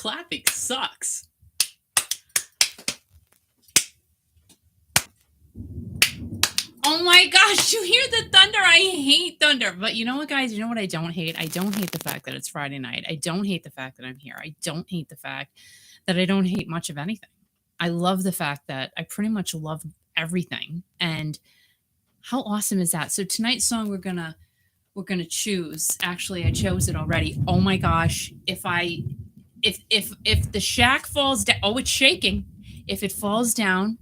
clapping sucks. Oh my gosh, you hear the thunder? I hate thunder. But you know what, guys? You know what I don't hate? I don't hate the fact that it's Friday night. I don't hate the fact that I'm here. I don't hate the fact that I don't hate much of anything. I love the fact that I pretty much love everything. And how awesome is that? So tonight's song we're gonna choose. Actually, I chose it already. Oh my gosh. If the shack falls down, oh, it's shaking. If it falls down,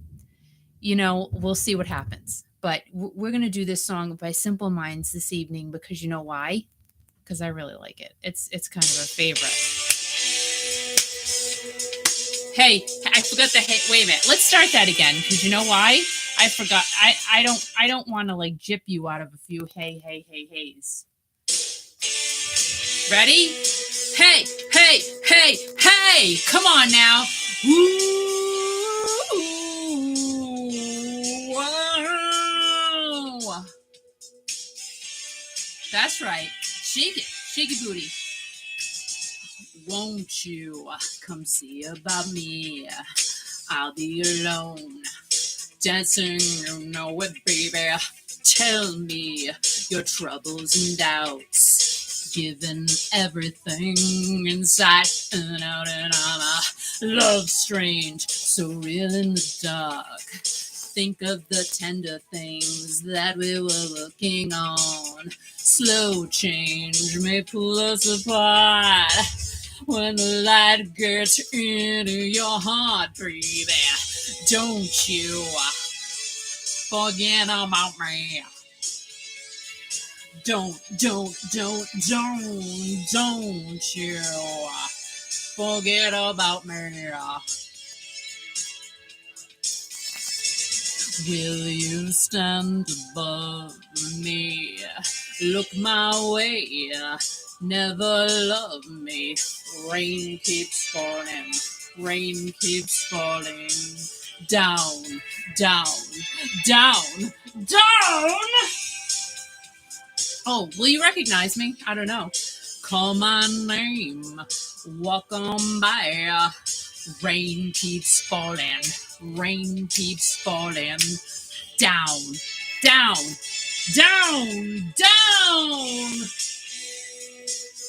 we'll see what happens. But we're going to do this song by Simple Minds this evening because you know why? Because I really like it. It's kind of a favorite. Hey, I forgot the hey. Wait a minute. Let's start that again because you know why? I forgot. I don't want to like jip you out of a few heys. Ready? Hey, hey, hey, hey! Come on now. Woo! That's right. Shake it. Shake it, booty. Won't you come see about me? I'll be alone. Dancing, you know it, baby. Tell me your troubles and doubts. Given everything inside and out and on. Love strange, so real in the dark. Think of the tender things that we were working on. Slow change may pull us apart. When the light gets into your heart, baby, don't you forget about me. Don't you forget about me. Will you stand above me? Look my way, never love me. Rain keeps falling down, down, down, down. Oh, will you recognize me? I don't know. Call my name, walk on by. Rain keeps falling down, down, down, down.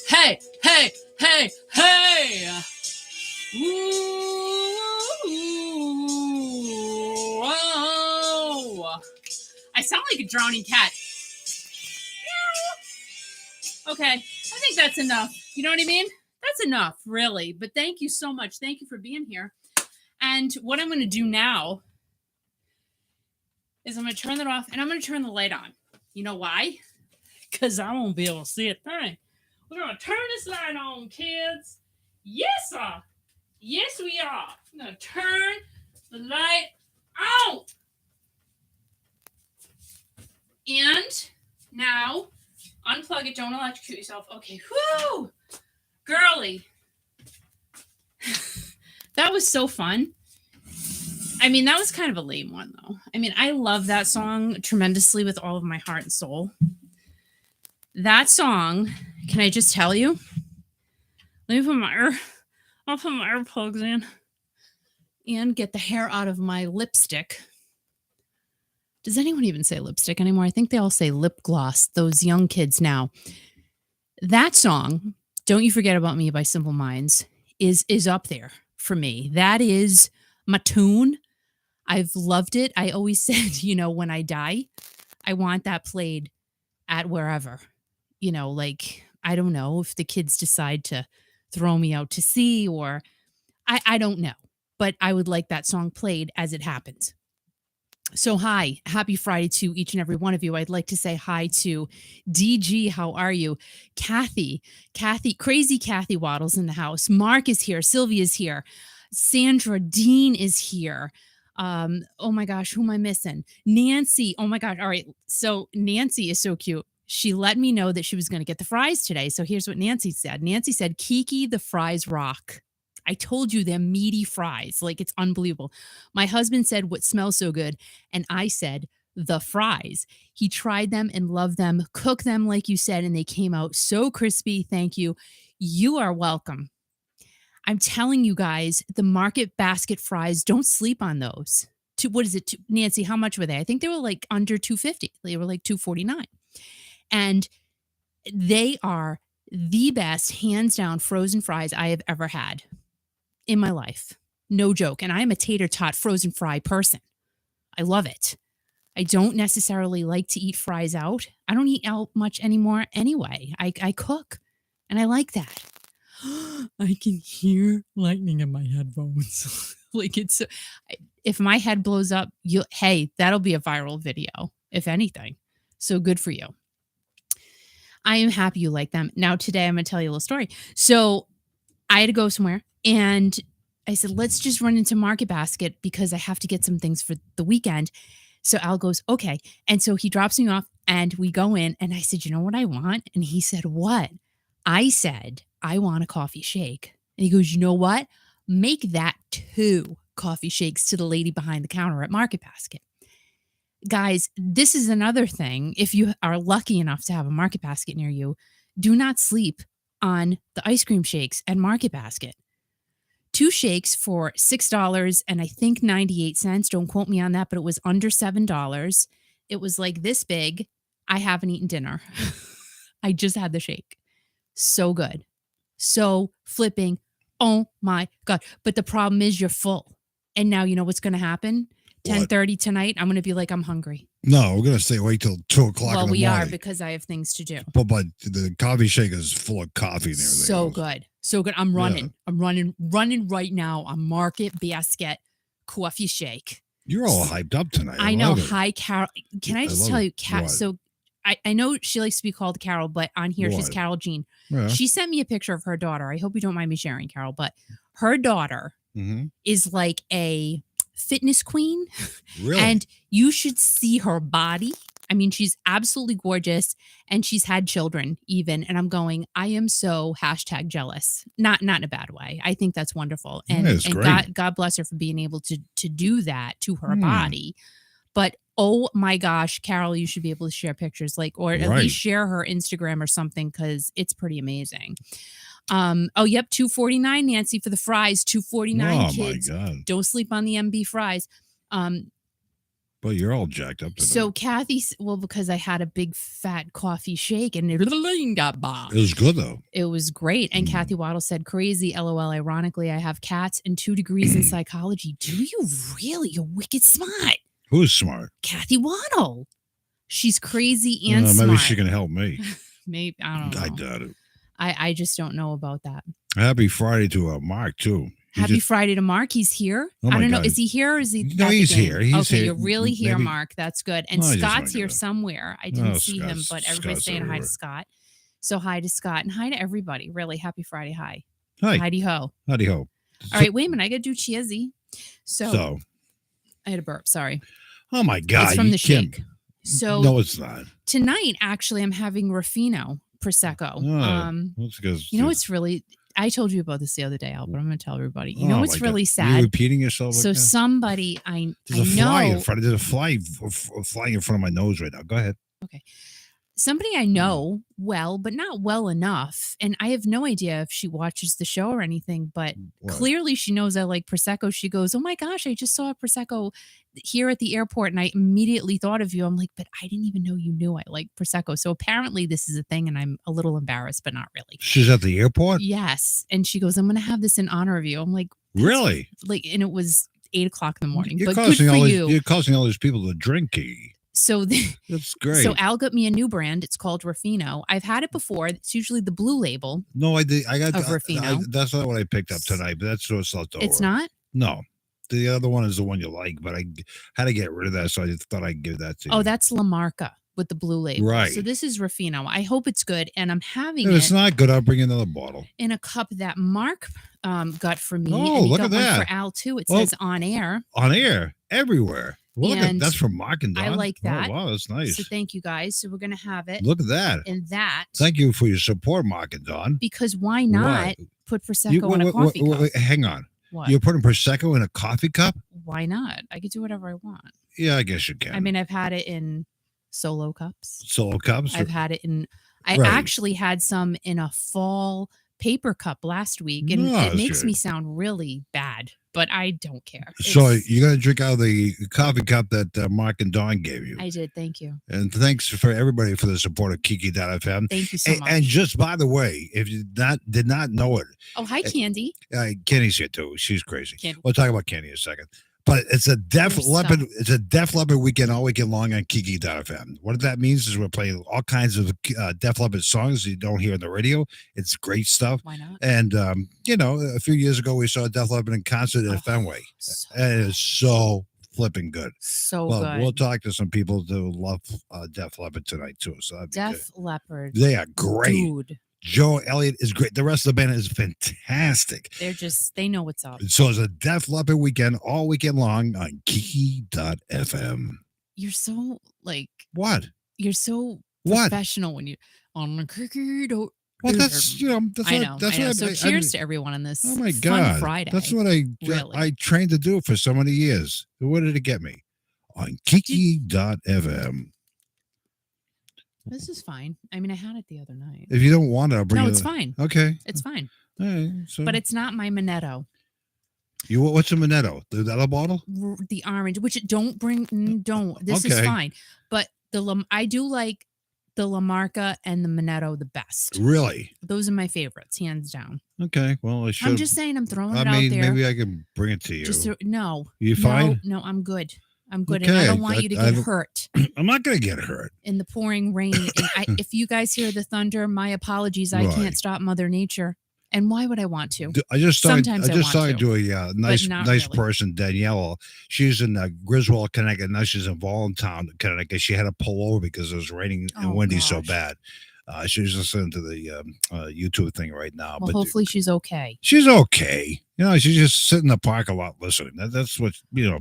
Hey, hey, hey, hey. Ooh, whoa. I sound like a drowning cat. Okay, I think that's enough. You know what I mean? That's enough, really. But thank you so much. Thank you for being here. And what I'm going to do now is I'm going to turn that off and I'm going to turn the light on. You know why? Because I won't be able to see a thing. We're going to turn this light on, kids. Yes, sir. Yes, we are. I'm going to turn the light on. And now, unplug it. Don't electrocute yourself. Okay. Whoo! Girly. That was so fun. I mean, that was kind of a lame one, though. I mean, I love that song tremendously with all of my heart and soul. That song, can I just tell you? Let me put I'll put my earplugs in and get the hair out of my lipstick. Does anyone even say lipstick anymore? I think they all say lip gloss, those young kids now. That song, Don't You Forget About Me by Simple Minds, is up there for me. That is my tune. I've loved it. I always said, when I die, I want that played at wherever. Like, I don't know if the kids decide to throw me out to sea or I don't know. But I would like that song played as it happens. So hi, happy Friday to each and every one of you. I'd like to say hi to DG. How are you? Kathy, crazy Kathy Waddles in the house. Mark is here. Sylvia's here. Sandra Dean is here. Oh my gosh, who am I missing? Nancy. Oh my God. All right. So Nancy is so cute. She let me know that she was going to get the fries today. So here's what Nancy said. Nancy said, Kiki, the fries rock. I told you they're meaty fries. Like, it's unbelievable. My husband said, what smells so good? And I said, the fries. He tried them and loved them. Cook them, like you said, and they came out so crispy. Thank you. You are welcome. I'm telling you guys, the Market Basket fries, don't sleep on those. What is it, Nancy? How much were they? I think they were like under $2.50. They were like $2.49, and they are the best, hands down, frozen fries I have ever had in my life. No joke. And I am a tater tot frozen fry person. I love it. I don't necessarily like to eat fries out. I don't eat out much anymore anyway. I cook, and I like that. I can hear lightning in my headphones. Like if my head blows up, hey, that'll be a viral video, if anything. So good for you. I am happy you like them. Now, today, I'm going to tell you a little story. So I had to go somewhere, and I said, let's just run into Market Basket because I have to get some things for the weekend. So Al goes, okay. And so he drops me off, and we go in, and I said, you know what I want? And he said, what? I said, I want a coffee shake. And he goes, you know what? Make that 2 coffee shakes to the lady behind the counter at Market Basket. Guys, this is another thing. If you are lucky enough to have a Market Basket near you, do not sleep on the ice cream shakes at Market Basket. 2 shakes for $6 and I think 98 cents. Don't quote me on that, but it was under $7. It was like this big. I haven't eaten dinner. I just had the shake. So good. So flipping. Oh my God. But the problem is you're full. And now you know what's going to happen? 10:30 tonight, I'm going to be like, I'm hungry. No, we're going to stay awake till 2 o'clock in the morning. Well, we are because I have things to do. But the coffee shaker is full of coffee and everything. So good. So good. I'm running. Yeah. I'm running right now on Market Basket coffee shake. You're all hyped up tonight. I know. Hi, Carol. Can I just tell you, so I know she likes to be called Carol, but on here she's Carol Jean. Yeah. She sent me a picture of her daughter. I hope you don't mind me sharing, Carol, but her daughter is like a fitness queen. Really? And you should see her body. I mean, she's absolutely gorgeous, and she's had children even. And I'm going, I am so #jealous. Not in a bad way. I think that's wonderful. And God bless her for being able to do that to her body. But oh my gosh, Carol, you should be able to share pictures, or at least share her Instagram or something, because it's pretty amazing. Oh, yep, $2.49, Nancy, for the fries. $2.49, kids. Oh my God. Don't sleep on the MB fries. But you're all jacked up tonight. So Kathy, because I had a big fat coffee shake and it got bombed. It was good though. It was great. And Kathy Waddle said, crazy, LOL. Ironically, I have cats and 2 degrees in psychology. Do you really? You're wicked smart. Who's smart? Kathy Waddle. She's crazy and smart. Maybe she can help me. Maybe. I don't know. I doubt it. I just don't know about that. Happy Friday to Mark too. Happy Friday to Mark. He's here. I don't know. Is he here or is he? No, he's here. Okay, you're really here, Mark. That's good. And Scott's here somewhere. I didn't see him, but everybody's saying hi to Scott. So hi to Scott and hi to everybody. Really, happy Friday. Hi. Hi. Heidi ho. Heidi ho. All right, wait a minute. I got to do cheesy. So I had a burp. Sorry. Oh my God. It's from the shake. So no, it's not. Tonight, actually, I'm having Ruffino Prosecco. That's because you know it's really. I told you about this the other day, Al, but I'm going to tell everybody. You know what's really sad? You're repeating yourself. So somebody I There's a know. fly in front. There's a fly flying in front of my nose right now. Go ahead. Okay. Somebody I know well, but not well enough. And I have no idea if she watches the show or anything, but clearly she knows I like Prosecco. She goes, oh my gosh, I just saw a Prosecco here at the airport and I immediately thought of you. I'm like, but I didn't even know you knew I like Prosecco. So apparently this is a thing and I'm a little embarrassed, but not really. She's at the airport? Yes. And she goes, I'm going to have this in honor of you. I'm like, really? And it was 8 o'clock in the morning. You're but good for you. You're causing all these people to drink, Kiki. So that's great. So Al got me a new brand. It's called Ruffino. I've had it before. It's usually the blue label. No, I did. I got Ruffino. That's not what I picked up tonight, but that's what's left over. It's not? No. The other one is the one you like, but I had to get rid of that, so I thought I'd give that to you. Oh, that's La Marca with the blue label. Right. So this is Ruffino. I hope it's good, and I'm having If it's not good, I'll bring another bottle. In a cup that Mark got for me. Oh, and he look got at that. one for Al, too. It says on air. On air. Everywhere. Well, that's from Mark and Don. I like that. Oh, wow, that's nice. So thank you guys. So we're going to have it. Look at that. And that. Thank you for your support, Mark and Don. Because why not put Prosecco in a coffee cup? Hang on. What? You're putting Prosecco in a coffee cup? Why not? I could do whatever I want. Yeah, I guess you can. I mean, I've had it in solo cups. Solo cups? I've had it in... I actually had some in a fall paper cup last week, and No, it it's makes good. me sound really bad, but I don't care. So It's- you're gonna drink out of the coffee cup that Mark and Dawn gave you. I did. Thank you. And thanks for everybody for the support of Kiki.fm. Thank you so much. And just by the way, if you did not know it, Oh, hi, Candy. Kenny's here too. She's crazy. Candy. We'll talk about Kenny in a second. But it's a Def Your Leppard. stuff. It's a Def Leppard weekend all weekend long on Kiki.fm. What that means is we're playing all kinds of Def Leppard songs you don't hear on the radio. It's great stuff. Why not? And a few years ago we saw Def Leppard in concert at Fenway, and it's so flipping good. So Well, good. we'll talk to some people who love Def Leppard tonight too. So that'd be Def Leppard. good. They are great. Dude. Joe Elliott is great. The rest of the band is fantastic. They know what's up. So it's a Def Leppard weekend all weekend long on Kiki.fm. You're so What? you're so What? professional when you on the Kiki. Well, that's that's I what know. that's I know. what So cheers to everyone on this Oh my fun God! Friday. That's what I Really. trained to do for so many years. What did it get me? On Kiki.fm. This is fine. I mean, I had it the other night. If you don't want it, I'll bring No, it. it's fine. Okay. It's fine. All right. So But it's not my Manetto. what's a Manetto? The other bottle? The orange, which don't bring. Don't. This is Okay. fine. But I do like the La Marca and the Manetto the best. Really? Those are my favorites, hands down. Okay. Well, I should. I'm just saying, I'm throwing I it mean, out there. maybe I can bring it to you. No. You fine? No, I'm good. I'm good, and I Okay, don't want you to get hurt I'm not going to get hurt. in the pouring rain. And if you guys hear the thunder, my apologies. I Right. can't stop Mother Nature. And why would I want to? I just talked. Sometimes I I just want talked to a nice not really. person, Danielle. She's in Griswold, Connecticut. Now she's in Voluntown, Connecticut. She had to pull over because it was raining and Oh, windy so gosh. bad. She's listening to the YouTube thing right now. Well, but hopefully she's okay. she's okay. She's just sitting in the parking lot listening. That's what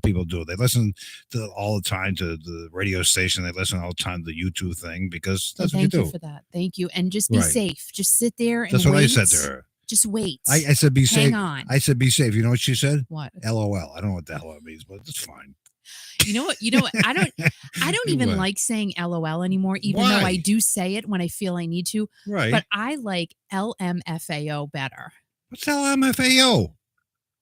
people do. They listen to all the time to the radio station. They listen all the time to the YouTube thing because that's what you Thank you do. for that. Thank you. And just be Right. safe. Just sit there and That's wait. what I said to her. Just wait. I said, be safe. Hang on. I said, be safe. You know what she said? What? LOL. I don't know what the hell that means, but it's fine. You know what? I don't even What? like saying LOL anymore, even Why? though I do say it when I feel I need to. Right. But I like LMFAO better. What's LMFAO?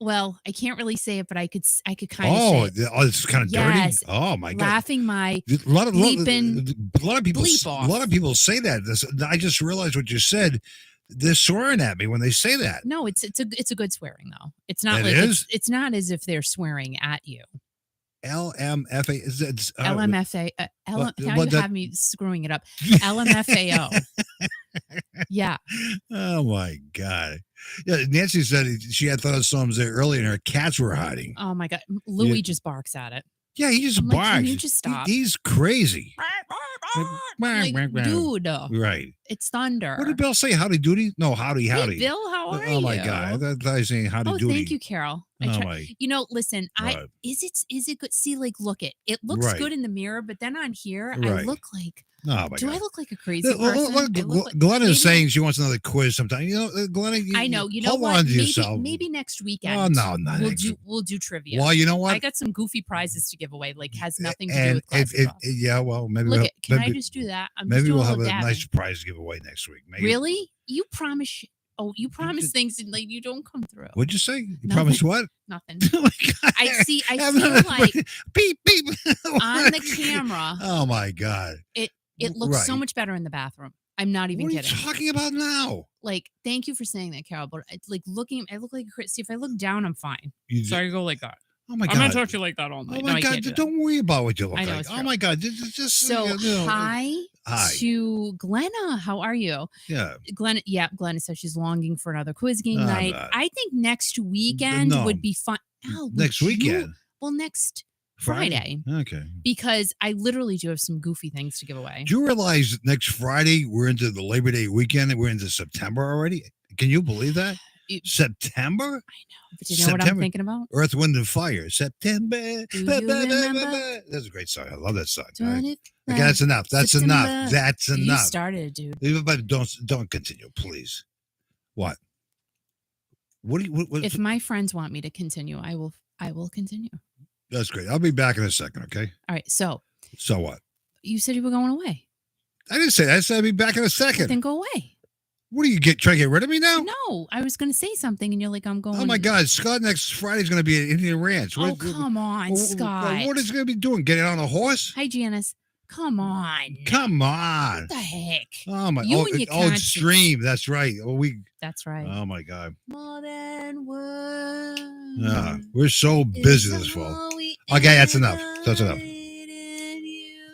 Well, I can't really say it, but I could kind of say it. It's kind of Yes. dirty. Oh my god. Laughing my A lot of bleeping people. bleep A off. lot of people say that. I just realized what you said. They're swearing at me when they say that. No, it's a good swearing though. It's not It like is? it's not as if they're swearing at you. LMFA. It's, LMFA. but- Now but you that- have me screwing it up. LMFAO. Yeah. Oh my god. Yeah, Nancy said she had thought of some there earlier, and her cats were hiding. Oh my God. Louis just barks at it. Yeah, he just I'm like, barks. can you just stop? He's crazy. Like, dude, Right. it's thunder. What did Bill say? Howdy doody? No, howdy, howdy. Hey, Bill, how are you? Oh my god! I thought I was saying howdy Oh, doody. thank you, Carol. Oh my. Listen, Right. is it good? See, like, look it looks Right. good in the mirror, but then on here, I Right. look like. Oh my Do god. I look like a crazy person? I look like- Glenn maybe- is saying she wants another quiz sometime. Glenn, I know. You know hold what? on to yourself. Maybe next weekend. Oh no, not we'll next do we'll do trivia. Well, you know what? I got some goofy prizes to give away. Like has nothing to do And with classic rock. yeah, well, maybe Look, we'll, can I maybe, just do that? I'm maybe just doing we'll a have a little dabbing. nice prize to give away next week. Maybe. Really? You promise? You promise things and like you don't come through. What'd you say? You Nothing. promise what? Nothing. Oh my God. I feel like beep beep on the camera, Oh my god! it looks so Right. much better in the bathroom. I'm not even What are kidding. you talking about now? Like, thank you for saying that, Carol. But it's like looking, I look like a crazy. See, if I look down, I'm fine. You So I go like that. oh my god! I'm gonna talk to you like that all night. Oh No, my I god! can't do that. Don't worry about what you look I know, like. it's Oh true. my god! Just So hi Hi. to Glenna. How are you? Yeah. Glenna says she's longing for another quiz game I'm night. not. I think next weekend No. would be fun. Al, would Next you- weekend. Well, next Friday. Okay. Because I literally do have some goofy things to give away. Do you realize next Friday we're into the Labor Day weekend and we're into September already? Can you believe that? September? But do you know what I'm September. thinking about? Earth, Wind, and Fire. September. Do you remember? That's a great song. I love that song. All Doing right. it Okay, that's enough. That's enough. September. That's You enough. started it, dude. But don't continue, please. What? What do you? What, If my friends want me to continue, I will continue. that's great. I'll be back in a second. Okay. All right. So So what? you said you were going away. I didn't say that. I said I'll be back in a second. Then go away. What are you trying to get rid of me now? No, I was going to say something, and you're like, I'm going. Oh my God, Scott next Friday's going to be at Indian Ranch. Oh, come on, Scott. What is he going to be doing? Getting on a horse? Hi, Janice. Come on. Come on. What the heck? Oh my! You and your conscience. Extreme. That's right. That's right. Oh my God. More than words. We're so busy this fall. Okay, that's enough. That's enough.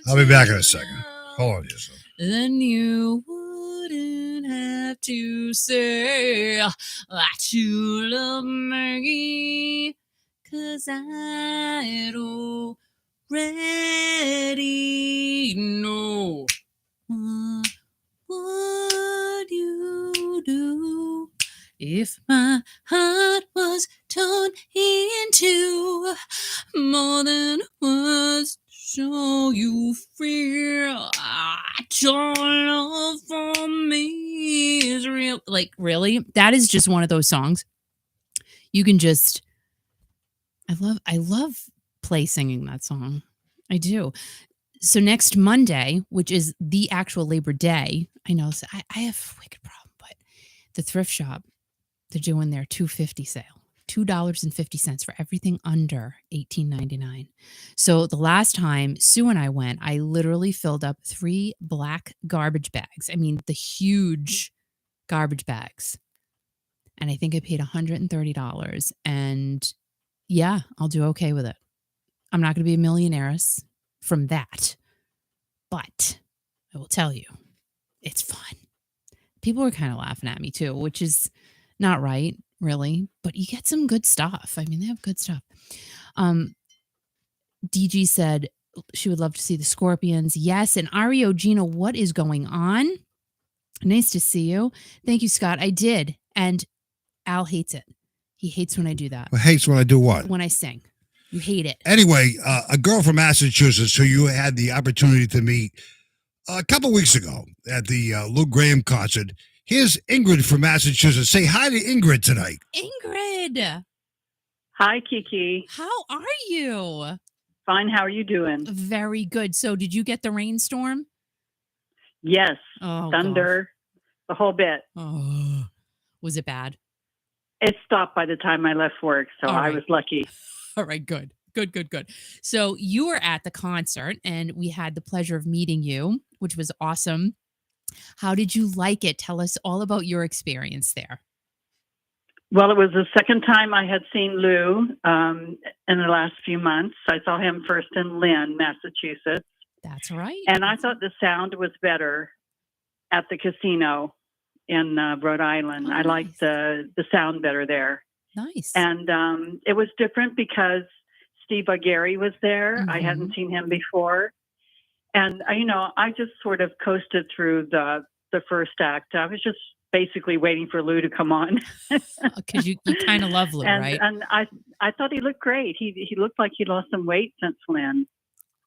I'll be back in a second. Hold on just a second. Then you wouldn't have to say that you love me, 'cause I already know. What would you do if my heart was torn into more than words? Show you feel your love for me is real. Like, really? That is just one of those songs. You can just, I love play singing that song. I do. So next Monday, which is the actual Labor Day, I know I have a wicked problem, but the thrift shop, they're doing their $2.50 sale. $2.50 for everything under $18.99. So the last time Sue and I went, I literally filled up 3 black garbage bags. I mean, the huge garbage bags. And I think I paid $130. And yeah, I'll do okay with it. I'm not going to be a millionaire from that. But I will tell you, it's fun. People were kind of laughing at me too, which is not right. Really, but you get some good stuff. I mean, they have good stuff. DG said she would love to see the Scorpions. Yes, and Ario Gina, what is going on? Nice to see you. Thank you, Scott. I did, and Al hates it. He hates when I do that. Well, hates when I do what? When I sing. You hate it. Anyway, a girl from Massachusetts who you had the opportunity to meet a couple weeks ago at the Lou Graham concert. Here's Ingrid from Massachusetts. Say hi to Ingrid tonight. Ingrid. Hi, Kiki. How are you? Fine. How are you doing? Very good. So did you get the rainstorm? Yes. Oh, thunder, the whole bit. Oh, was it bad? It stopped by the time I left work, so I was lucky. All right, good. Good. So you were at the concert, and we had the pleasure of meeting you, which was awesome. How did you like it? Tell us all about your experience there. Well, it was the second time I had seen Lou in the last few months. I saw him first in Lynn, Massachusetts. That's right. And I thought the sound was better at the casino in Rhode Island. I liked the sound better there. Nice. And it was different because Steve Augeri was there. Mm-hmm. I hadn't seen him before. And, I just sort of coasted through the first act. I was just basically waiting for Lou to come on. Because you kind of love Lou, right? And I thought he looked great. He looked like he lost some weight since Lynn.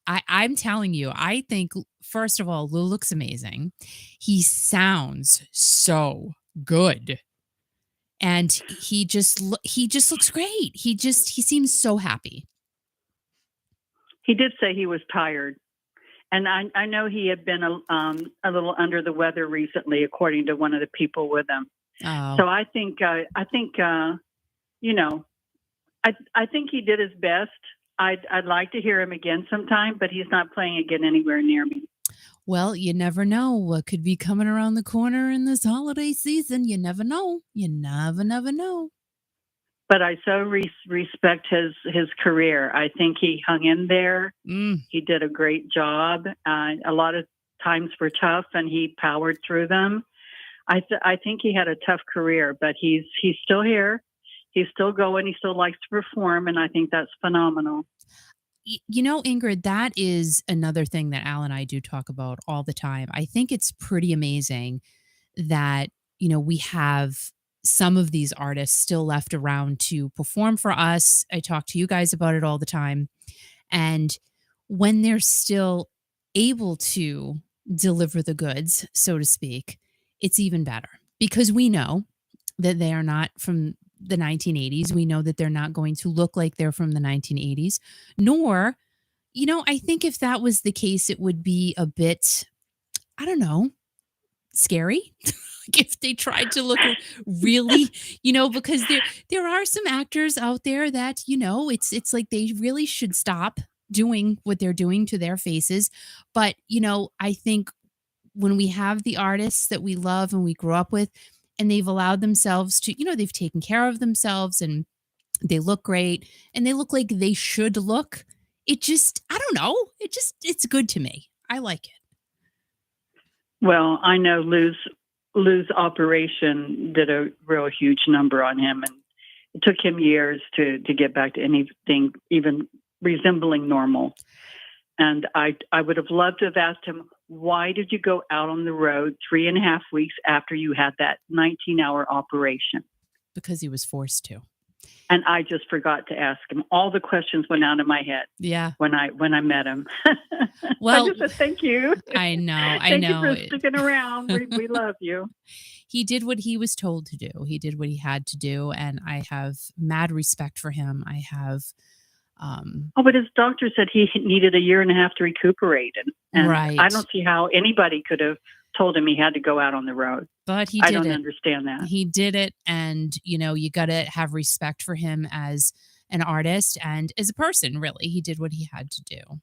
I'm telling you, I think, first of all, Lou looks amazing. He sounds so good. And he just looks great. He seems so happy. He did say he was tired. And I know he had been a little under the weather recently, according to one of the people with him. Oh. So I think he did his best. I'd like to hear him again sometime, but he's not playing again anywhere near me. Well, you never know what could be coming around the corner in this holiday season. You never know. You never know. But I so respect his career. I think he hung in there. He did a great job. A lot of times were tough, and he powered through them. I think he had a tough career, but he's still here. He's still going. He still likes to perform, and I think that's phenomenal. Ingrid, that is another thing that Al and I do talk about all the time. I think it's pretty amazing that, we have some of these artists still left around to perform for us. I talk to you guys about it all the time. And when they're still able to deliver the goods, so to speak, it's even better because we know that they are not from the 1980s. We know that they're not going to look like they're from the 1980s, nor, I think if that was the case, it would be a bit, I don't know, scary. If they tried to look really, because there are some actors out there that, it's like they really should stop doing what they're doing to their faces. But, I think when we have the artists that we love and we grew up with, and they've allowed themselves to, they've taken care of themselves and they look great and they look like they should look. It just, I don't know. It's good to me. I like it. Well, I know Lou's operation did a real huge number on him, and it took him years to get back to anything even resembling normal. And I would have loved to have asked him, why did you go out on the road 3.5 weeks after you had that 19-hour operation? Because he was forced to. And I just forgot to ask him. All the questions went out of my head. Yeah. When I met him. Well, I just said thank you. I know. Thank you for sticking around. We love you. He did what he was told to do. He did what he had to do, and I have mad respect for him. I have. But his doctor said he needed 1.5 years to recuperate, and right. I don't see how anybody could have told him he had to go out on the road. But he did it. I don't understand that. He did it, and you got to have respect for him as an artist and as a person. Really, he did what he had to do.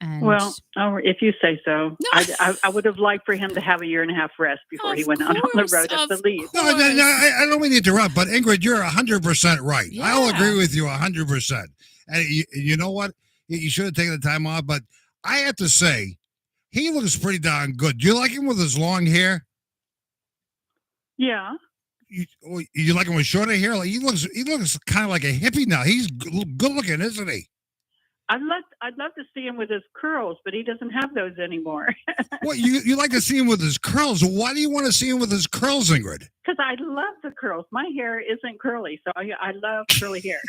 And well, if you say so. No. I would have liked for him to have 1.5 years rest before he went out on the road at the least. No, I don't mean to interrupt, but Ingrid, you're 100% right. Yeah. I'll agree with you 100%. And you know what? You should have taken the time off, but I have to say, he looks pretty darn good. Do you like him with his long hair? Yeah. You like him with shorter hair? Like he looks kind of like a hippie now. He's good looking, isn't he? I'd love to see him with his curls, but he doesn't have those anymore. Well, you like to see him with his curls. Why do you want to see him with his curls, Ingrid? Because I love the curls. My hair isn't curly, so I love curly hair.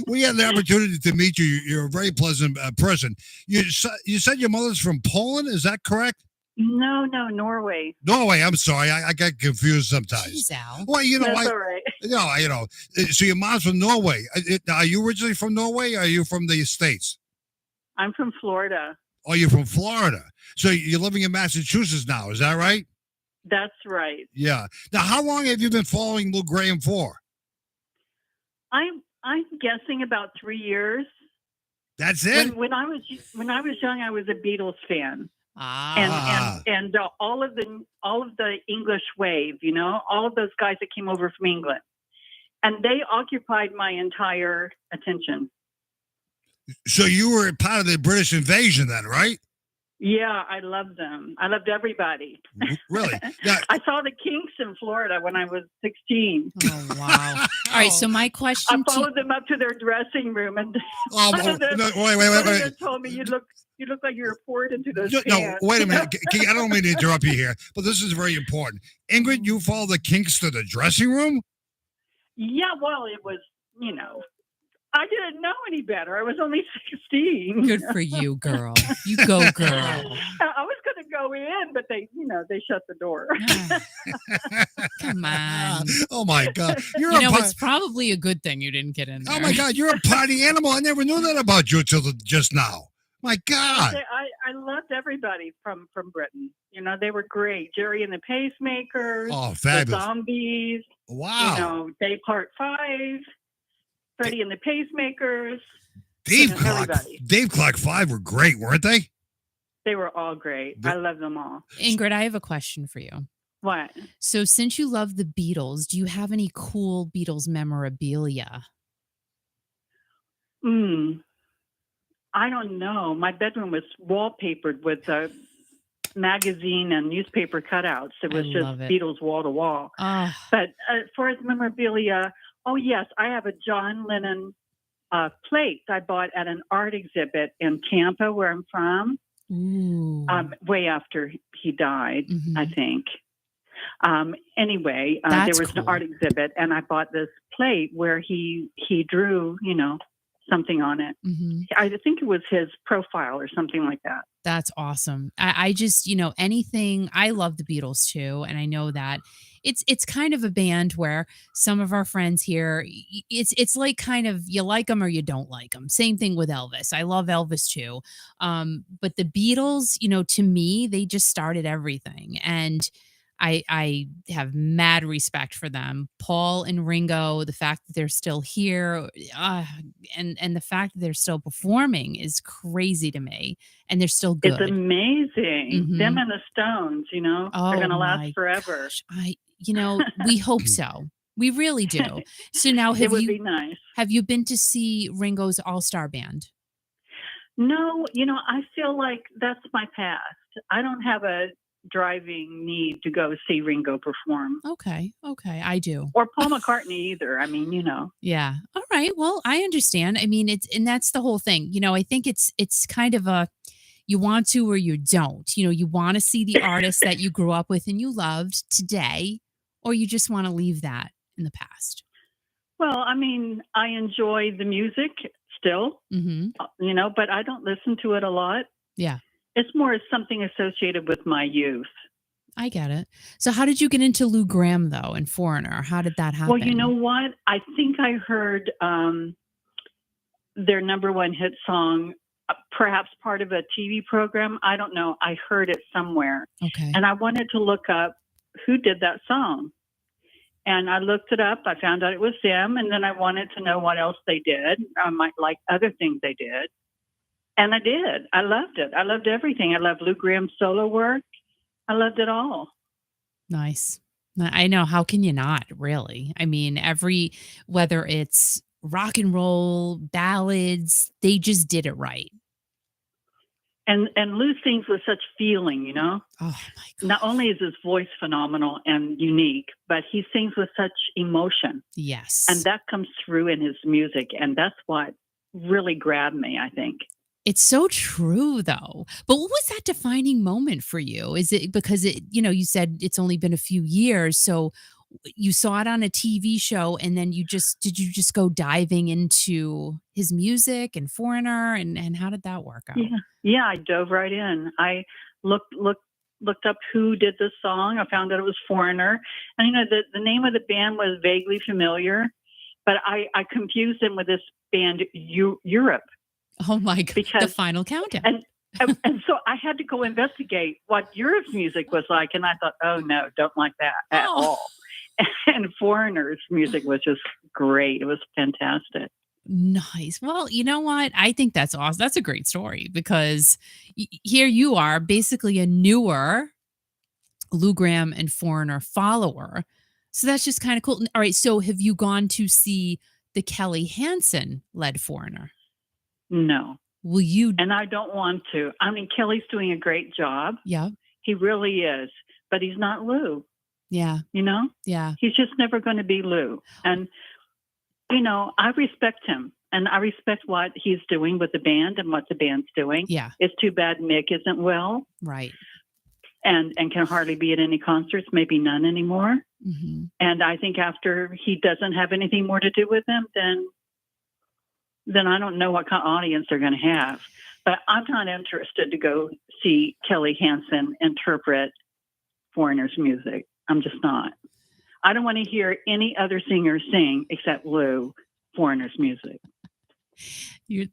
We had the opportunity to meet you. You're a very pleasant person. You said your mother's from Poland. Is that correct? No, Norway. Norway. I'm sorry, I get confused sometimes. Jeez, Al. Well, that's all right. No, so your mom's from Norway. Are you originally from Norway? Or are you from the States? I'm from Florida. Oh, you're from Florida. So you're living in Massachusetts now. Is that right? That's right. Yeah. Now, how long have you been following Lou Graham for? I'm guessing about 3 years. That's it. When I was young, I was a Beatles fan. And all of the English wave, all of those guys that came over from England, and they occupied my entire attention. So you were part of the British invasion then, right? Yeah, I loved them. I loved everybody. Really? I saw the Kinks in Florida when I was 16. Oh, wow. All right, so my question I followed them up to their dressing room, and wait. told me you look like you were poured into those pants. No, wait a minute. I don't mean to interrupt you here, but this is very important. Ingrid, you followed the Kinks to the dressing room? Yeah, well, it was, I didn't know any better. I was only 16. Good for you, girl. You go, girl. I was going to go in, but they shut the door. Come on. Oh, my God. It's probably a good thing you didn't get in there. Oh, my God. You're a party animal. I never knew that about you until just now. My God. I loved everybody from Britain. They were great. Jerry and the Pacemakers. Oh, fabulous. The Zombies. Wow. Day Part 5. Freddie and the Pacemakers. Dave Clark 5 were great, weren't they? They were all great. I love them all. Ingrid, I have a question for you. What? So since you love the Beatles, do you have any cool Beatles memorabilia? I don't know. My bedroom was wallpapered with magazine and newspaper cutouts. It was just Beatles wall to wall. But as far as memorabilia, oh yes, I have a John Lennon plate I bought at an art exhibit in Tampa, where I'm from. Way after he died, I think. Anyway, there was an art exhibit, and I bought this plate where he drew, something on it. I think it was his profile or something like that. That's awesome. I just, anything, I love the Beatles too. And I know that it's kind of a band where some of our friends here, it's like kind of you like them or you don't like them. Same thing with Elvis. I love Elvis too. But the Beatles, to me, they just started everything. And I have mad respect for them. Paul and Ringo, the fact that they're still here, and the fact that they're still performing is crazy to me. And they're still good. It's amazing. Them and the Stones, they're going to last forever. Gosh. We hope so. We really do. So now, it would be nice. Have you been to see Ringo's All-Star Band? No, I feel like that's my past. I don't have a driving need to go see Ringo perform. Okay, I do. Or Paul McCartney either. Yeah. All right. Well, I understand. I mean, and that's the whole thing. I think it's kind of a you want to or you don't. You want to see the artist that you grew up with and you loved today, or you just want to leave that in the past. Well, I enjoy the music still, but I don't listen to it a lot. Yeah. It's more as something associated with my youth. I get it. So how did you get into Lou Gramm, though, and Foreigner? How did that happen? Well, you know what? I think I heard their number one hit song, perhaps part of a TV program. I don't know. I heard it somewhere. Okay. And I wanted to look up who did that song. And I looked it up. I found out it was them. And then I wanted to know what else they did. I might like other things they did. And I did. I loved it. I loved everything. I loved Lou Gramm's solo work. I loved it all. Nice. I know. How can you not, really? I mean, whether it's rock and roll, ballads, they just did it right. And Lou sings with such feeling, Oh, my God. Not only is his voice phenomenal and unique, but he sings with such emotion. Yes. And that comes through in his music. And that's what really grabbed me, I think. It's so true, though. But what was that defining moment for you? Is it because you said it's only been a few years, so you saw it on a TV show, and then did you just go diving into his music and Foreigner, and how did that work out? Yeah, I dove right in. I looked up who did this song. I found out it was Foreigner, and the name of the band was vaguely familiar, but I confused them with this band Europe. Oh my God! The Final Countdown. And so I had to go investigate what Europe's music was like, and I thought, oh no, don't like that at all. And Foreigner's music was just great. It was fantastic. Nice. Well, you know what? I think that's awesome. That's a great story because here you are, basically a newer Lou Gramm and Foreigner follower. So that's just kind of cool. All right. So have you gone to see the Kelly Hansen led Foreigner? No. Will you? And I don't want to. Kelly's doing a great job. Yeah. He really is. But he's not Lou. Yeah. Yeah. He's just never going to be Lou. And, I respect him. And I respect what he's doing with the band and what the band's doing. Yeah. It's too bad Mick isn't well. Right. And can hardly be at any concerts, maybe none anymore. Mm-hmm. And I think after he doesn't have anything more to do with them, then I don't know what kind of audience they're going to have. But I'm not interested to go see Kelly Hansen interpret Foreigner's music. I'm just not. I don't want to hear any other singer sing except Lou, Foreigner's music.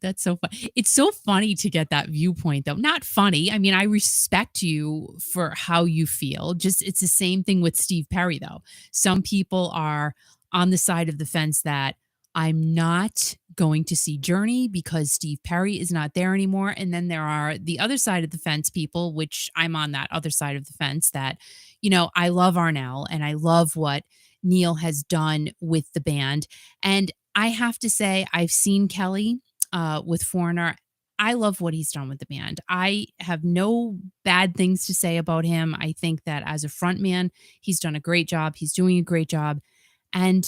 That's so funny. It's so funny to get that viewpoint, though. Not funny. I mean, I respect you for how you feel. Just it's the same thing with Steve Perry, though. Some people are on the side of the fence that I'm not going to see Journey because Steve Perry is not there anymore. And then there are the other side of the fence people, which I'm on that other side of the fence that, I love Arnell and I love what Neil has done with the band. And I have to say, I've seen Kelly with Foreigner. I love what he's done with the band. I have no bad things to say about him. I think that as a frontman, he's done a great job. He's doing a great job. And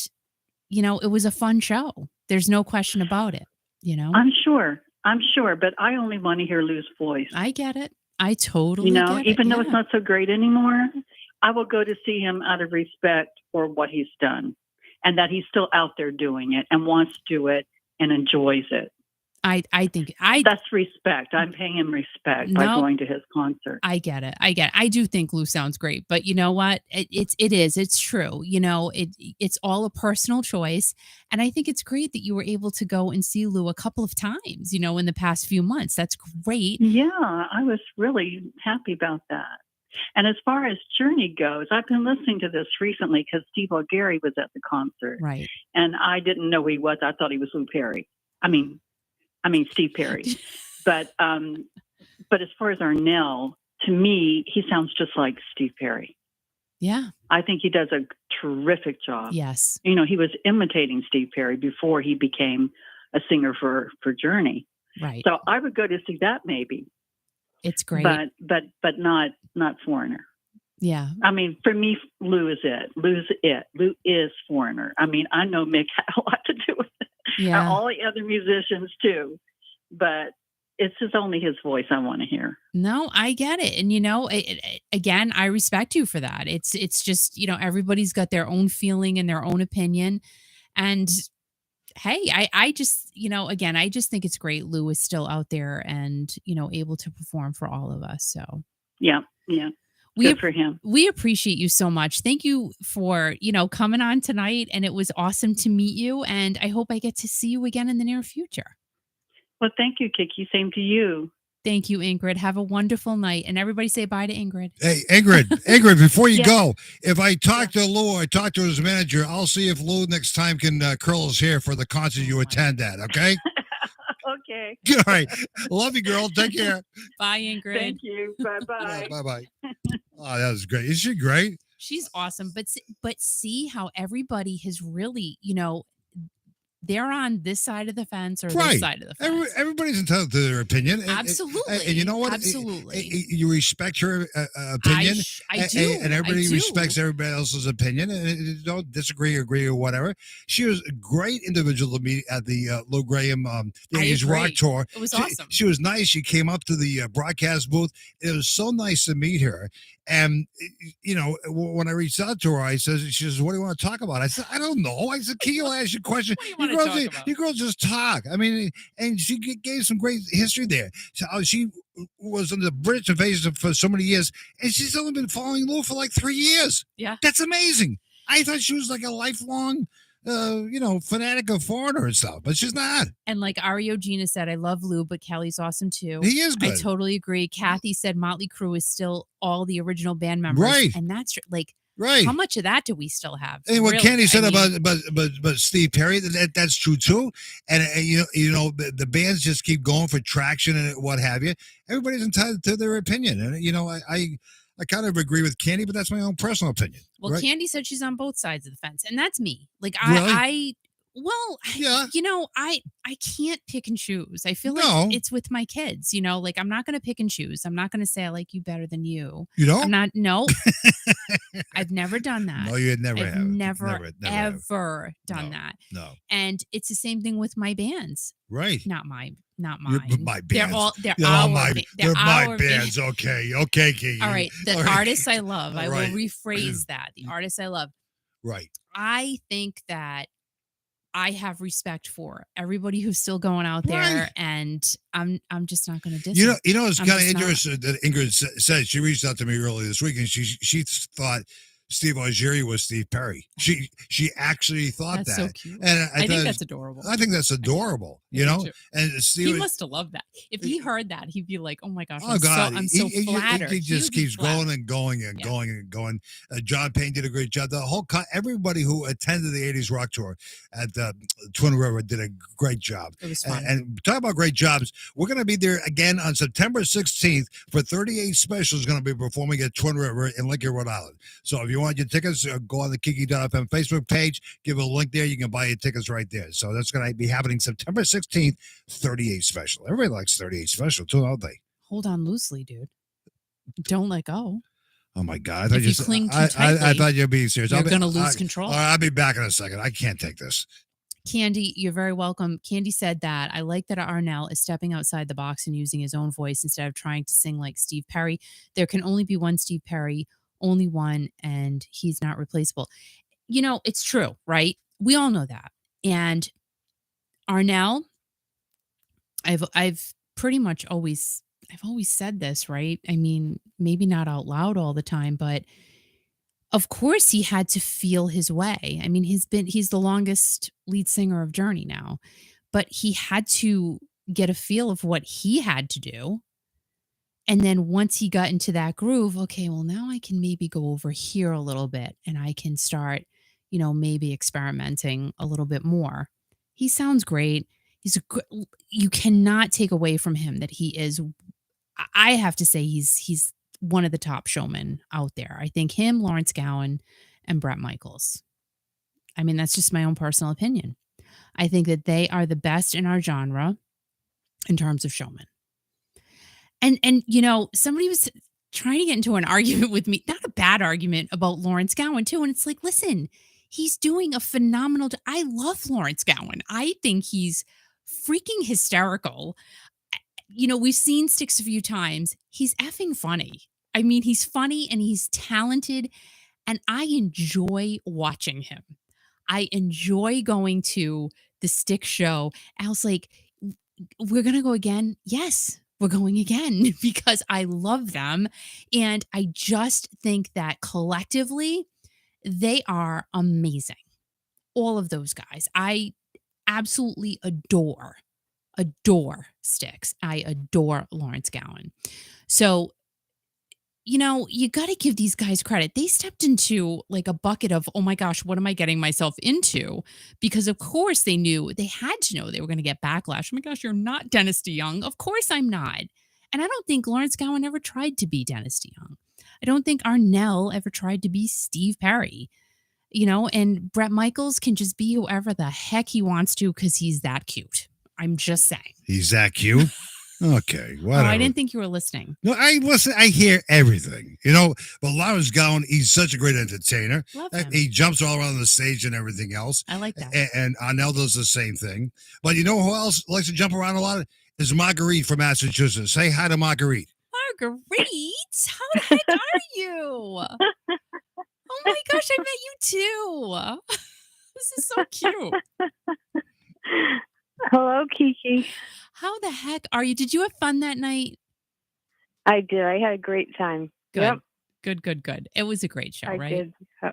it was a fun show. There's no question about it, I'm sure, but I only want to hear Lou's voice. I get it. I totally get it. Even though it's not so great anymore, I will go to see him out of respect for what he's done and that he's still out there doing it and wants to do it and enjoys it. I think That's respect. I'm paying him respect by going to his concert. I get it. I do think Lou sounds great, but you know what? It's true. It's all a personal choice, and I think it's great that you were able to go and see Lou a couple of times. In the past few months. That's great. Yeah, I was really happy about that. And as far as Journey goes, I've been listening to this recently because Steve O'Gary was at the concert, right? And I didn't know who he was. I thought he was Lou Perry. I mean Steve Perry. But as far as Arnell, to me, he sounds just like Steve Perry. Yeah. I think he does a terrific job. Yes. He was imitating Steve Perry before he became a singer for Journey. Right. So I would go to see that maybe. It's great. But not Foreigner. Yeah. I mean, for me, Lou is it. Lou's it. Lou is Foreigner. I mean, I know Mick had a lot to do with it. Yeah. And all the other musicians too. But it's just only his voice I want to hear. No, I get it. And, again, I respect you for that. It's just, everybody's got their own feeling and their own opinion. And hey, I just, again, I just think it's great Lou is still out there and, able to perform for all of us. So, yeah. Good for him. We appreciate you so much. Thank you for, coming on tonight. And it was awesome to meet you. And I hope I get to see you again in the near future. Well, thank you, Kiki. Same to you. Thank you, Ingrid. Have a wonderful night. And everybody say bye to Ingrid. Hey, Ingrid, before you go, if I talk to Lou, I talk to his manager, I'll see if Lou next time can curl his hair for the concert you attend at, okay? Okay. All right. Love you, girl. Take care. Bye, Ingrid. Thank you. Bye-bye. Bye-bye. Oh, that was great. Is she great? She's awesome. But see how everybody has really, they're on this side of the fence or this side of the fence. Everybody's entitled to their opinion. Absolutely. And you know what? Absolutely. You respect her opinion. I do. And everybody respects everybody else's opinion. And you don't disagree, agree, or whatever. She was a great individual to meet at the Lou Graham Days Rock Tour. It was awesome. She was nice. She came up to the broadcast booth. It was so nice to meet her. And, when I reached out to her, she says, what do you want to talk about? I said, I don't know. I said, Kiki will ask you a question. You girls just talk. I mean, and she gave some great history there. She was on the British invasion for so many years, and she's only been following Lou for like 3 years. Yeah. That's amazing. I thought she was like a lifelong fanatic of Foreigner and stuff, but she's not. And like Ario Gina said, I love Lou, but Kelly's awesome too. He is good. I totally agree. Kathy said Motley Crue is still all the original band members. Right. And that's like, right. How much of that do we still have? And what Candy said about Steve Perry, that's true too. And the bands just keep going for traction and what have you. Everybody's entitled to their opinion. And, I kind of agree with Candy, but that's my own personal opinion. Well, right? Candy said she's on both sides of the fence, and that's me. Like really? I can't pick and choose. I feel like it's with my kids, like I'm not going to pick and choose. I'm not going to say I like you better than you. You don't? I'm not. No, I've never done that. No, you never have. Never ever done that. No. And it's the same thing with my bands. Right. Not mine. My bands. They're my bands. Okay, Kiki. All right. The artists I love. I will rephrase that. The artists I love. Right. I think that I have respect for everybody who's still going out there, and I'm just not going to diss. It's kind of interesting that Ingrid said she reached out to me earlier this week, and she thought Steve O'Gary was Steve Perry. She actually thought that's that. So cute. And I think that's adorable. I think that's adorable. And Steve, he must have loved that. If he heard that, he'd be like, "Oh my gosh, I'm so flattered." He just keeps going and going and going and going. John Payne did a great job. The whole everybody who attended the '80s Rock Tour at Twin River did a great job. It was fun. And talk about great jobs. We're going to be there again on September 16th for 38 Special is going to be performing at Twin River in Lincoln, Rhode Island. So if you want your tickets, go on the Kiki.fm Facebook page, give a link there. You can buy your tickets right there. So that's going to be happening September 16th, 38 Special. Everybody likes 38 Special too, don't they? Hold on loosely, dude. Don't let go. Oh my God! I thought you'd be serious. You're going to lose control. I'll be back in a second. I can't take this. Candy, you're very welcome. Candy said that I like that Arnell is stepping outside the box and using his own voice instead of trying to sing like Steve Perry. There can only be one Steve Perry, only one, and he's not replaceable. It's true, right? We all know that. And Arnell, I've pretty much I've always said this, right? I mean, maybe not out loud all the time, but of course he had to feel his way. I mean, he's the longest lead singer of Journey now, but he had to get a feel of what he had to do. And then once he got into that groove, okay, well, now I can maybe go over here a little bit and I can start, maybe experimenting a little bit more. He sounds great. You cannot take away from him that he is. I have to say he's one of the top showmen out there. I think him, Lawrence Gowan, and Brett Michaels. I mean, that's just my own personal opinion. I think that they are the best in our genre in terms of showmen. And somebody was trying to get into an argument with me, not a bad argument, about Lawrence Gowan too. And it's like, listen, he's doing a phenomenal. I love Lawrence Gowan. I think he's freaking hysterical. We've seen Sticks a few times. He's effing funny. I mean, he's funny and he's talented, and I enjoy watching him. I enjoy going to the Stick show. I was like, we're going to go again? Yes, we're going again because I love them. And I just think that collectively, they are amazing. All of those guys. I absolutely adore Sticks. I adore Lawrence Gowan. So, you got to give these guys credit. They stepped into like a bucket of, oh my gosh, what am I getting myself into? Because of course they knew, they had to know they were going to get backlash. Oh my gosh, you're not Dennis DeYoung. Of course I'm not. And I don't think Lawrence Gowan ever tried to be Dennis DeYoung. I don't think Arnell ever tried to be Steve Perry. And Brett Michaels can just be whoever the heck he wants to because he's that cute. I'm just saying. He's that cute? Okay, whatever. Oh, I didn't think you were listening. No, I listen. I hear everything, But Lawrence Gowan, he's such a great entertainer. Love him. He jumps all around the stage and everything else. I like that. And Arnell does the same thing. But you know who else likes to jump around a lot? Is Marguerite from Massachusetts. Say hi to Marguerite. Marguerite, how the heck are you? Oh my gosh, I met you too. This is so cute. Hello, Kiki. How the heck are you? Did you have fun that night? I did. I had a great time. Good. Yep. Good. It was a great show, I right? did.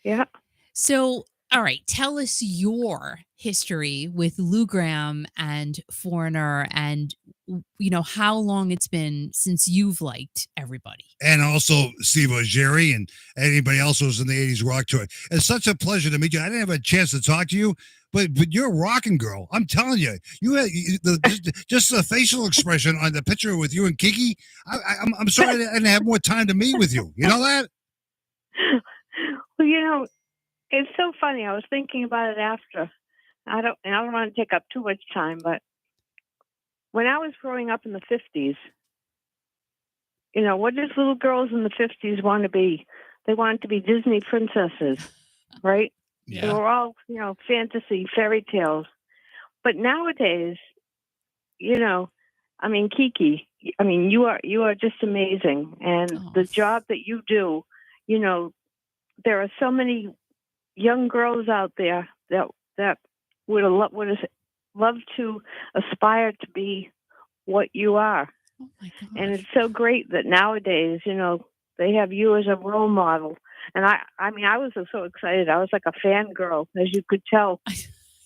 Yeah. So, all right, tell us your history with Lou Gramm and Foreigner and how long it's been since you've liked everybody. And also Steve Ojeri and anybody else who was in the 80s rock tour. It's such a pleasure to meet you. I didn't have a chance to talk to you, but you're a rocking girl. I'm telling you. You had just the facial expression on the picture with you and Kiki. I'm sorry I didn't have more time to meet with you. You know that? Well, it's so funny. I was thinking about it after. I don't want to take up too much time, but when I was growing up in the 50s, what did little girls in the 50s want to be? They wanted to be Disney princesses, right? Yeah. They were all, fantasy, fairy tales. But nowadays, Kiki, you are just amazing. And the job that you do, there are so many young girls out there that would love to aspire to be what you are. Oh my gosh. And it's so great that nowadays, they have you as a role model. And I was so excited. I was like a fangirl, as you could tell.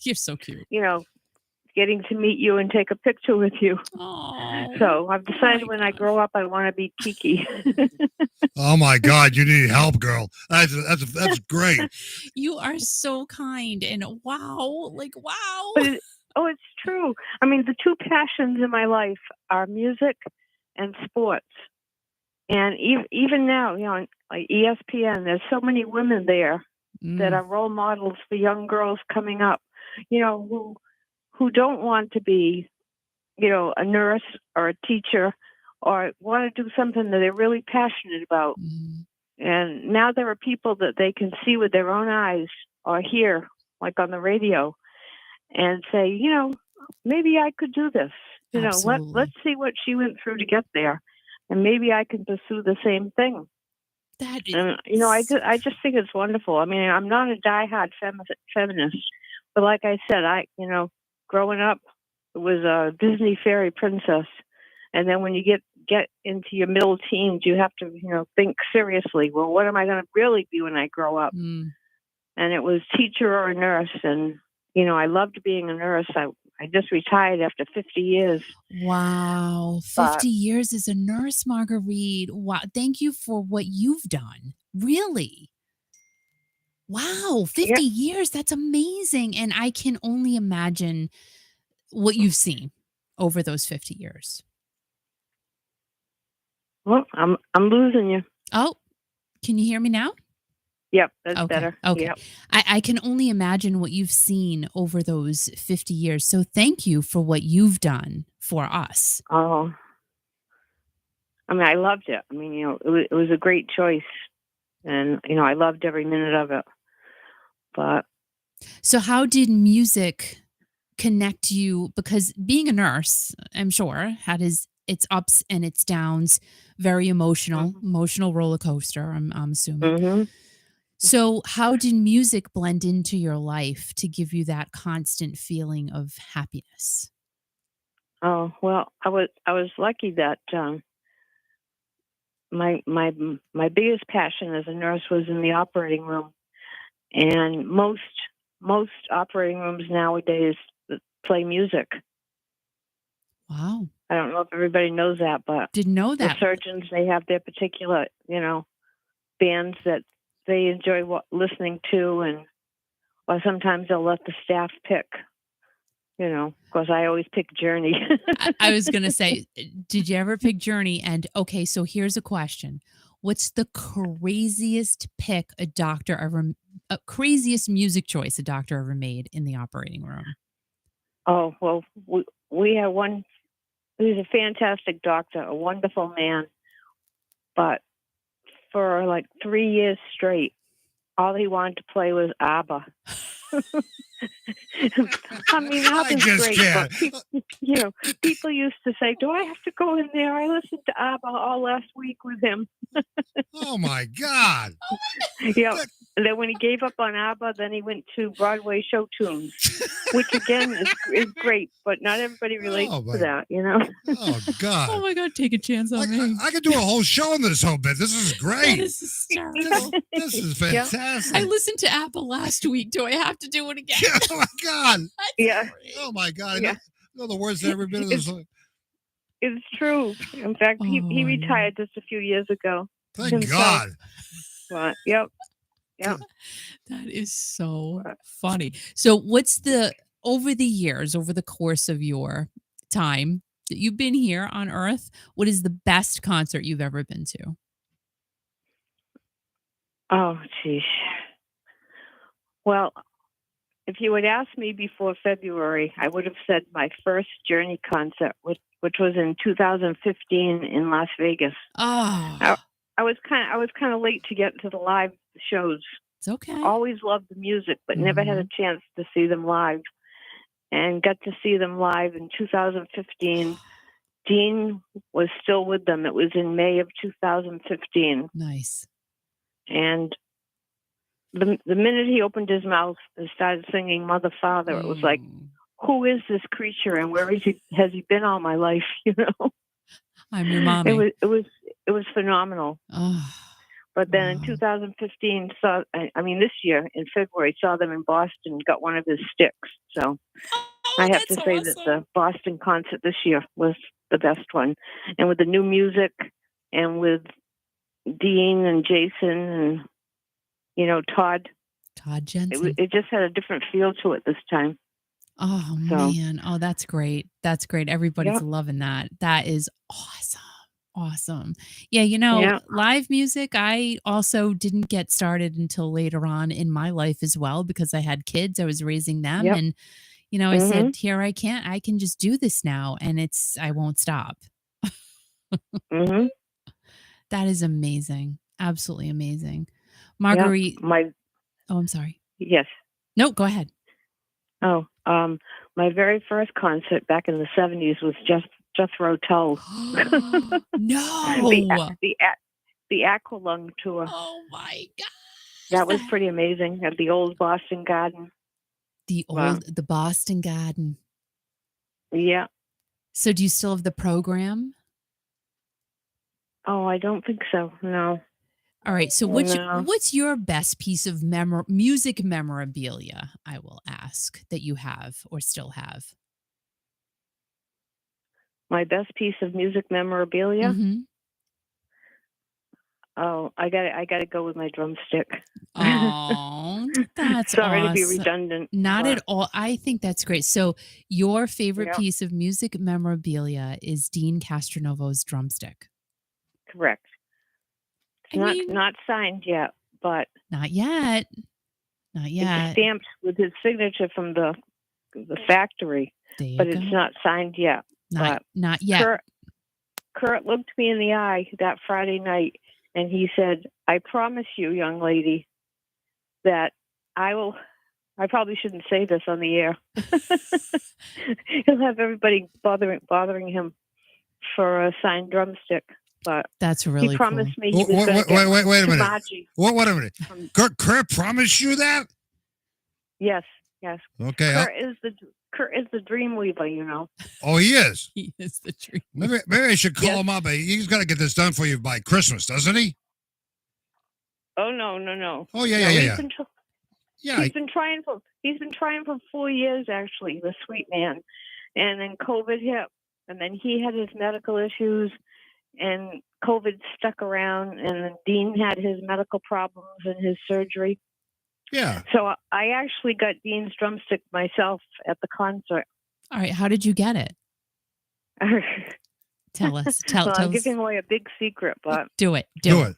You're so cute. Getting to meet you and take a picture with you. Oh, so I've decided when I grow up, I want to be Kiki. Oh my God, you need help, girl. That's great. You are so kind, and wow. But it's true. The two passions in my life are music and sports. And even now, like ESPN, there's so many women there that are role models for young girls coming up, who don't want to be, a nurse or a teacher or want to do something that they're really passionate about. And now there are people that they can see with their own eyes or hear, like on the radio, and say, maybe I could do this. Let's see what she went through to get there. And maybe I can pursue the same thing. That is... And, I just think it's wonderful. I'm not a diehard feminist, but like I said, growing up, a Disney fairy princess. And then when you get into your middle teens, you have to, think seriously. Well, what am I going to really be when I grow up? Mm. And it was teacher or a nurse. And, I loved being a nurse. I just retired after 50 years. Wow. 50 years as a nurse, Marguerite. Wow. Thank you for what you've done. Really? Wow. 50 years. That's amazing. And I can only imagine what you've seen over those 50 years. Well, I'm losing you. Oh, can you hear me now? Yep, that's better. Okay. Yep. I can only imagine what you've seen over those 50 years. So thank you for what you've done for us. Oh, I loved it. It was a great choice. And, I loved every minute of it. But so how did music connect you? Because being a nurse, I'm sure, had its ups and its downs, very emotional roller coaster, I'm assuming. Mm-hmm. So how did music blend into your life to give you that constant feeling of happiness? Oh, well, I was lucky that my biggest passion as a nurse was in the operating room. And most operating rooms nowadays play music. Wow. I don't know if everybody knows that, but didn't know that. The surgeons, they have their particular, bands that they enjoy listening to, or sometimes they'll let the staff pick, because I always pick Journey. I was going to say, did you ever pick Journey? And okay, so here's a question. What's the craziest craziest music choice a doctor ever made in the operating room? Oh, well, we had one. He was a fantastic doctor, a wonderful man. But for like 3 years straight, all he wanted to play was ABBA. ABBA's great. Can't. But people used to say, "Do I have to go in there?" I listened to ABBA all last week with him. Oh my God! Yeah. And then when he gave up on ABBA, then he went to Broadway show tunes, which again is great, but not everybody relates to that, Oh God! Oh my God! Take a chance on me. I could do a whole show on this whole bit. This is great. This is hysterical. This is fantastic. I listened to ABBA last week. Do I have to do it again? Oh my God! Yeah. Oh my God! Yeah. I know the words to every bit of this. It's true. In fact, he retired just a few years ago. Thank God. But, yep. That is so funny. So what's over the course of your time that you've been here on Earth, what is the best concert you've ever been to? Oh, geez. Well, if you had asked me before February, I would have said my first Journey concert, which was in 2015 in Las Vegas. Oh. I was kind of late to get to the live shows. It's okay. Always loved the music, but never had a chance to see them live. And got to see them live in 2015. Dean was still with them. It was in May of 2015. Nice. And the minute he opened his mouth and started singing Mother, Father, it was like, who is this creature and where has he been all my life, I'm your mommy. It was phenomenal. Oh, but then in 2015, this year in February, saw them in Boston, got one of his sticks. So I have to say that the Boston concert this year was the best one. And with the new music and with Dean and Jason and, Todd Jensen. It just had a different feel to it this time. Oh, man. Oh, that's great. That's great. Everybody's loving that. That is awesome. Awesome. Yeah, live music, I also didn't get started until later on in my life as well because I had kids. I was raising them and, I said, here I can just do this now and I won't stop. That is amazing. Absolutely amazing. Marguerite. I'm sorry. Yes. No, go ahead. Oh, my very first concert back in the 70s was Jethro Tull. No. the Aqualung tour. Oh my God. That was pretty amazing at the old Boston Garden. The Boston Garden. Yeah. So do you still have the program? Oh, I don't think so. No. All right. So No. what's your best piece of music memorabilia, I will ask, that you have or still have? My best piece of music memorabilia? Mhm. Oh, I got to go with my drumstick. Oh, that's Sorry to be awesome. redundant. Not but at all. I think that's great. So your favorite Yeah, piece of music memorabilia is Dean Castronovo's drumstick. correct. I It's mean, not signed yet, but not yet. Not it's yet. stamped with his signature from the factory, There you but go. it's not signed yet. Not yet. Kurt looked me in the eye that Friday night, and he said, "I promise you, young lady, that I will." I probably shouldn't say this on the air. He'll have everybody bothering him for a signed drumstick. But That's really he promised cool. me he was going to get wait a minute. Margie. Wait a minute. Kurt promised you that? Yes. Okay. Kurt is the dream weaver, you know. Oh, he is. He is the dream. Maybe I should call him up. He's got to get this done for you by Christmas, doesn't he? Oh no. Oh yeah. He's been trying for 4 years actually, the sweet man. And then COVID hit, and then he had his medical issues, and COVID stuck around, and then Dean had his medical problems and his surgery. Yeah. So I actually got Dean's drumstick myself at the concert. All right. How did you get it? Tell us. Tell I'm us. giving away a big secret, but Do it. Come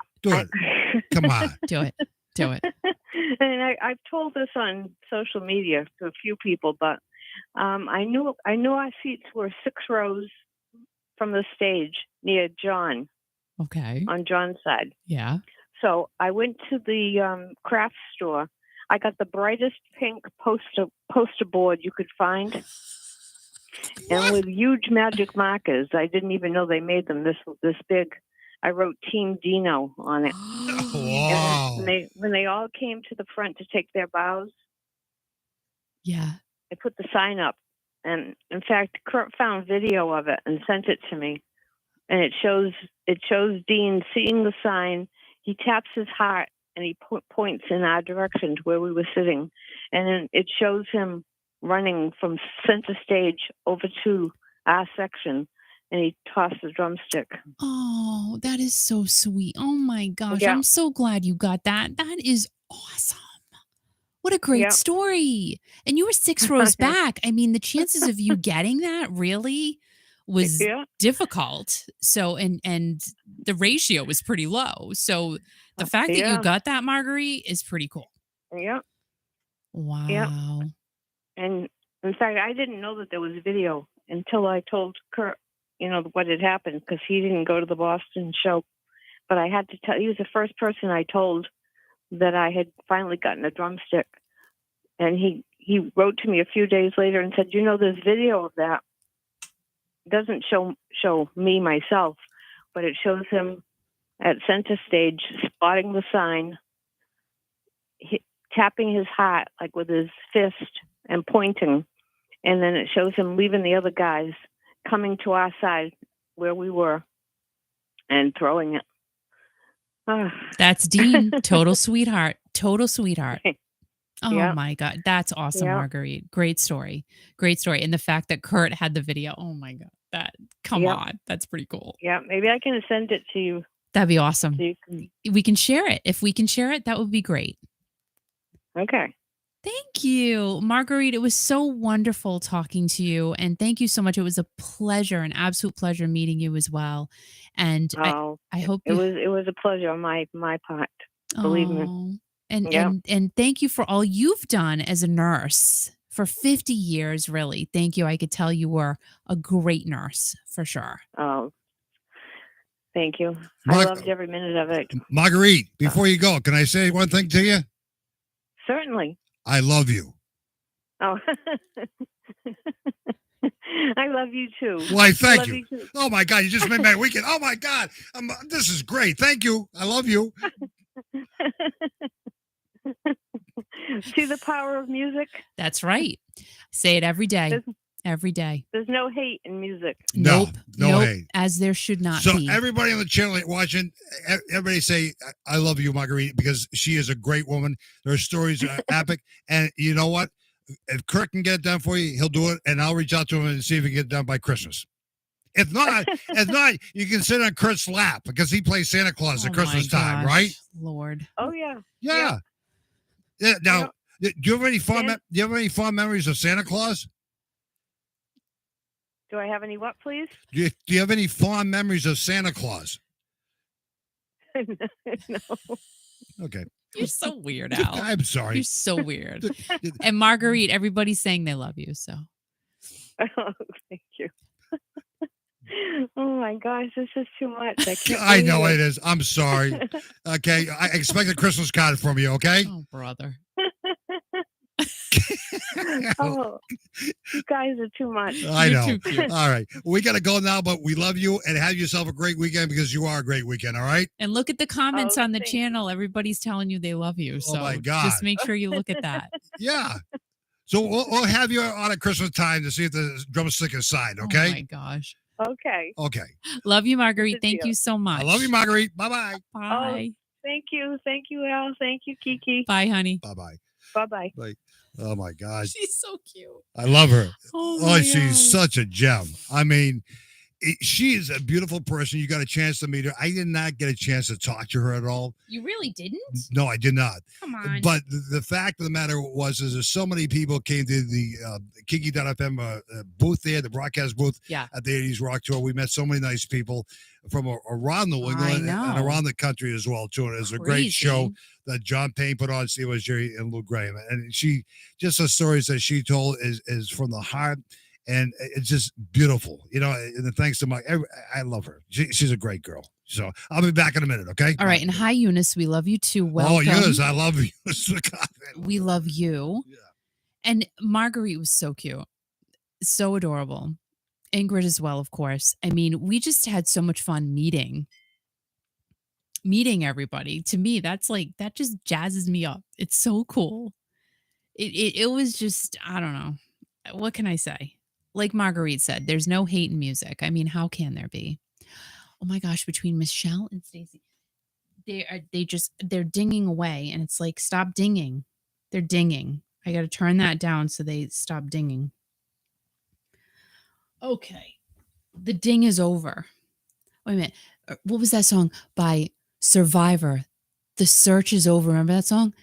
on. Do it. And I've told this on social media to a few people, but I knew our seats were 6 rows from the stage near John. Okay. On John's side. Yeah. So I went to the craft store. I got the brightest pink poster board you could find. What? And with huge magic markers. I didn't even know they made them this big. I wrote Team Dino on it. Wow. And when they all came to the front to take their bows, yeah, I put the sign up. And in fact, Kurt found video of it and sent it to me. And it shows Dean seeing the sign. He taps his heart and he points in our direction to where we were sitting. And then it shows him running from center stage over to our section, and he tossed the drumstick. Oh, that is so sweet. Oh my gosh. Yeah. I'm so glad you got that. That is awesome. What a great story. And you were 6 rows back. I mean, the chances of you getting that really was difficult. So, and the ratio was pretty low. So the fact that you got that, Marguerite, is pretty cool. Yeah. Wow. Yeah. And in fact, I didn't know that there was video until I told Kurt, what had happened, because he didn't go to the Boston show. But I had to tell, he was the first person I told that I had finally gotten a drumstick. And he wrote to me a few days later and said, there's video of that. It doesn't show me myself, but it shows him at center stage spotting the sign, tapping his heart like with his fist and pointing. And then it shows him leaving the other guys, coming to our side where we were and throwing it. That's Dean. Total sweetheart. Oh my God. That's awesome, Marguerite. Great story. And the fact that Kurt had the video. Oh my God. Come on. That's pretty cool. Yeah. Maybe I can send it to you. That'd be awesome. So we can share it. If we can share it, that would be great. Okay. Thank you, Marguerite. It was so wonderful talking to you. And thank you so much. It was a pleasure, an absolute pleasure meeting you as well. And I hope it was a pleasure on my part. Believe me. And thank you for all you've done as a nurse for 50 years, really. Thank you. I could tell you were a great nurse for sure. Oh, thank you. I loved every minute of it. Marguerite, before you go, can I say one thing to you? Certainly. I love you. Oh, I love you too. Why, thank you. Oh my God, you just made my weekend. Oh my God, this is great. Thank you. I love you. See the power of music? That's right. Say it every day. Every day. There's no hate in music. No, Nope. no Nope. hate. As there should not So be. everybody on the channel watching, everybody say, I love you, Marguerite, because she is a great woman. Her stories are epic. And you know what? If Kurt can get it done for you, he'll do it. And I'll reach out to him and see if he can get it done by Christmas. If not, you can sit on Kurt's lap because he plays Santa Claus at Christmas time, right? Lord. Oh yeah. Yeah. Now, do you have any fond memories of Santa Claus? Do I have any what, please? Do you have any fond memories of Santa Claus? No. Okay. You're so weird, Al. I'm sorry. You're so weird. And Marguerite, everybody's saying they love you. So. Oh, thank you. Oh my gosh, this is too much. I know it is. I'm sorry. Okay, I expect a Christmas card from you. Okay. Oh, brother. Oh, you guys are too much. I You're know. too cute. All right, we got to go now, but we love you and have yourself a great weekend because you are a great weekend. All right. And look at the comments on the thank channel. Everybody's telling you they love you. So my God. just make sure you look at that. Yeah. So we'll have you on at Christmas time to see if the drumstick is signed. Okay. Oh my gosh. Okay. Okay. Love you, Marguerite. Good Thank deal. you so much. I love you, Marguerite. Bye bye. Bye. Thank you. Thank you, Al. Thank you, Kiki. Bye, honey. Bye bye. Bye-bye. Oh my gosh. She's so cute. I love her. Oh, Oh, my she's God. such a gem. I mean, she is a beautiful person. You got a chance to meet her. I did not get a chance to talk to her at all. You really didn't? No, I did not. Come on. But the fact of the matter was, is there's so many people came to the Kiki.fm booth there, the broadcast booth at the 80s Rock Tour. We met so many nice people from around New England and around the country as well, too. And it was a great show that John Payne put on, Steve Jerry and Lou Graham. And she, just the stories that she told is from the heart. And it's just beautiful, you know. And thanks to I love her. She's a great girl. So I'll be back in a minute, okay? All right. And hi, Eunice. We love you too. Welcome. Oh, Eunice, I love you. We love you. Yeah. And Marguerite was so cute, so adorable. Ingrid as well, of course. I mean, we just had so much fun meeting everybody. To me, that just jazzes me up. It's so cool. It was just, I don't know. What can I say? Like Marguerite said, there's no hate in music. I mean, how can there be? Oh my gosh, between Michelle and Stacey, they're dinging away, and it's like, stop dinging. They're dinging. I got to turn that down so they stop dinging. Okay. The ding is over. Wait a minute. What was that song by Survivor? The Search is Over. Remember that song?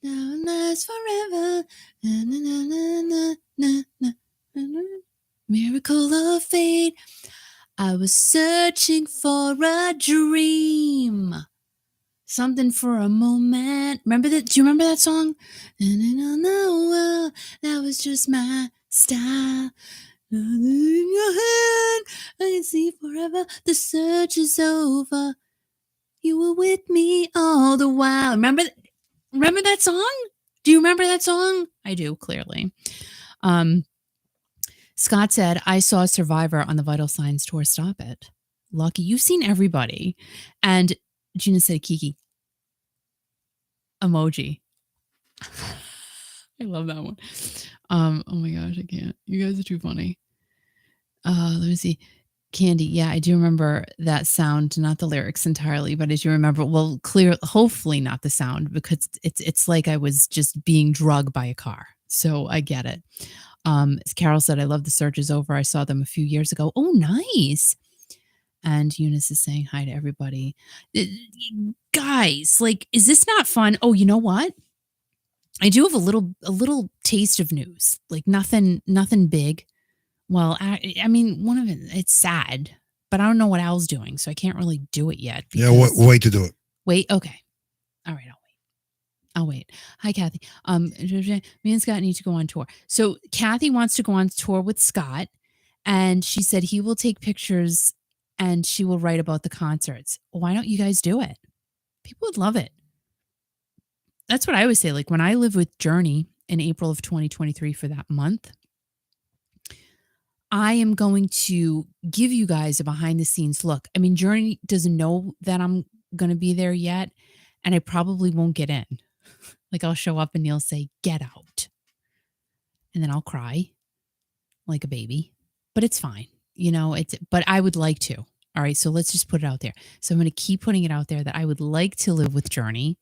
Now and lasts forever. Miracle of fate. I was searching for a dream. Something for a moment. Remember that? Do you remember that song? That was just my style. In your hand, I can see forever. The search is over. You were with me all the while. Remember that song? Do you remember that song? I do, clearly. Scott said, I saw Survivor on the Vital Signs tour. Stop it. Lucky. You've seen everybody. And Gina said, Kiki. Emoji. I love that one. Oh my gosh, I can't. You guys are too funny. Let me see. Candy, yeah, I do remember that sound, not the lyrics entirely, but I do remember, well, hopefully not the sound, because it's like I was just being drugged by a car. So I get it. As Carol said, I love The Search is Over. I saw them a few years ago. Oh, nice. And Eunice is saying hi to everybody. Guys, like, is this not fun? Oh, you know what? I do have a little taste of news. Like nothing big. Well, I mean, one of it's sad, but I don't know what Al's doing, so I can't really do it yet. Yeah, wait to do it. Wait, okay. All right, I'll wait. Hi, Kathy. Me and Scott need to go on tour. So Kathy wants to go on tour with Scott, and she said he will take pictures and she will write about the concerts. Why don't you guys do it? People would love it. That's what I always say. Like when I lived with Journey in April of 2023 for that month, I am going to give you guys a behind the scenes look. I mean, Journey doesn't know that I'm going to be there yet, and I probably won't get in. Like I'll show up and you'll say, "Get out." And then I'll cry like a baby. But it's fine. But I would like to. All right, so let's just put it out there. So I'm going to keep putting it out there that I would like to live with Journey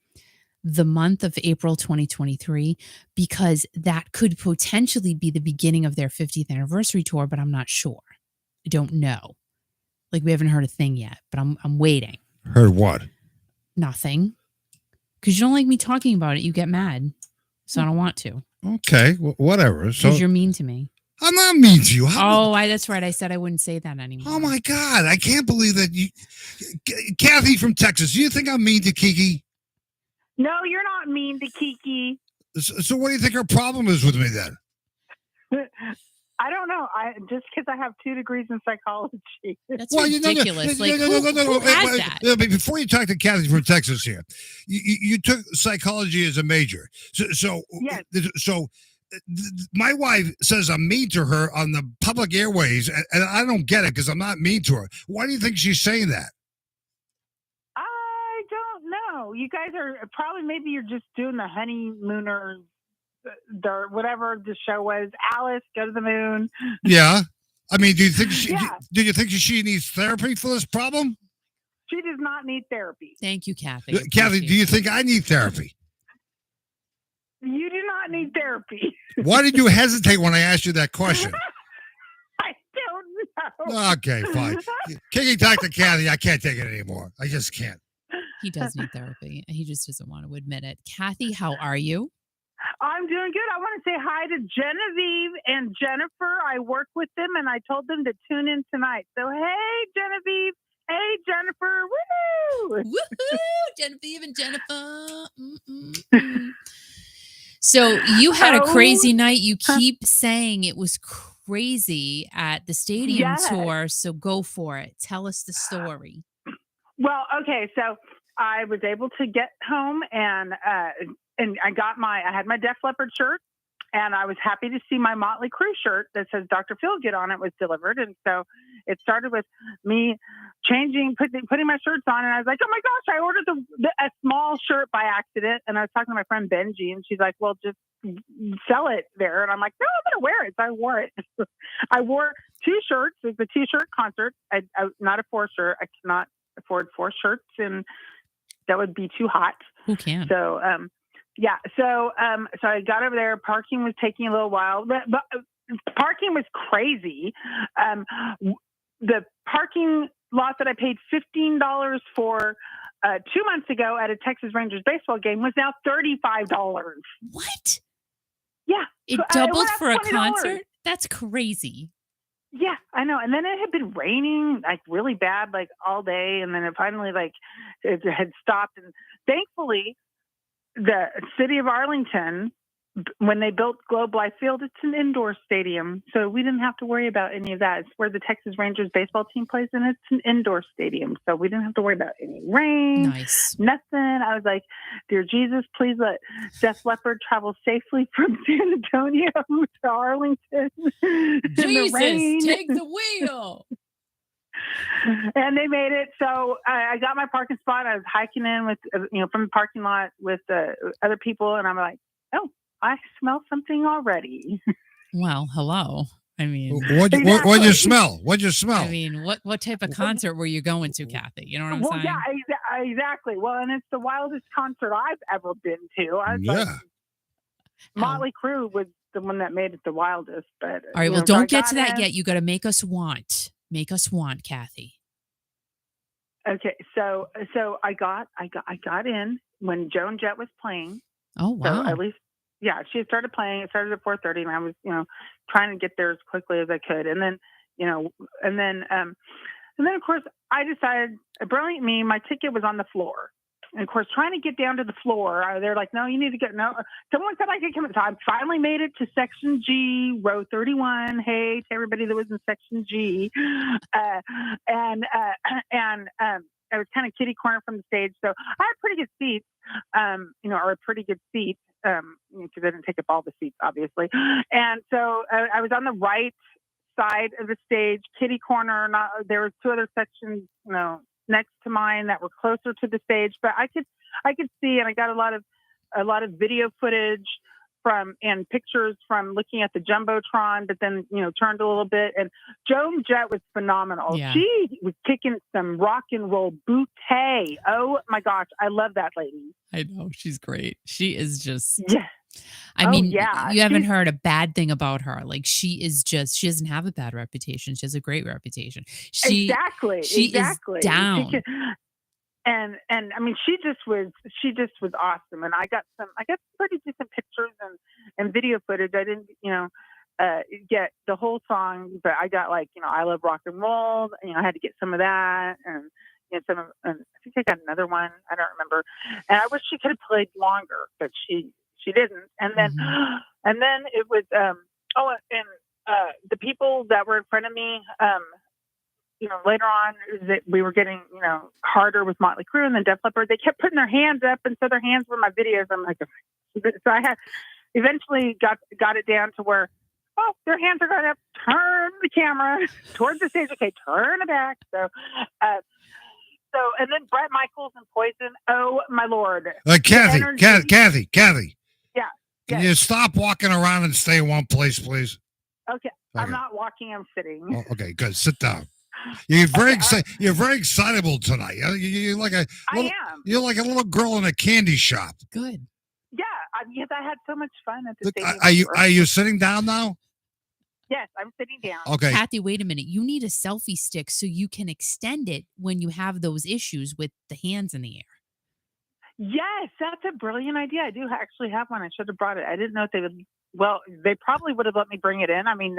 the month of April 2023, because that could potentially be the beginning of their 50th anniversary tour, but I'm not sure. I don't know. Like we haven't heard a thing yet, but I'm waiting. Heard what? Nothing. Because you don't like me talking about it. You get mad. So I don't want to. Okay, whatever. So Because you're mean to me. I'm not mean to you. That's right. I said I wouldn't say that anymore. Oh my God, I can't believe that you, Kathy from Texas. Do you think I'm mean to Kiki? No, you're not mean to Kiki. So what do you think her problem is with me then? I don't know. Just because I have 2 degrees in psychology. That's ridiculous. Who has that? Before you talk to Kathy from Texas here, you took psychology as a major. So yes. My wife says I'm mean to her on the public airways, and I don't get it because I'm not mean to her. Why do you think she's saying that? I don't know. You guys are maybe you're just doing the honeymooners, whatever the show was. Alice, go to the moon. Yeah. I mean, do you think she needs therapy for this problem? She does not need therapy. Thank you, Kathy. Kathy, do you think I need therapy? You do not need therapy. Why did you hesitate when I asked you that question? I don't know. Okay, fine. Kiki, talk to Kathy. I can't take it anymore. I just can't. He does need therapy. He just doesn't want to admit it. Kathy, how are you? I'm doing good. I want to say hi to Genevieve and Jennifer. I work with them, and I told them to tune in tonight. So, hey, Genevieve. Hey, Jennifer. Woo! Woohoo! Genevieve and Jennifer. Mm-mm-mm. So you had a crazy night. You keep saying it was crazy at the stadium tour. So go for it. Tell us the story. Well, okay. So I was able to get home and I had my Def Leppard shirt, and I was happy to see my Motley Crue shirt that says Dr. Feelgood on it was delivered. And so it started with me putting my shirts on, and I was like, oh my gosh, I ordered a small shirt by accident. And I was talking to my friend Benji, and she's like, well, just sell it there. And I'm like, no, I'm going to wear it. So I wore it. I wore 2 shirts. It was a 2-shirt concert. I not a 4 shirt. I cannot afford 4 shirts, and that would be too hot. Who can? So, yeah. So I got over there. Parking was taking a little while, but parking was crazy. The parking lot that I paid $15 for 2 months ago at a Texas Rangers baseball game was now $35. What? Yeah. It doubled for a concert? That's crazy. Yeah, I know. And then it had been raining like really bad, like all day. And then it finally it had stopped. And thankfully, the city of Arlington, when they built Globe Life Field, it's an indoor stadium. So we didn't have to worry about any of that. It's where the Texas Rangers baseball team plays, and it's an indoor stadium. So we didn't have to worry about any rain. Nice. Nothing. I was like, dear Jesus, please let Def Leppard travel safely from San Antonio to Arlington. Jesus, take the wheel. And they made it. So I got my parking spot. I was hiking in with, from the parking lot with other people. And I'm like, oh, I smell something already. Well, hello. I mean, what'd you smell? What'd you smell? I mean, what type of concert were you going to, Kathy? You know what I'm saying? Yeah, exactly. Well, and it's the wildest concert I've ever been to. I was like, Motley Crue was the one that made it the wildest. But all right, well, don't get to that yet. You got to make us want. Make us want, Kathy. Okay, so I got in when Joan Jett was playing. Oh wow! So at least. Yeah, she had started playing. It started at 4:30, and I was, trying to get there as quickly as I could. And then, and then of course, I decided, brilliant me, my ticket was on the floor. And of course, trying to get down to the floor, they're like, no, you need to get, no. Someone said I could come. So I finally made it to section G, row 31. Hey, to everybody that was in section G. And I was kind of kitty corner from the stage. So I had pretty good seats, or a pretty good seat. Because I didn't take up all the seats, obviously. And so I was on the right side of the stage, kitty corner. There were 2 other sections, next to mine that were closer to the stage, but I could see, and I got a lot of a lot of video footage and pictures from looking at the Jumbotron, but then, turned a little bit. And Joan Jett was phenomenal. Yeah. She was kicking some rock and roll booty. Oh my gosh. I love that lady. I know. She's great. She is just, Yeah. I mean, yeah. you haven't heard a bad thing about her. Like she doesn't have a bad reputation. She has a great reputation. Exactly. She is down. And I mean, she just was awesome. And I got pretty decent pictures and video footage. I didn't, get the whole song, but I got I Love Rock and Roll. I had to get some of that and I think I got another one. I don't remember. And I wish she could have played longer, but she didn't. And then, and then it was, the people that were in front of me, later on that we were getting, harder with Motley Crue and then Def Leppard, they kept putting their hands up. And so their hands were my videos. I'm like, so I had eventually got it down to where, their hands are going up, turn the camera towards the stage. Okay, turn it back. So, and then Bret Michaels and Poison. Oh my Lord. Kathy. Yeah. Can you stop walking around and stay in one place, please? Okay. I'm not walking, I'm sitting. Oh, okay, good. Sit down. You're very excited. You're very excitable tonight. You're like a little, I am. You're like a little girl in a candy shop. Good. Yeah, because I had so much fun at the stadium. Are you sitting down now? Yes, I'm sitting down. Okay. Kathy, wait a minute. You need a selfie stick so you can extend it when you have those issues with the hands in the air. Yes, that's a brilliant idea. I do actually have one. I should have brought it. I didn't know if they would. Well, they probably would have let me bring it in. I mean,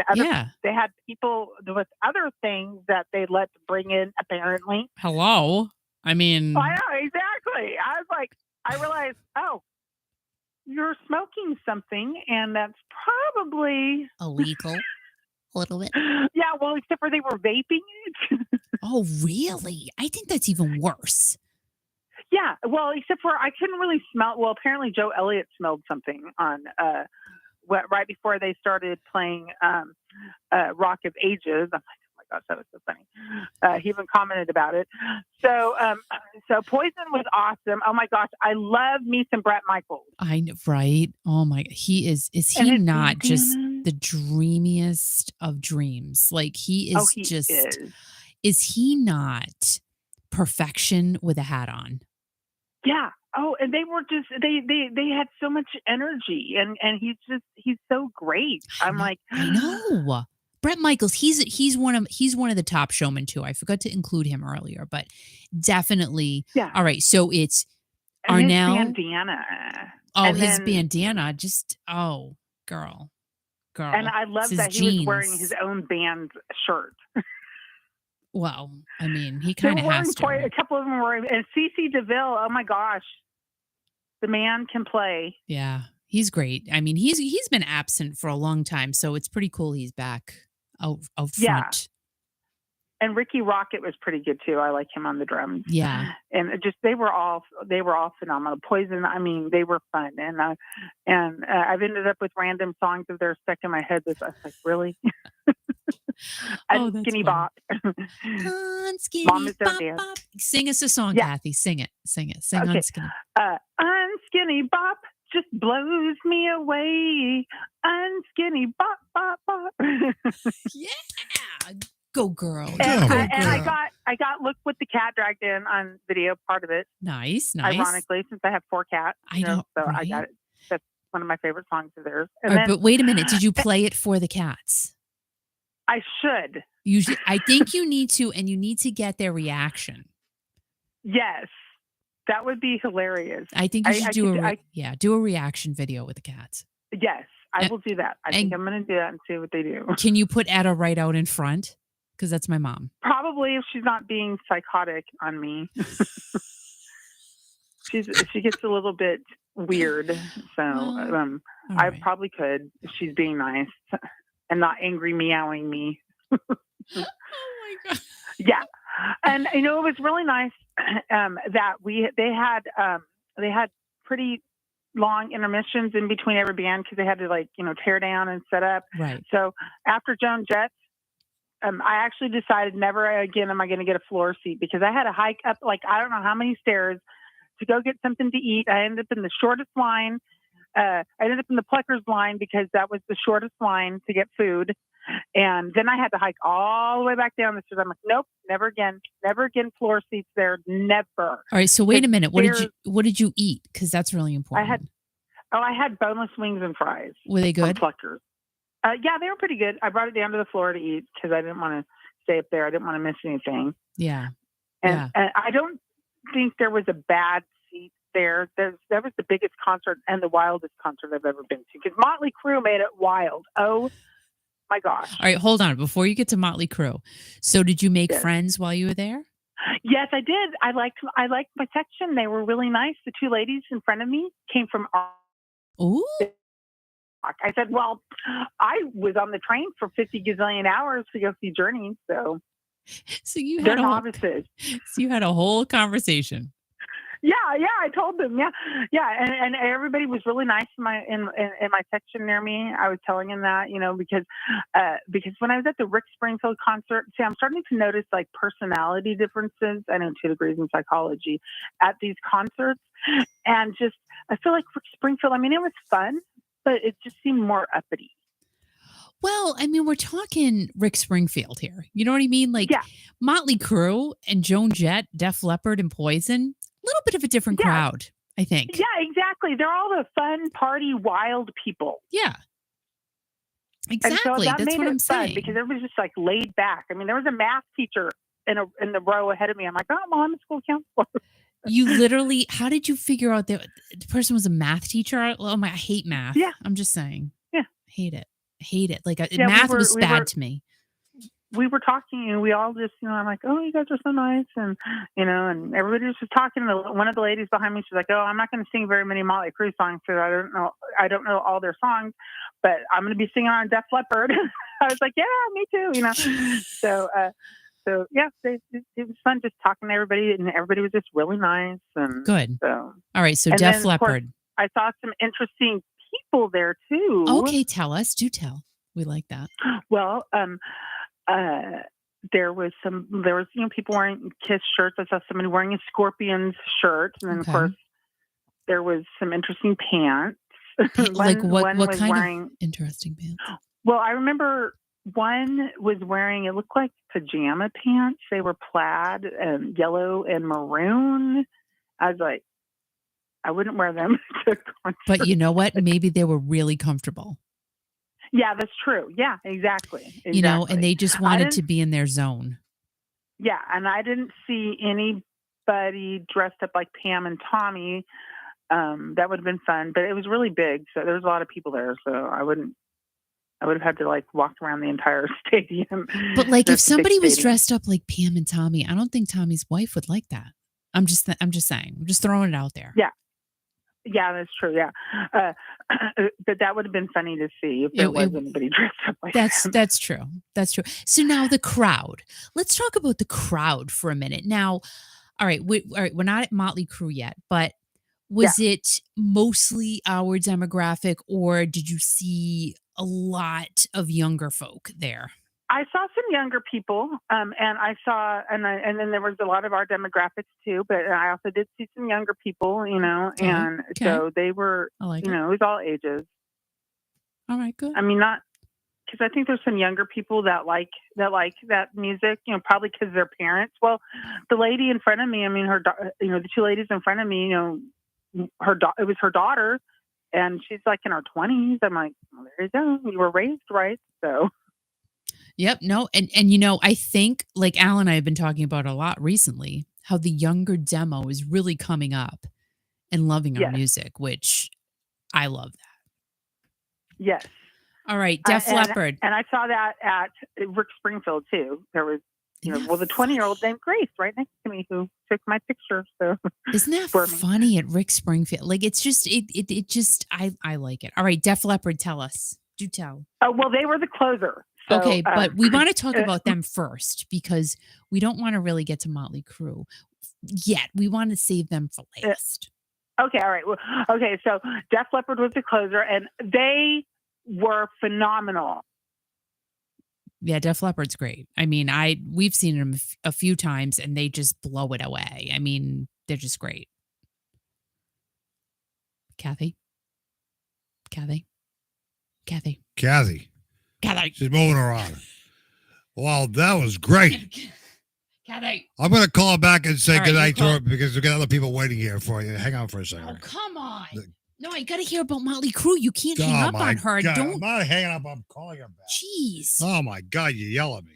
they had people with other things that they let bring in, apparently. Hello? I mean... I know, exactly. I was like, I realized, you're smoking something, and that's probably... illegal. A little bit. Yeah, well, except for they were vaping it. Oh, really? I think that's even worse. Yeah, well, except for I couldn't really smell. Well, apparently Joe Elliott smelled something on right before they started playing Rock of Ages. I'm like, oh my gosh, that was so funny. He even commented about it. So, so Poison was awesome. Oh my gosh, I love me some Bret Michaels. I know, right? Oh my, he is. Is he not just the dreamiest of dreams? Like he is just. Is he not perfection with a hat on? Yeah. Oh, and they were just they had so much energy, and he's so great. I know. Bret Michaels, he's one of the top showmen too. I forgot to include him earlier, but definitely. Yeah. All right, so it's and Arnell. His bandana. Oh, his bandana, just girl. And I love that he was wearing his own band shirt. Well, I mean, he kind of has to. A couple of them were, and CeCe DeVille. Oh my gosh, the man can play. Yeah, he's great. I mean, he's been absent for a long time, so it's pretty cool he's back out front. Yeah. And Ricky Rocket was pretty good too. I like him on the drums. Yeah, and they were all phenomenal. Poison. I mean, they were fun, and I've ended up with random songs of theirs stuck in my head. I was like, really. Skinny Bop. Skinny Mom is Bop, there. Bop. Sing us a song, Kathy. Sing it. Sing okay. Unskinny. Unskinny Bop just blows me away. Unskinny Bop, Bop, Bop. Yeah. Go girl. I got Look What the Cat dragged in on video, part of it. Nice. Ironically, since I have 4 cats. I know. So right? I got it. That's one of my favorite songs of theirs. But wait a minute. Did you play it for the cats? I should. Usually, I think you need to, and you need to get their reaction. Yes, that would be hilarious. I think you should do a reaction video with the cats. Yes, I will do that. I think I'm going to do that and see what they do. Can you put Etta right out in front? Because that's my mom. Probably, if she's not being psychotic on me. She gets a little bit weird, so I probably could if she's being nice. And not angry meowing me. Oh my god! Yeah, and it was really nice that they had pretty long intermissions in between every band because they had to tear down and set up. Right. So after Joan Jett, I actually decided never again am I going to get a floor seat because I had to hike up I don't know how many stairs to go get something to eat. I ended up in the shortest line. I ended up in the Pluckers line because that was the shortest line to get food. And then I had to hike all the way back down the stairs. I'm like, nope, never again floor seats there, never. All right, so wait a minute. What did you eat? Because that's really important. I had boneless wings and fries. Were they good? From Pluckers. Yeah, they were pretty good. I brought it down to the floor to eat because I didn't want to stay up there. I didn't want to miss anything. Yeah. And I don't think there was a bad seat there. That was the biggest concert and the wildest concert I've ever been to because Motley Crue made it wild. Oh my gosh. All right, hold on. Before you get to Motley Crue, so did you make friends while you were there? Yes, I did. I liked my section. They were really nice. The two ladies in front of me came from. Ooh. I said, well, I was on the train for 50 gazillion hours to go see Journey, so you had they're novices. So you had a whole conversation. Yeah, I told them, and everybody was really nice in my section near me. I was telling them that, because when I was at the Rick Springfield concert, I'm starting to notice like personality differences. I know 2 degrees in psychology at these concerts, and just I feel like Rick Springfield. I mean, it was fun, but it just seemed more uppity. Well, I mean, we're talking Rick Springfield here. You know what I mean? Like Motley Crue and Joan Jett, Def Leppard, and Poison. A little bit of a different crowd, I think. Yeah, exactly. They're all the fun, party, wild people. Yeah. Exactly. And so that's what I'm saying. Because everybody's just like laid back. I mean, there was a math teacher in the row ahead of me. I'm like, oh, I'm a school counselor. You literally, how did you figure out that the person was a math teacher? Oh my, I hate math. Yeah. I'm just saying. Yeah. Hate it. Like math was bad to me. We were talking and we all just, I'm like, oh, you guys are so nice. And, and everybody was just talking. And one of the ladies behind me, she's like, oh, I'm not going to sing very many Motley Crue songs because I don't know all their songs, but I'm going to be singing on Def Leppard. I was like, yeah, me too, So yeah, it was fun just talking to everybody, and everybody was just really nice. And good. So all right, so Def Leppard. I saw some interesting people there too. Okay, tell us. Do tell. We like that. Well, there was people wearing Kiss shirts. I saw somebody wearing a Scorpions shirt, and then of course there was some interesting pants. Like what kind of interesting pants? Well, I remember one was wearing, it looked like pajama pants. They were plaid and yellow and maroon. I was like, I wouldn't wear them to concert. But you know what? Maybe they were really comfortable. Yeah, that's true. Yeah, exactly. And they just wanted to be in their zone. Yeah, and I didn't see anybody dressed up like Pam and Tommy. That would have been fun, but it was really big, so there was a lot of people there. So I would have had to like walk around the entire stadium. But like, if somebody was dressed up like Pam and Tommy, I don't think Tommy's wife would like that. I'm just saying. I'm just throwing it out there. Yeah. Yeah, that's true. Yeah, but that would have been funny to see if there was anybody dressed up like that. That's true. That's true. So now the crowd. Let's talk about the crowd for a minute. Now, all right, we're not at Motley Crue yet, but was it mostly our demographic, or did you see a lot of younger folk there? I saw some younger people, and then there was a lot of our demographics too. But I also did see some younger people, and so they were, it was all ages. All right, good. I mean, not because I think there's some younger people that like that music, probably because their parents. Well, the lady in front of me, I mean, the two ladies in front of me, it was her daughter, and she's like in her 20s. I'm like, well, there you go. You were raised right, so. Yep. No. And I think like Al and I have been talking about a lot recently, how the younger demo is really coming up and loving our music, which I love that. Yes. All right. Def Leppard. And I saw that at Rick Springfield too. There was, the 20-year-old named Grace right next to me who took my picture. So isn't that funny at Rick Springfield? Like, it's just, I like it. All right. Def Leppard, tell us. Do tell. Oh, well, they were the closer. So, okay, but we want to talk about them first because we don't want to really get to Motley Crue yet. We want to save them for last. Okay, all right. Well, okay, so Def Leppard was the closer, and they were phenomenal. Yeah, Def Leppard's great. I mean, we've seen them a few times, and they just blow it away. I mean, they're just great. Kathy. She's moving around. Well, that was great. Kathy. I'm going to call back and say All right, goodnight you to her because we got other people waiting here for you. Hang on for a second. Oh, come on. No, I got to hear about Motley Crue. You can't hang up my on her. God. Don't. I'm not hanging up. I'm calling her back. Jeez. Oh, my God. You yell at me.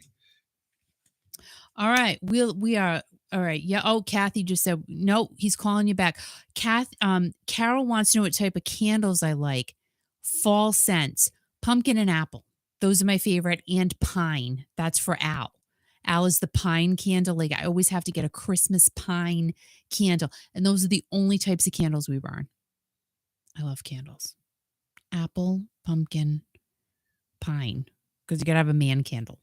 All right. We are. All right. Yeah. Oh, Kathy just said, no, he's calling you back. Carol wants to know what type of candles I like. Fall scents, pumpkin and apple. Those are my favorite. And pine. That's for Al. Al is the pine candle. Like I always have to get a Christmas pine candle. And those are the only types of candles we burn. I love candles. Apple, pumpkin, pine. Because you got to have a man candle.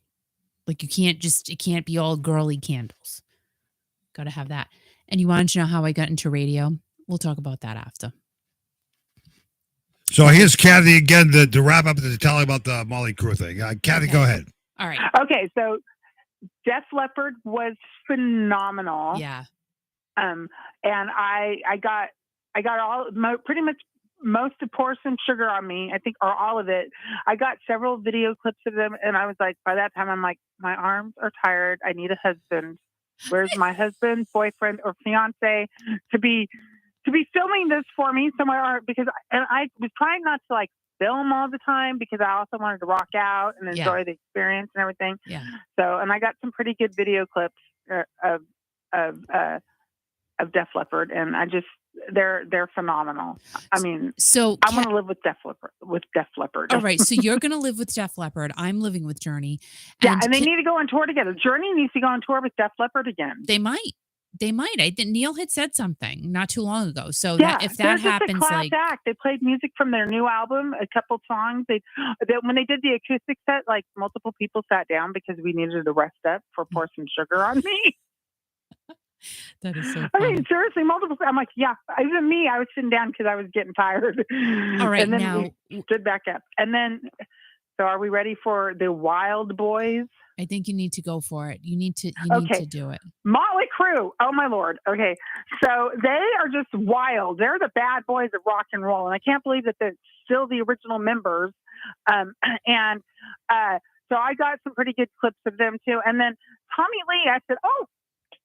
Like it can't be all girly candles. Got to have that. And you wanted to know how I got into radio? We'll talk about that after. So here's Kathy again to wrap up to tell about the Motley Crue thing. Kathy, Okay. go ahead. All right. Okay, so Def Leppard was phenomenal. Yeah. And I got pretty much most of Pour Some Sugar on Me, I think, or all of it. I got several video clips of them, and I was like, by that time, I'm like, my arms are tired. I need a husband. Where's my husband, boyfriend, or fiance to be filming this for me somewhere? Because I was trying not to like film all the time because I also wanted to rock out and enjoy the experience and everything. Yeah. So, and I got some pretty good video clips of Def Leppard, and they're phenomenal. I mean, so I want to live with Def Leppard. All right, so you're going to live with Def Leppard. I'm living with Journey. And they need to go on tour together. Journey needs to go on tour with Def Leppard again. They might. Neil had said something not too long ago. So if that they're happens, just a class act. They played music from their new album, a couple songs. When they did the acoustic set, like multiple people sat down because we needed to rest up for Pour Some Sugar on Me. That is so funny. I mean, seriously, multiple. I'm like, yeah, even me, I was sitting down because I was getting tired. All right, and then now we stood back up. And then, so are we ready for the Wild Boys? I think you need to go for it. You need to do it. Motley Crue. Oh my Lord. Okay. So they are just wild. They're the bad boys of rock and roll. And I can't believe that they're still the original members. So I got some pretty good clips of them too. And then Tommy Lee, I said, oh,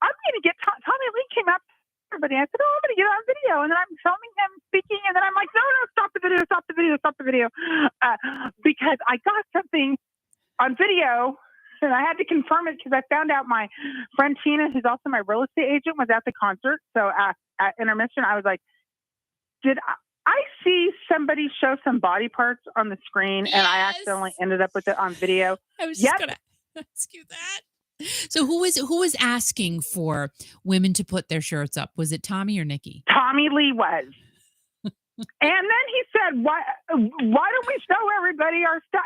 I'm going to get Tommy Lee came out to everybody. I said, oh, I'm going to get on video. And then I'm filming him speaking. And then I'm like, no, stop the video. Because I got something on video. And I had to confirm it because I found out my friend Tina, who's also my real estate agent, was at the concert. So at intermission, I was like, did I see somebody show some body parts on the screen? Yes! And I accidentally ended up with it on video. I was just going to ask you that. So who was asking for women to put their shirts up? Was it Tommy or Nikki? Tommy Lee was. And then he said, why don't we show everybody our stuff?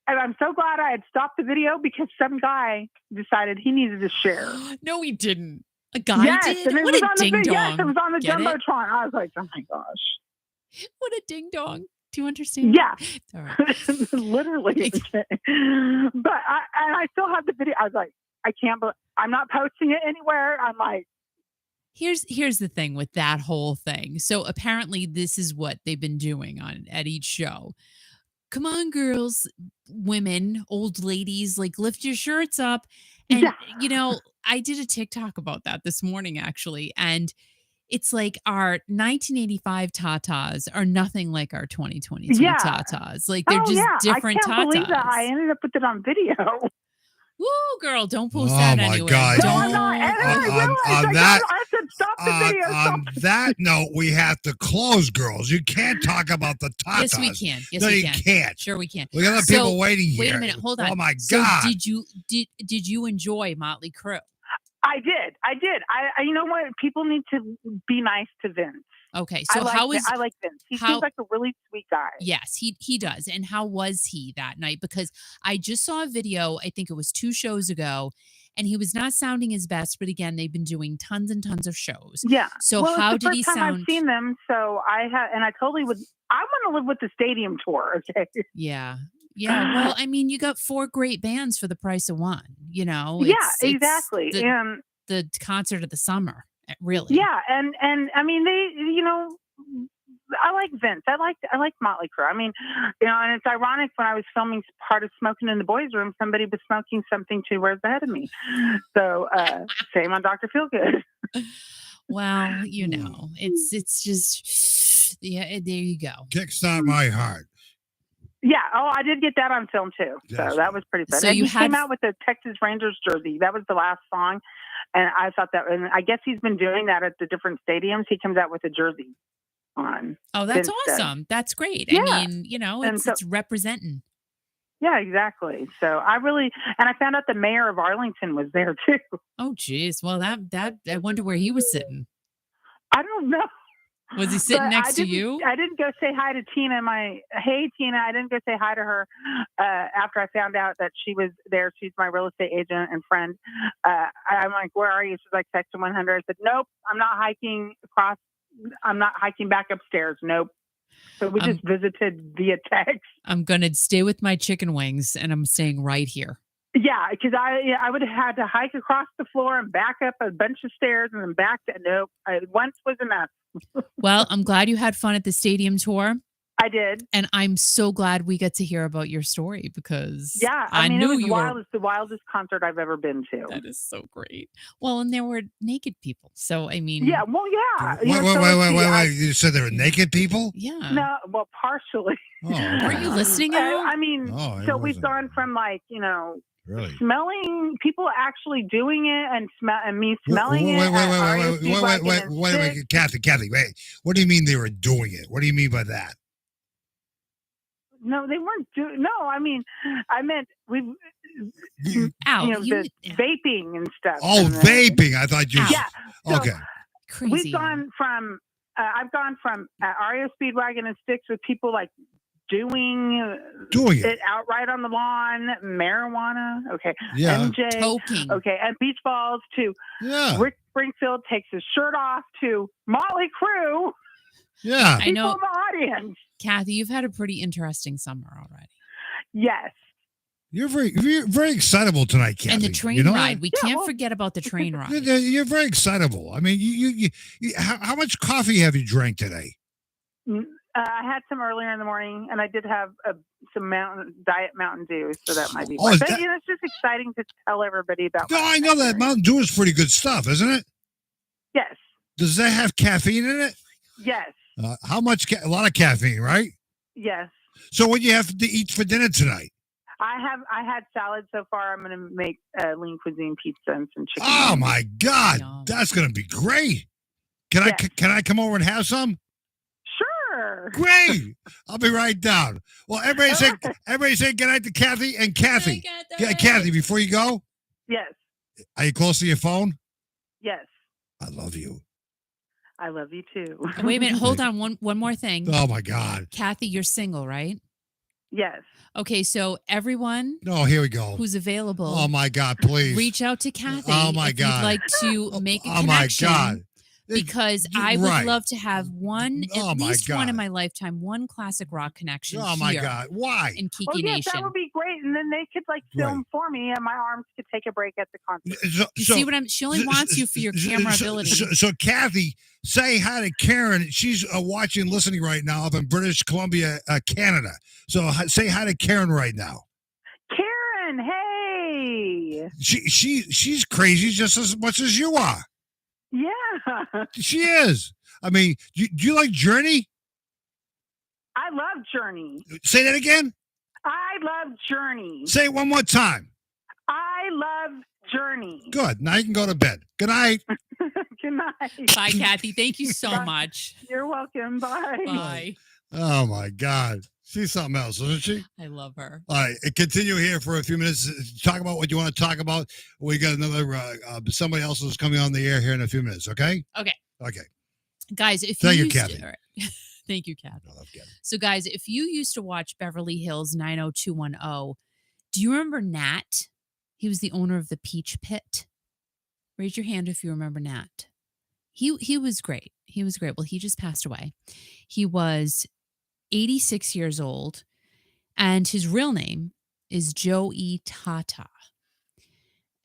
And I'm so glad I had stopped the video because some guy decided he needed to share. No, he didn't. A guy did? And What a ding dong. Yes, it was on the Get Jumbotron. I was like, oh my gosh. What a ding dong. Do you understand? Yeah. All right. Literally. But I still have the video. I was like, I can't believe I'm not posting it anywhere. I'm like, Here's the thing with that whole thing. So apparently this is what they've been doing at each show. Come on, girls, women, old ladies, like lift your shirts up. And, I did a TikTok about that this morning, actually. And it's like our 1985 tatas are nothing like our 2022 tatas. Like they're just different tatas. I can't believe that I ended up with it on video. Woo, girl, don't post that anyway. God. Don't. On that note, we have to close, girls. You can't talk about the tatas. Yes, we can. Yes, no, we you can. can't. Sure, we can. We got people waiting here. Wait a minute. Hold on. Oh my so God. Did you enjoy Motley Crue? I did. I you know what? People need to be nice to Vince. Okay, so I like Vince. He seems like a really sweet guy. Yes, he does. And how was he that night? Because I just saw a video, I think it was 2 shows ago, and he was not sounding his best, but again, they've been doing tons and tons of shows. Yeah. So how did he sound? I've seen them, so I totally would. I want to live with the stadium tour. Okay. Yeah. Yeah. Well, I mean, you got 4 great bands for the price of one. Exactly. It's and the concert of the summer, really. Yeah, and I mean, they, I like Vince. I like Motley Crue. I mean, and it's ironic when I was filming part of Smoking in the Boys' Room, somebody was smoking something 2 rows ahead of me. So same on Dr. Feelgood. Well, it's just there you go. Kickstart My Heart. Yeah. Oh, I did get that on film too. Yes. So that was pretty fun. So and you he came out with the Texas Rangers jersey. That was the last song. And I thought that, and I guess he's been doing that at the different stadiums. He comes out with a jersey on. Oh, that's Vince awesome. That's great. Yeah. I mean, it's representing. Yeah, exactly. So I found out the mayor of Arlington was there too. Oh, geez. Well, that I wonder where he was sitting. I don't know. Was he sitting But next to you? I didn't go say hi to Tina. Hey, Tina. I didn't go say hi to her after I found out that she was there. She's my real estate agent and friend. I'm like, where are you? She's like, Section 100. I said, nope, I'm not hiking across. I'm not hiking back upstairs. Nope. So we just visited via text. I'm going to stay with my chicken wings, and I'm staying right here. Yeah, because I would have had to hike across the floor and back up a bunch of stairs and then back to nope. Once was enough. Well, I'm glad you had fun at the stadium tour. I did. And I'm so glad we get to hear about your story because I mean, knew it was you wild. It's the wildest concert I've ever been to. That is so great. Well, and there were naked people. So, I mean. Yeah, well, yeah. Wait. You said there were naked people? Yeah. No, well, partially. Oh, Were you listening at all? I mean, so we've gone from really smelling people actually doing it and me smelling it. Wait, Kathy, wait. What do you mean they were doing it? What do you mean by that? No, they weren't doing. No, I meant we. Out. Vaping and stuff. Oh, vaping! I thought you. Yeah. So okay. Crazy. We've gone from. I've gone from REO Speedwagon and Sticks with people like doing it outright on the lawn, marijuana. Okay. Yeah. MJ. Toking. Okay, and beach balls to Rick Springfield takes his shirt off to Motley Crue. Yeah. I know. People in the audience. Kathy, you've had a pretty interesting summer already. Yes. You're very excitable tonight, Kathy. And the train ride. We can't forget about the train ride. You're very excitable. I mean, you how much coffee have you drank today? I had some earlier in the morning, and I did have some Diet Mountain Dew, so that might be. Oh, but it's just exciting to tell everybody about. No, I know that Mountain Dew is pretty good stuff, isn't it? Yes. Does that have caffeine in it? Yes. How much? A lot of caffeine, right? Yes. So what do you have to eat for dinner tonight? I had salad so far. I'm going to make lean cuisine pizza and some chicken. Oh my God, Yum. that's going to be great. Can I come over and have some? Sure. Great. I'll be right down. Well, everybody say good night to Kathy and Kathy. Yeah, Kathy, before you go. Yes. Are you close to your phone? Yes. I love you. I love you too. Wait a minute. Hold on. One more thing. Oh my God. Kathy, you're single, right? Yes. Okay, so everyone here we go. who's available. Oh my God, please. Reach out to Kathy. Oh my if God. you'd like to make a Oh connection. my God. Because I would love to have one, at least one in my lifetime, one classic rock connection. Oh my God. Why? In Kiki yes, Nation. that would be great. And then they could film for me and my arms could take a break at the concert. You see what she only wants you for your camera ability. So Kathy, say hi to Karen. She's watching, listening right now up in British Columbia, Canada. So say hi to Karen right now. Karen, hey. She's crazy just as much as you are. Yeah. She is. I mean, do you like Journey? I love Journey. Say that again. I love Journey. Say it one more time. I love Journey. Good. Now you can go to bed. Good night. Good night. Bye, Kathy. Thank you so Bye. much. You're welcome. Bye. Bye. Oh my God. She's something else, isn't she? I love her. All right. Continue here for a few minutes. Talk about what you want to talk about. We got another, somebody else is coming on the air here in a few minutes. Okay? Okay. Okay. Guys, if Thank you you, Kathy. all right. Thank you, Kathy. I love Kathy. So, guys, if you used to watch Beverly Hills 90210, do you remember Nat? He was the owner of the Peach Pit. Raise your hand if you remember Nat. He was great. He was great. Well, he just passed away. He was 86 years old, and his real name is Joey Tata.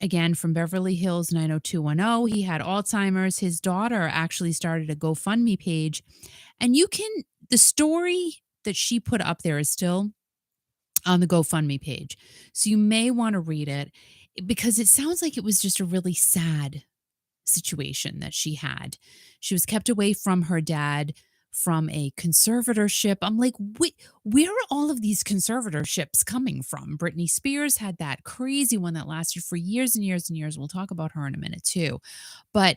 Again, from Beverly Hills 90210. He had Alzheimer's. His daughter actually started a GoFundMe page, and you can the story that she put up there is still on the GoFundMe page. So you may want to read it because it sounds like it was just a really sad situation that she had. She was kept away from her dad from a conservatorship. I'm like, where are all of these conservatorships coming from? Britney Spears had that crazy one that lasted for years and years and years. We'll talk about her in a minute too. But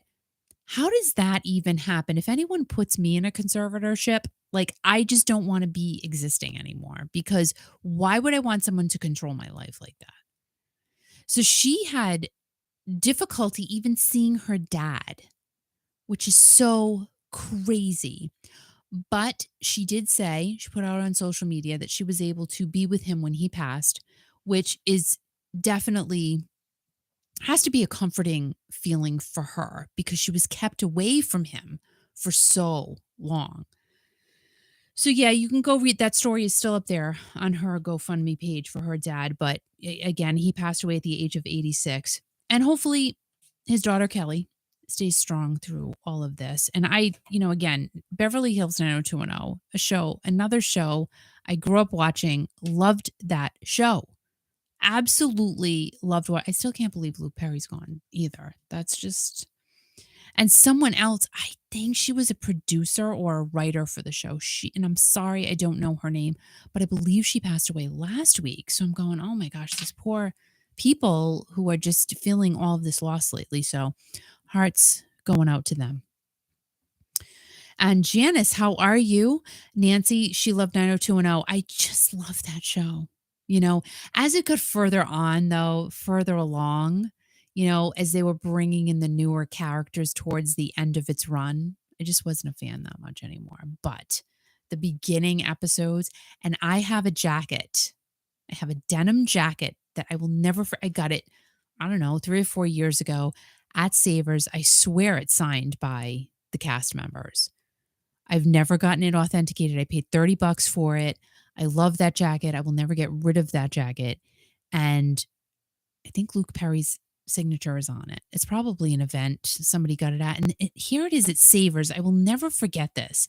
how does that even happen? If anyone puts me in a conservatorship, like I just don't want to be existing anymore because why would I want someone to control my life like that? So she had difficulty even seeing her dad, which is so crazy. But she did say, she put out on social media that she was able to be with him when he passed, which is definitely has to be a comforting feeling for her because she was kept away from him for so long. So yeah, you can go read that story is still up there on her GoFundMe page for her dad. But again, he passed away at the age of 86. And hopefully his daughter Kelly stays strong through all of this. And I, again, Beverly Hills 90210, a show, another show I grew up watching, loved that show. Absolutely loved what I still can't believe Luke Perry's gone either. That's just, and someone else, I think she was a producer or a writer for the show. And I'm sorry, I don't know her name, but I believe she passed away last week. So I'm going, oh my gosh, these poor people who are just feeling all of this loss lately. So hearts going out to them. And Janice, how are you? Nancy, she loved 90210. I just love that show. As it got further on, though, further along, as they were bringing in the newer characters towards the end of its run, I just wasn't a fan that much anymore. But the beginning episodes, and I have a jacket. I have a denim jacket that I will never, I got it, I don't know, 3 or 4 years ago at Savers. I swear it's signed by the cast members. I've never gotten it authenticated. I paid $30 for it. I love that jacket. I will never get rid of that jacket. And I think Luke Perry's signature is on it. It's probably an event somebody got it at. And here it is at Savers. I will never forget this.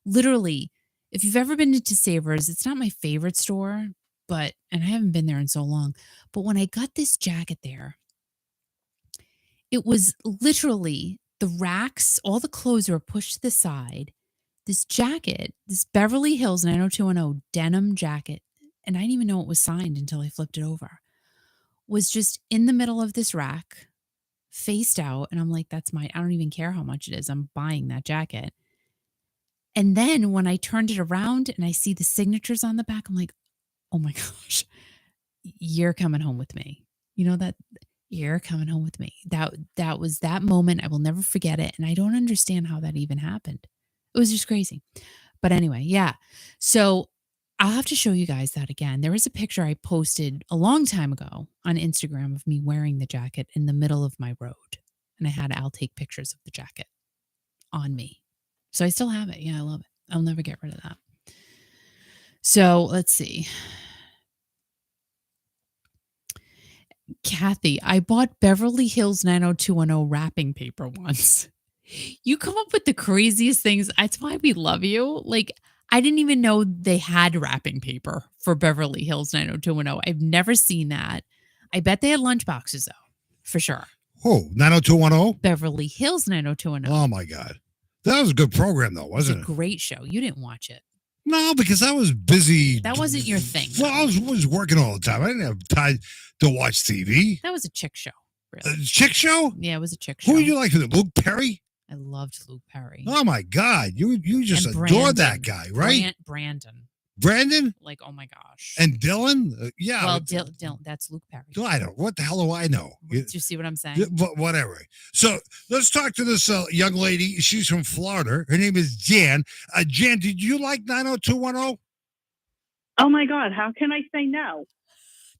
Literally, if you've ever been to Savers, it's not my favorite store, and I haven't been there in so long. But when I got this jacket there, it was literally the racks, all the clothes were pushed to the side. This jacket, this Beverly Hills 90210 denim jacket, and I didn't even know it was signed until I flipped it over, was just in the middle of this rack, faced out. And I'm like, that's I don't even care how much it is. I'm buying that jacket. And then when I turned it around and I see the signatures on the back, I'm like, oh my gosh, you're coming home with me. That you're coming home with me. That was that moment. I will never forget it. And I don't understand how that even happened. It was just crazy. But anyway, yeah. So I'll have to show you guys that again. There is a picture I posted a long time ago on Instagram of me wearing the jacket in the middle of my road. And I'll take pictures of the jacket on me. So I still have it. Yeah, I love it. I'll never get rid of that. So let's see. Kathy, I bought Beverly Hills 90210 wrapping paper once. You come up with the craziest things. That's why we love you. Like, I didn't even know they had wrapping paper for Beverly Hills 90210. I've never seen that. I bet they had lunchboxes, though, for sure. Oh, 90210? Beverly Hills 90210. Oh, my God. That was a good program, though, wasn't it? It was a great show. You didn't watch it. No, because I was busy. That wasn't your thing. Well, I was working all the time. I didn't have time to watch TV. That was a chick show, really. A chick show? Yeah, it was a chick show. Who did you like? Luke Perry? I loved Luke Perry. Oh, my God. You just adored that guy, right? Brandon? Like, oh, my gosh. And Dylan? Yeah. Well, Dylan, that's Luke Perry. I don't. What the hell do I know? Do you see what I'm saying? Whatever. So let's talk to this young lady. She's from Florida. Her name is Jan. Jan, did you like 90210? Oh my God! How can I say no?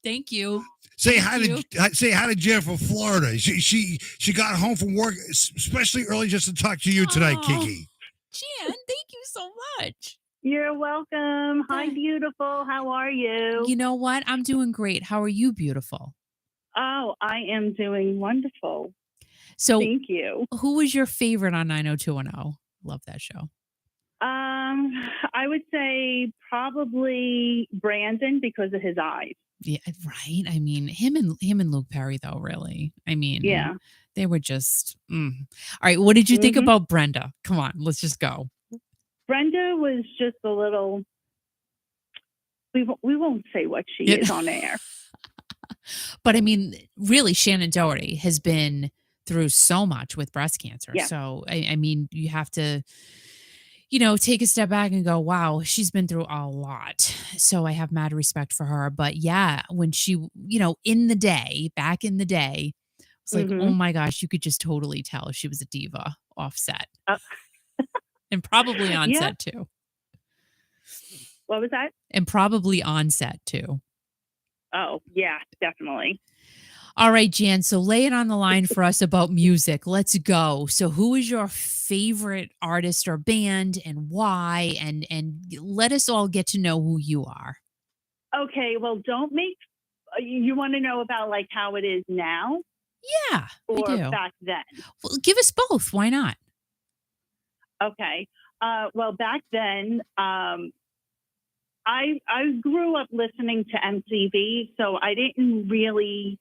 Thank you. Say hi to Jan from Florida. She got home from work especially early just to talk to you tonight, Kiki. Jan, thank you so much. You're welcome. Hi, beautiful. How are you? You know what? I'm doing great. How are you, beautiful? Oh, I am doing wonderful. So, thank you. Who was your favorite on 90210? Love that show. I would say probably Brandon because of his eyes. Yeah, right. I mean, him and Luke Perry, though. Really, I mean, Yeah. they were just. All right, what did you think Mhm. about Brenda? Come on, let's just go. Brenda was just a little. We won't say what she Yeah. is on air. But I mean, really, Shannon Doherty has been through so much with breast cancer. Yeah. So I mean, you have to, take a step back and go, wow, she's been through a lot. So I have mad respect for her. But yeah, when she, back in the day, it's like, oh Mhm. my gosh, you could just totally tell she was a diva offset Uh, and probably on Yeah. set too. What was that? And probably on set too. Oh, yeah, definitely. All right, Jan. So lay it on the line for us about music. Let's go. So who is your favorite artist or band and why? And let us all get to know who you are. Okay, well, don't make. You want to know about like how it is now Yeah, I or do. back then? Well, give us both. Why not? Okay. Well, back then, I grew up listening to MTV, so I didn't really,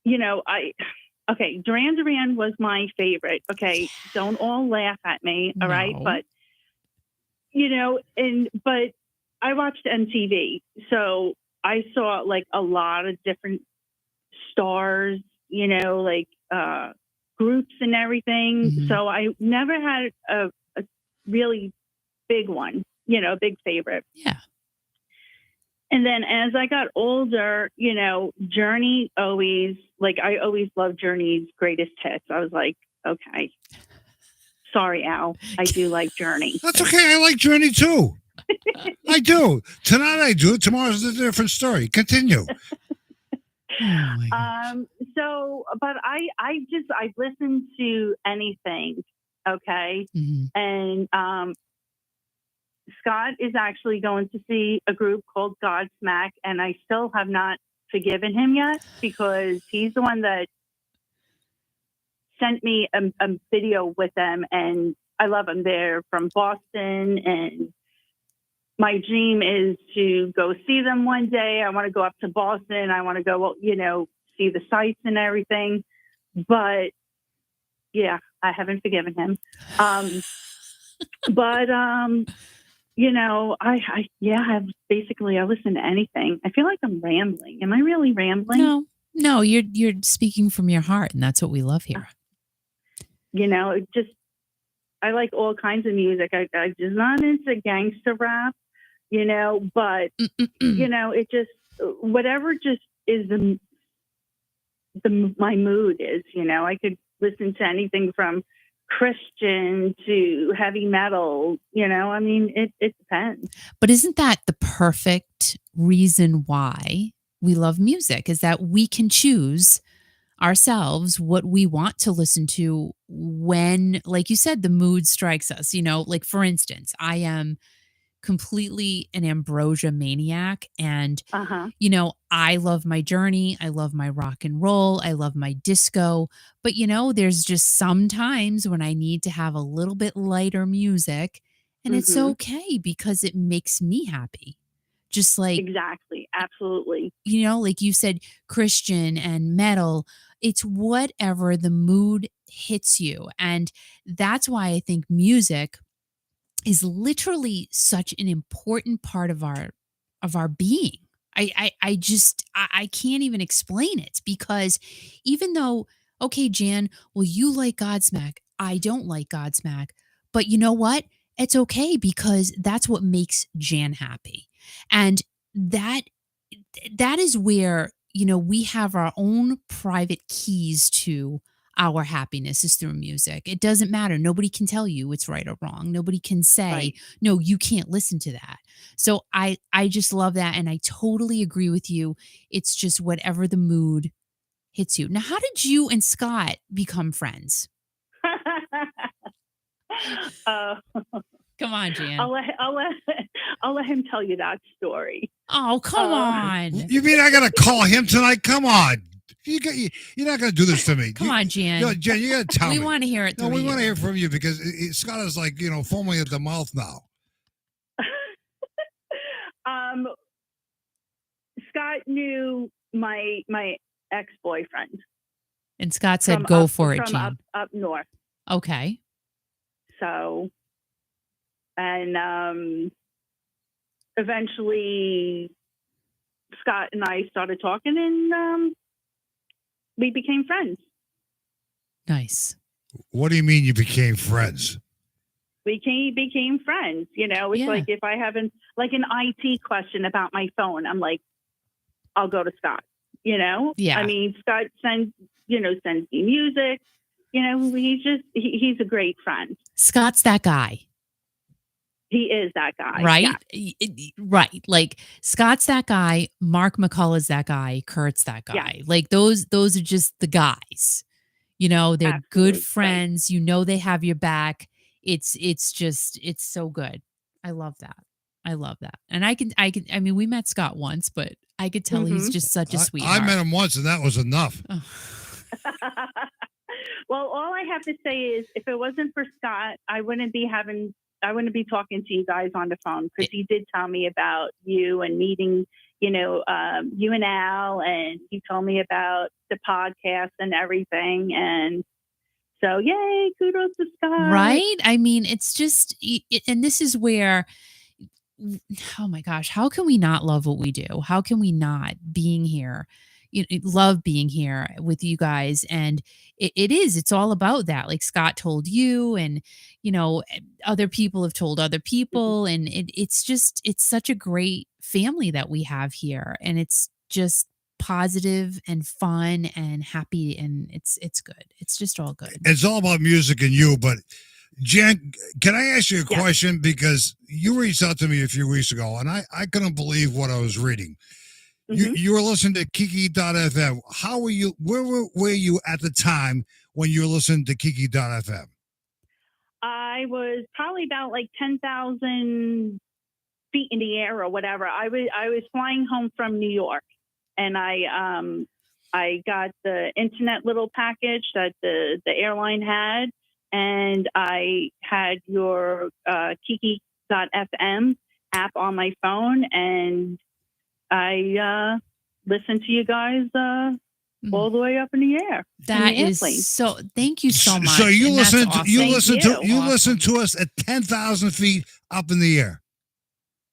Duran Duran was my favorite. Okay, don't all laugh at me, all right? No. But but I watched MTV, so I saw like a lot of different stars, like groups and everything. Mhm. So I never had a really big one, big favorite. Yeah. And then as I got older, Journey I always loved Journey's greatest hits. I was like, okay, sorry, Al, I do like Journey. That's okay. I like Journey too. I do. Tonight I do. Tomorrow's a different story. Continue. Oh my gosh. But I listen to anything. Okay. Mhm. And Scott is actually going to see a group called Godsmack, and I still have not forgiven him yet because he's the one that sent me a video with them, and I love them. They're from Boston, and my dream is to go see them one day. I want to go up to Boston. I want to go, see the sights and everything. But yeah, I haven't forgiven him. I listen to anything. I feel like I'm rambling. Am I really rambling? No, you're speaking from your heart, and that's what we love here. I like all kinds of music. I just not into gangster rap, but it just whatever just is my mood is. I could listen to anything from Christian to heavy metal. It depends. But isn't that the perfect reason why we love music? Is that we can choose ourselves what we want to listen to when, like you said, the mood strikes us. Like for instance, I am completely an Ambrosia maniac, and I love my Journey, I love my rock and roll, I love my disco, but there's just sometimes when I need to have a little bit lighter music, and it's okay because it makes me happy. Just like exactly, absolutely. Like you said, Christian and metal, it's whatever the mood hits you. And that's why I think music is literally such an important part of our being. I can't even explain it, because even though, okay, Jan, well, you like Godsmack, I don't like Godsmack, but you know what? It's okay because that's what makes Jan happy. And that is where, we have our own private keys to our happiness is through music. It doesn't matter. Nobody can tell you it's right or wrong. Nobody can say, right, no, you can't listen to that. So I just love that. And I totally agree with you. It's just whatever the mood hits you. Now, how did you and Scott become friends? Come on, Jan. I'll let him tell you that story. Oh, come on. You mean I got to call him tonight? Come on. You're not going to do this to me. Come on, Jan. Jen, you got to tell me. We want to hear it. No, we want to hear you. from you because Scott is like, foaming at the mouth now. Scott knew my ex-boyfriend. And Scott said, "Go for it, from Jan." up north. Okay. So, and eventually, Scott and I started talking, and we became friends. Nice. What do you mean you became friends? We became friends. It's like if I have an IT question about my phone, I'm like, I'll go to Scott. Yeah. I mean, Scott sends me music. He's a great friend. Scott's that guy. He is that guy. Right? Yeah. Right. Like Scott's that guy, Mark McCullough's that guy, Kurt's that guy. Yeah. Like those are just the guys. They're Absolutely. good friends. They have your back. It's so good. I love that. And I mean, we met Scott once, but I could tell he's just such a sweetheart. I met him once and that was enough. Oh. Well, all I have to say is if it wasn't for Scott, I wouldn't be talking to you guys on the phone because he did tell me about you and meeting, you and Al, and he told me about the podcast and everything. And so, yay, kudos to Scott. Right? I mean, it's just, and this is where, oh my gosh, how can we not love what we do? How can we not being here? Love being here with you guys. And it's all about that. Like Scott told you, and, other people have told other people. And it's such a great family that we have here. And it's just positive and fun and happy. And it's good. It's just all good. It's all about music and you, but Jen, can I ask you a question? Because you reached out to me a few weeks ago and I couldn't believe what I was reading. You were listening to Kiki.fm. How were you? Where were you at the time when you were listening to Kiki.fm? I was probably about like 10,000 feet in the air or whatever. I was flying home from New York, and I got the internet little package that the airline had, and I had your Kiki.fm app on my phone, and I listened to you guys all the way up in the air. That is so. Thank you so much. So you listen awesome. you listen to us at 10,000 feet up in the air.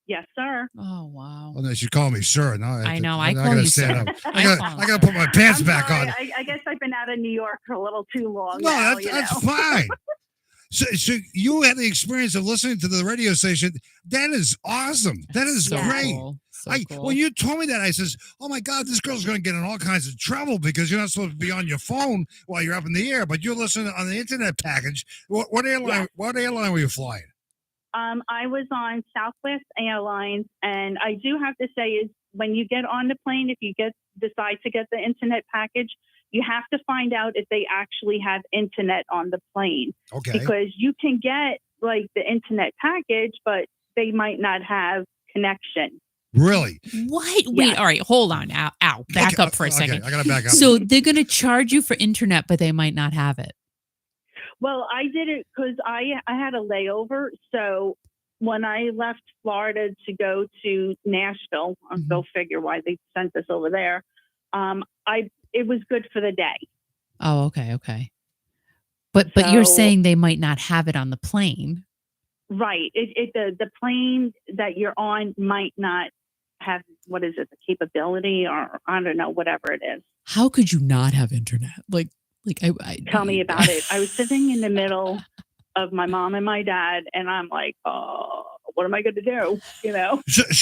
Yes, sir. Oh wow. Well, they should call me sir. No, I know. I call gotta you stand sir. up. I gotta put my pants back on. I guess I've been out of New York for a little too long. No, now, that's fine. So you had the experience of listening to the radio station. That is awesome. That is great. Cool. So cool. When you told me that, I says, "Oh my God, this girl's going to get in all kinds of trouble because you're not supposed to be on your phone while you're up in the air, but you're listening on the internet package." What airline? Yeah. What airline were you flying? I was on Southwest Airlines, and I do have to say is when you get on the plane, if you decide to get the internet package, you have to find out if they actually have internet on the plane. Okay. Because you can get like the internet package, but they might not have connection. Really? What? Wait, all right, hold on. Ow. Back up for a second. I gotta back up. So they're going to charge you for internet, but they might not have it. Well, I did it because I had a layover. So when I left Florida to go to Nashville, go figure why they sent us over there. It was good for the day. Oh, okay. But you're saying they might not have it on the plane. Right. The plane that you're on might not have, what is it, the capability or I don't know, whatever it is. How could you not have internet? Like Tell me about it. I was sitting in the middle of my mom and my dad, and I'm like, oh, what am I going to do?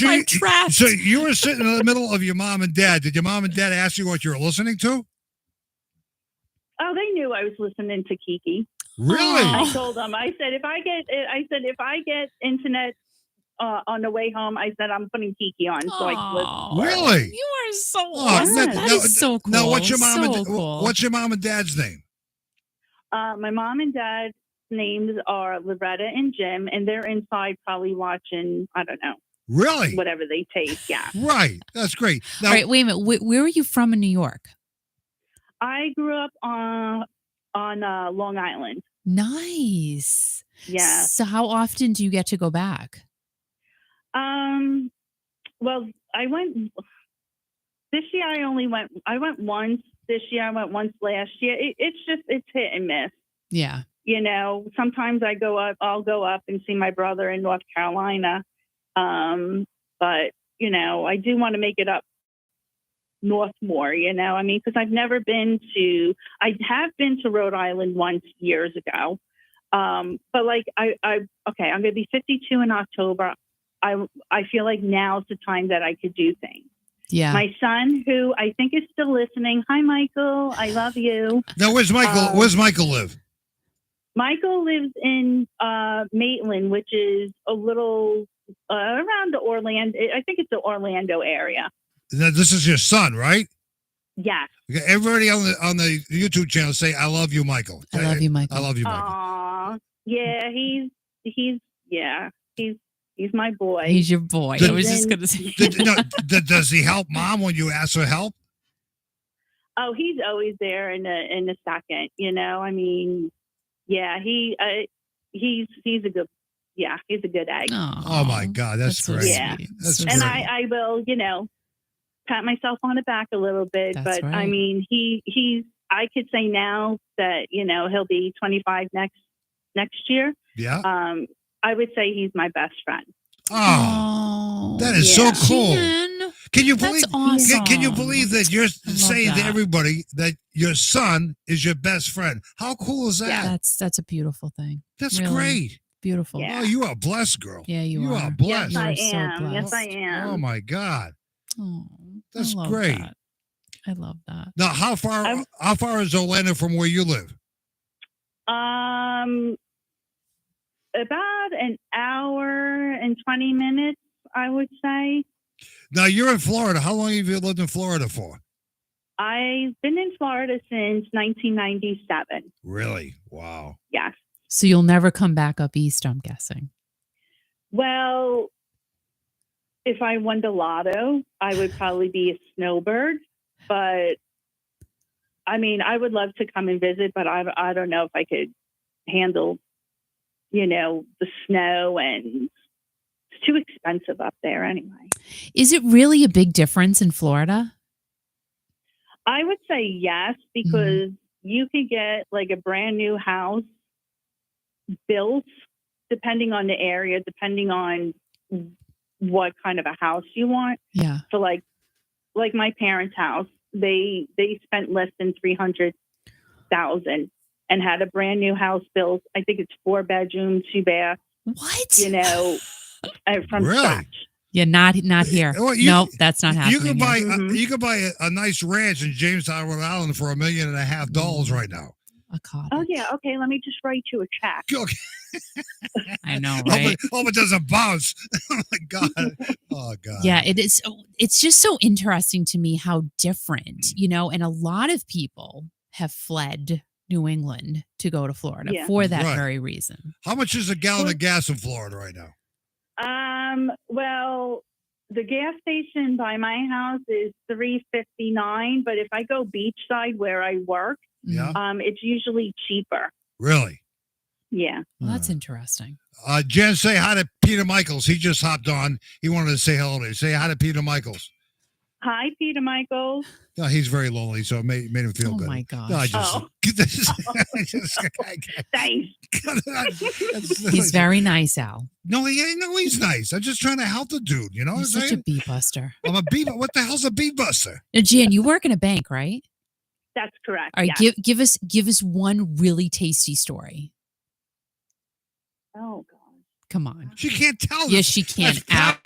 I'm trapped. So you were sitting in the middle of your mom and dad. Did your mom and dad ask you what you were listening to? Oh, they knew I was listening to Kiki. Really? I told them. I said if I get internet on the way home, I said I'm putting Kiki on. So I could listen. Really? You are so awesome. That is so cool. Now, what's your mom and dad's name? My mom and dad's names are Loretta and Jim, and they're inside probably watching, I don't know. Really? Whatever they take, yeah. Right. That's great. Now, all right, wait a minute. Where are you from in New York? I grew up on Long Island. Nice. Yeah. So how often do you get to go back? Well, I went this year. I went once this year. I went once last year. It's hit and miss. Yeah. You know, sometimes I'll go up and see my brother in North Carolina. But, you know, I do want to make it up north more, you know, I mean, because I have been to Rhode Island once years ago. But like, I'm going to be 52 in October. I feel like now's the time that I could do things. Yeah. My son, who I think is still listening. Hi, Michael. I love you. Now, where's Michael? Where's Michael live? Michael lives in Maitland, which is a little around the Orlando. I think it's the Orlando area. Now, this is your son, right? Yes. Okay, everybody on the YouTube channel say, "I love you, Michael." I love you, Michael. I love you, Michael. Aww. Yeah, he's my boy. He's your boy. I was just gonna say. Does he help Mom when you ask for help? Oh, he's always there in a second. You know, I mean, yeah, he's a good. Yeah, he's a good egg. Aww, oh my God, that's so great. Yeah. That's And great. I will, you know, pat myself on the back a little bit. That's but right. I mean, I could say now that, you know, he'll be 25 next year. Yeah. I would say he's my best friend. Oh, that is Yeah. so cool. Jen, Can you believe? that's awesome. Can you believe that you're saying to that. everybody that your son is your best friend? How cool is that? Yeah. That's a beautiful thing. That's Really. great. Beautiful. Yeah. Oh, you are blessed, girl. Yeah, you are. are blessed. Yes, I You're so am. Yes, blessed. I am. Oh my God. Oh, That's I love great. that. I love that. Now, how far is Orlando from where you live? About an hour and 20 minutes, I would say. Now, you're in Florida. How long have you lived in Florida for? I've been in Florida since 1997. Really? Wow. Yes. So you'll never come back up east, I'm guessing. Well, if I won the lotto, I would probably be a snowbird. But I mean, I would love to come and visit, but I don't know if I could handle, you know, the snow, and it's too expensive up there anyway. Is it really a big difference in Florida? I would say yes, because you could get like a brand new house built, depending on the area, depending on what kind of a house you want. Yeah. So like my parents' house, they spent less than $300,000 and had a brand new house built. I think it's 4 bedrooms, 2 baths. What? You know, from Really? scratch. Yeah, not here. Well, Nope, that's not happening. You can buy here. you can buy a nice ranch in Jamestown, Rhode Island for $1.5 million right now. a cottage. Oh yeah, okay. Let me just write you a check. Okay. I know, Hope right? it doesn't bounce. Oh my God. Oh God. Yeah, it is. It's just so interesting to me how different, you know, and a lot of people have fled New England to go to Florida for that Right. very reason. How much is a gallon of gas in Florida right now? Well, the gas station by my house is $3.59, but if I go beachside where I work, Yeah. it's usually cheaper. Really? Yeah. Well, that's interesting. Jen, say hi to Peter Michaels. He just hopped on. He wanted to say hello to you. Say hi to Peter Michaels. Hi, Peter Michaels. No, he's very lonely, so it made him feel Oh good. my gosh. No, I just, Thanks. He's very nice, Al. No, he's nice. I'm just trying to help the dude. You know what I'm He's such a saying? bee buster. I'm a bee. What the hell's a bee buster? Now, Jan, you work in a bank, right? That's correct. All right, yes. give us one really tasty story. Oh, God. Come on. She can't tell. Yes, she can. Al,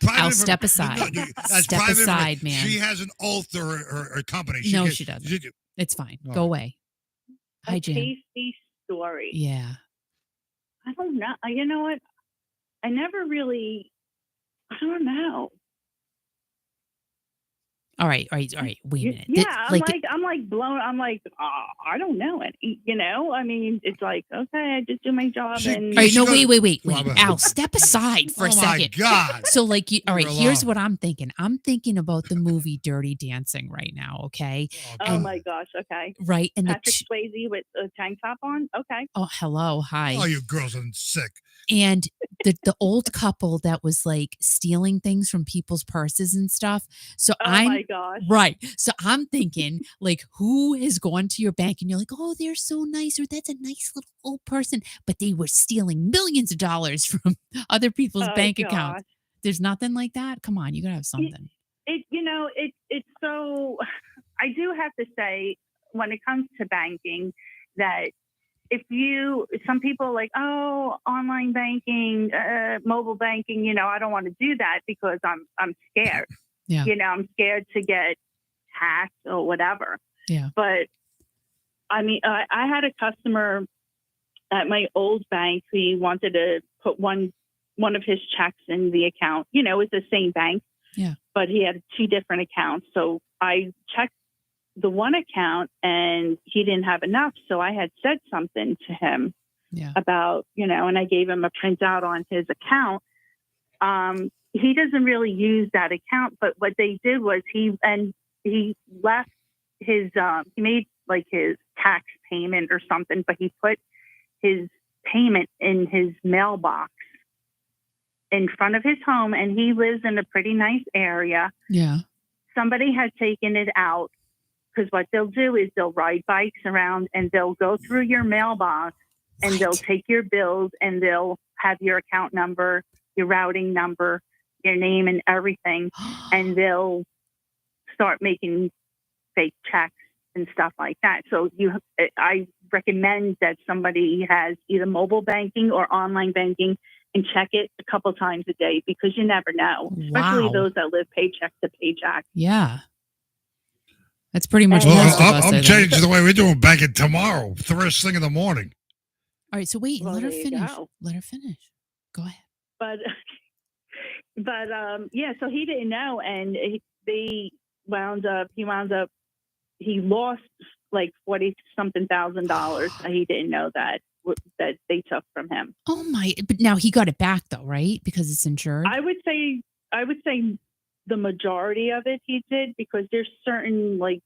Al, step aside. Step private aside, man. She has an oath to her company. No, she doesn't. It's fine. All Go right. away. Hi, A Jan. tasty story. Yeah. I don't know. You know what? I don't know. All right. Wait a minute. Yeah, I'm like blown. I'm like, I don't know it. I mean, it's like, okay, I just do my job. And all right, no, wait. Robert. Al, step aside for a second. Oh my God. So, like, all right, here's alone. what I'm thinking. I'm thinking about the movie Dirty Dancing right now. Okay. Oh my gosh. Okay. Right. And Patrick Swayze with a tank top on. Okay. oh, hello, hi. Oh, you girls are sick. And the old couple that was like stealing things from people's purses and stuff. So my gosh. right. So I'm thinking, like, who has gone to your bank and you're like, oh, they're so nice, or that's a nice little old person, but they were stealing millions of dollars from other people's bank accounts. There's nothing like that. Come on, you gotta have something. It's so. I do have to say, when it comes to banking, that some people are like, oh, online banking, mobile banking, I don't want to do that because I'm scared. Yeah. I'm scared to get hacked or whatever. Yeah. But I mean, I had a customer at my old bank who wanted to put one of his checks in the account. It's the same bank. Yeah. But he had 2 different accounts. So I checked the one account and he didn't have enough. So I had said something to him about, and I gave him a printout on his account. He doesn't really use that account, but what they did was he left his, he made like his tax payment or something, but he put his payment in his mailbox in front of his home, and he lives in a pretty nice area. Yeah. Somebody had taken it out. Because what they'll do is they'll ride bikes around and they'll go through your mailbox and they'll take your bills and they'll have your account number, your routing number, your name and everything. And they'll start making fake checks and stuff like that. So I recommend that somebody has either mobile banking or online banking and check it a couple times a day because you never know, especially those that live paycheck to paycheck. Yeah. That's pretty much Well, most of us. I'm changing the way we're doing banking tomorrow, first thing in the morning. All right, so wait, let her finish. Go. Let her finish. Go ahead. But yeah, so he didn't know, and he lost like $40,000. He didn't know that they took from him. Oh my! But now he got it back though, right? Because it's insured. I would say the majority of it he did, because there's certain like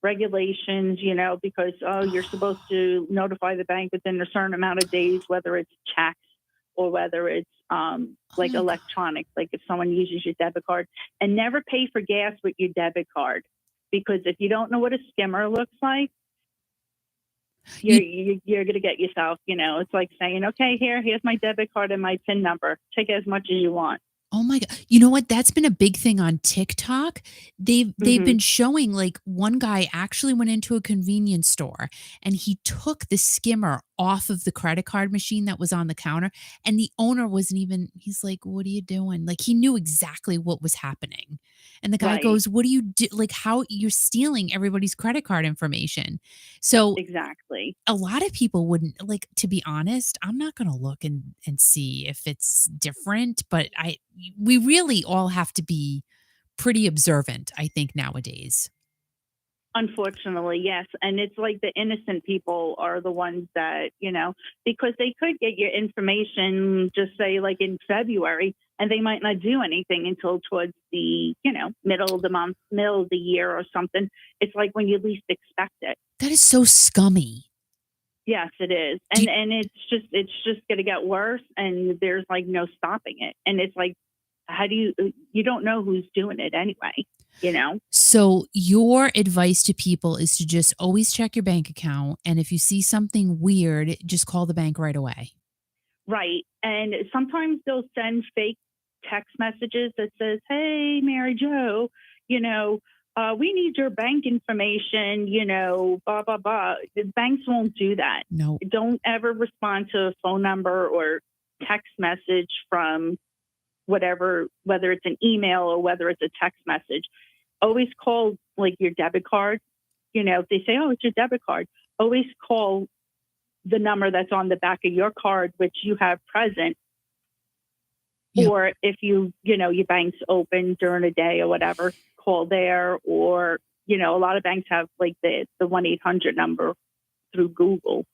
regulations, because you're supposed to notify the bank within a certain amount of days, whether it's checks or whether it's like electronic, like if someone uses your debit card, and never pay for gas with your debit card, because if you don't know what a skimmer looks like, you're going to get yourself, it's like saying, okay, here's my debit card and my PIN number. Take as much as you want. Oh my God. You know what? That's been a big thing on TikTok. They've been showing, like, one guy actually went into a convenience store and he took the skimmer off of the credit card machine that was on the counter, and the owner wasn't even, he's like, what are you doing? Like, he knew exactly what was happening. And the guy goes, what do you do? Like, how you're stealing everybody's credit card information. So exactly. A lot of people wouldn't, like, to be honest, I'm not going to look and see if it's different, but we really all have to be pretty observant, I think, nowadays. Unfortunately, yes. And it's like the innocent people are the ones that, because they could get your information, just say like in February, and they might not do anything until towards the, middle of the month, middle of the year or something. It's like when you least expect it. That is so scummy. Yes, it is. And it's just going to get worse, and there's like no stopping it. And it's like, how do you don't know who's doing it anyway, So your advice to people is to just always check your bank account. And if you see something weird, just call the bank right away. Right. And sometimes they'll send fake text messages that says, hey, Mary Jo, we need your bank information, blah, blah, blah. The banks won't do that. No. Don't ever respond to a phone number or text message from whatever, whether it's an email or whether it's a text message. Always call like your debit card. If they say, oh, it's your debit card, always call the number that's on the back of your card, which you have present. Yep. Or if your bank's open during a day or whatever, call there, or, you know, a lot of banks have like the 1-800 number through Google.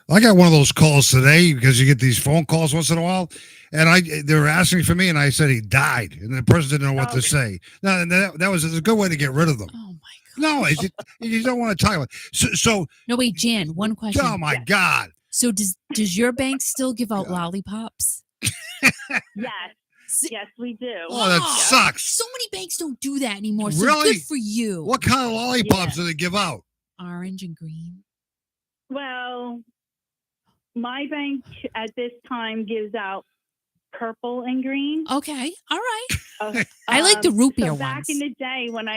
I got one of those calls today because you get these phone calls once in a while, and they were asking for me, and I said he died, and the person didn't know what to say. No, that was a good way to get rid of them. Oh my God! No, you don't want to talk about it. So no, wait, Jan. One question. Oh my God! So does your bank still give out lollipops? Yes, we do. Oh, that sucks. So many banks don't do that anymore. So really? Good for you. What kind of lollipops do they give out? Orange and green. Well, my bank at this time gives out purple and green. Okay, all right. I like the root beer ones. Back in the day when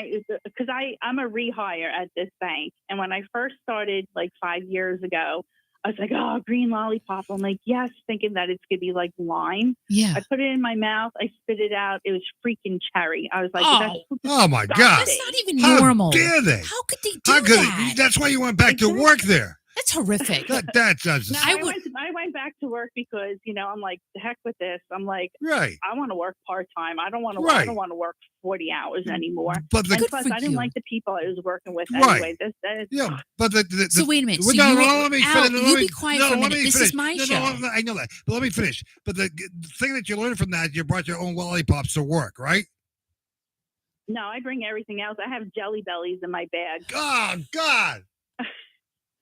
because I'm a rehire at this bank, and when I first started like 5 years ago, I was like, oh, green lollipop. I'm like, yes, thinking that it's going to be like lime. Yeah. I put it in my mouth. I spit it out. It was freaking cherry. I was like, oh my God. That's not even normal. How dare they? How could they do that? That's why you went back to work there. That's horrific. That doesn't. I went back to work because, you know, I'm like, the heck with this. I'm like, right. I want to work part-time. I don't want to. I don't want to work 40 hours anymore. But and plus, I didn't like the people I was working with right. anyway. Yeah, but so wait a minute. So let me finish. You be quiet for a minute. This is my show. I know that, but let me finish. But the thing that you learned from that, you brought your own lollipops to work, right? No, I bring everything else. I have Jelly Bellies in my bag. Oh God.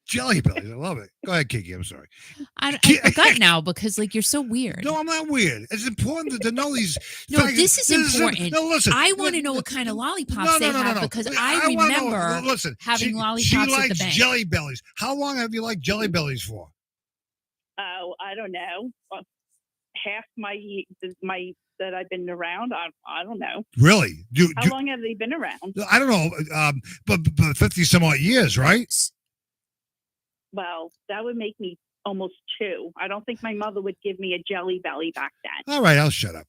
Jelly Bellies, I love it. Go ahead, Kiki. I'm sorry. I forgot now because like you're so weird. No, I'm not weird. It's important to know these. No, this is important. No, listen. I want to know what kind of lollipops they have because I remember having lollipops at the bank. She likes Jelly Bellies. How long have you liked Jelly Bellies for? Oh, I don't know. Half my that I've been around. I don't know. Really? How long have they been around? I don't know. But 50 some odd years, right? Well, that would make me almost 2. I don't think my mother would give me a Jelly Belly back then. All right, I'll shut up.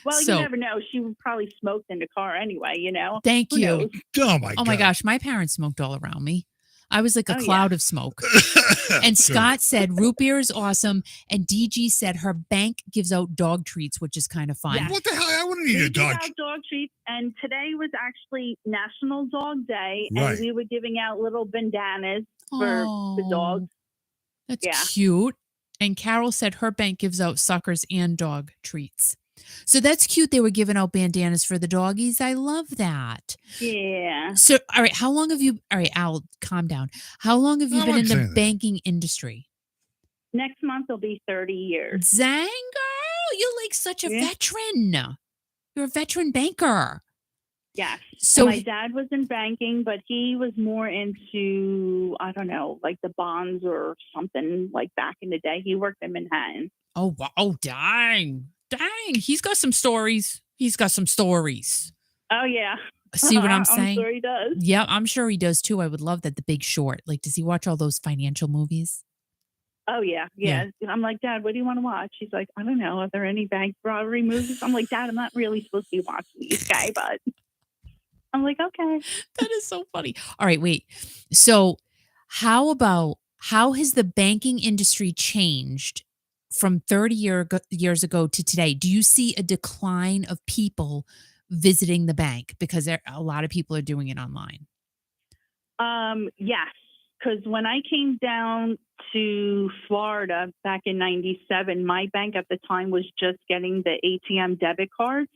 Well, you never know. She would probably smoked in the car anyway, you know? Thank you. Oh, my God. Oh, my gosh. My parents smoked all around me. I was like a cloud of smoke. And Scott said root beer is awesome. And DG said her bank gives out dog treats, which is kind of fun. Yes. What the hell? I wouldn't eat a dog. Give out dog treats. And today was actually National Dog Day. Right. And we were giving out little bandanas for the dogs. That's cute. And Carol said her bank gives out suckers and dog treats. So that's cute. They were giving out bandanas for the doggies. I love that. Yeah. So, all right. How long have you, all right, Al, calm down. How long have you been in the banking industry? Next month will be 30 years. Dang, girl. You're like such a veteran. You're a veteran banker. Yes. So my dad was in banking, but he was more into, I don't know, like the bonds or something like back in the day. He worked in Manhattan. Oh, wow. Oh, dang. Dang. He's got some stories. Oh, yeah. See what I'm saying? I'm sure he does. Yeah, I'm sure he does too. I would love that. The Big Short. Like, does he watch all those financial movies? Oh, yeah. I'm like, Dad, what do you want to watch? He's like, I don't know. Are there any bank robbery movies? I'm like, Dad, I'm not really supposed to be watching these guys, but I'm like, okay. That is so funny. All right, wait. So how has the banking industry changed from 30 years ago to today? Do you see a decline of people visiting the bank because a lot of people are doing it online? Yes, because when I came down to Florida back in 97, my bank at the time was just getting the ATM debit cards.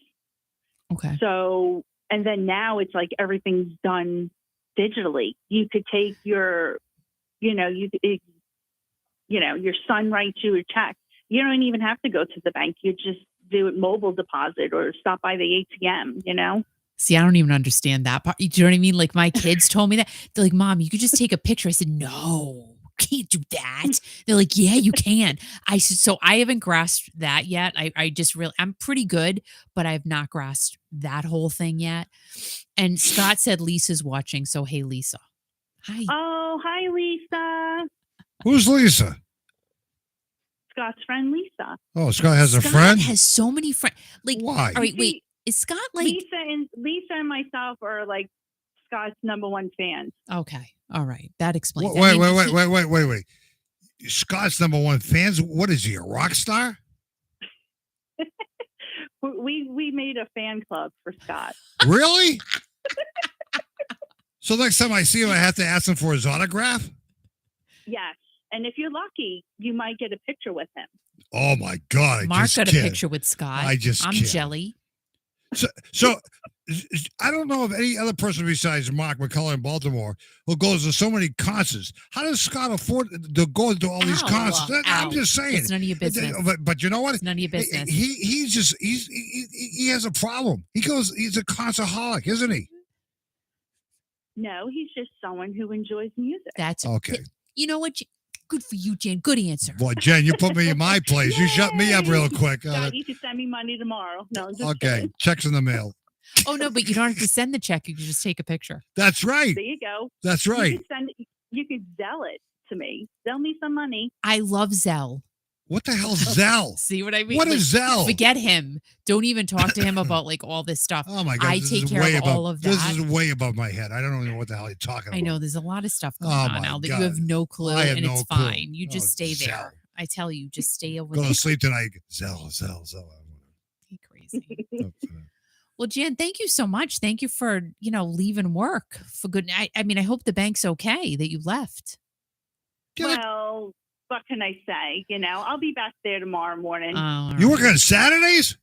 Okay. So, and then now it's like everything's done digitally. You could take your son writes you a check. You don't even have to go to the bank. You just do it mobile deposit or stop by the ATM, you know? See, I don't even understand that part. Do you know what I mean? Like my kids told me that. They're like, Mom, you could just take a picture. I said, no, can't do that. They're like, yeah, you can. I said, so I haven't grasped that yet. I'm pretty good, but I have not grasped that whole thing yet. And Scott said Lisa's watching. So, hey, Lisa. Hi. Oh, hi, Lisa. Who's Lisa? Scott's friend, Lisa. Oh, Scott has a friend? Scott has so many friends. Like, why? All right, wait. Is Scott like... Lisa and myself are like Scott's #1 fans. Okay. All right. That explains it. Wait. Scott's #1 fans? What is he, a rock star? We made a fan club for Scott. Really? So next time I see him, I have to ask him for his autograph? Yes. And if you're lucky, you might get a picture with him. Oh, my God. Mark got a picture with Scott. I'm can't. Jelly. So I don't know of any other person besides Mark McCullough in Baltimore who goes to so many concerts. How does Scott afford to go to all these concerts? I'm just saying. It's none of your business. But you know what? It's none of your business. He has a problem. He's a concertaholic, isn't he? No, he's just someone who enjoys music. That's okay. You know what? Good for you, Jen. Good answer. Boy, Jen, you put me in my place. You shut me up real quick. You can send me money tomorrow. No, I'm just okay. kidding. Check's in the mail. Oh, no, but you don't have to send the check. You can just take a picture. That's right. There you go. That's right. You could Zelle it to me. Zelle me some money. I love Zelle. What the hell's Zelle? See what I mean? What is Zelle? Forget him. Don't even talk to him about all this stuff. Oh my God! I take care of all of that. This is way above my head. I don't even know what the hell you're talking about. I know there's a lot of stuff going on now that you have no clue, and it's fine. You just stay there. Zelle. I tell you, just stay over there. there. Go to sleep tonight. Zelle. You're crazy. Well, Jan, thank you so much. Thank you for leaving work for good. I mean, I hope the bank's okay that you left. Well, what can I say? I'll be back there tomorrow morning. You work on Saturdays?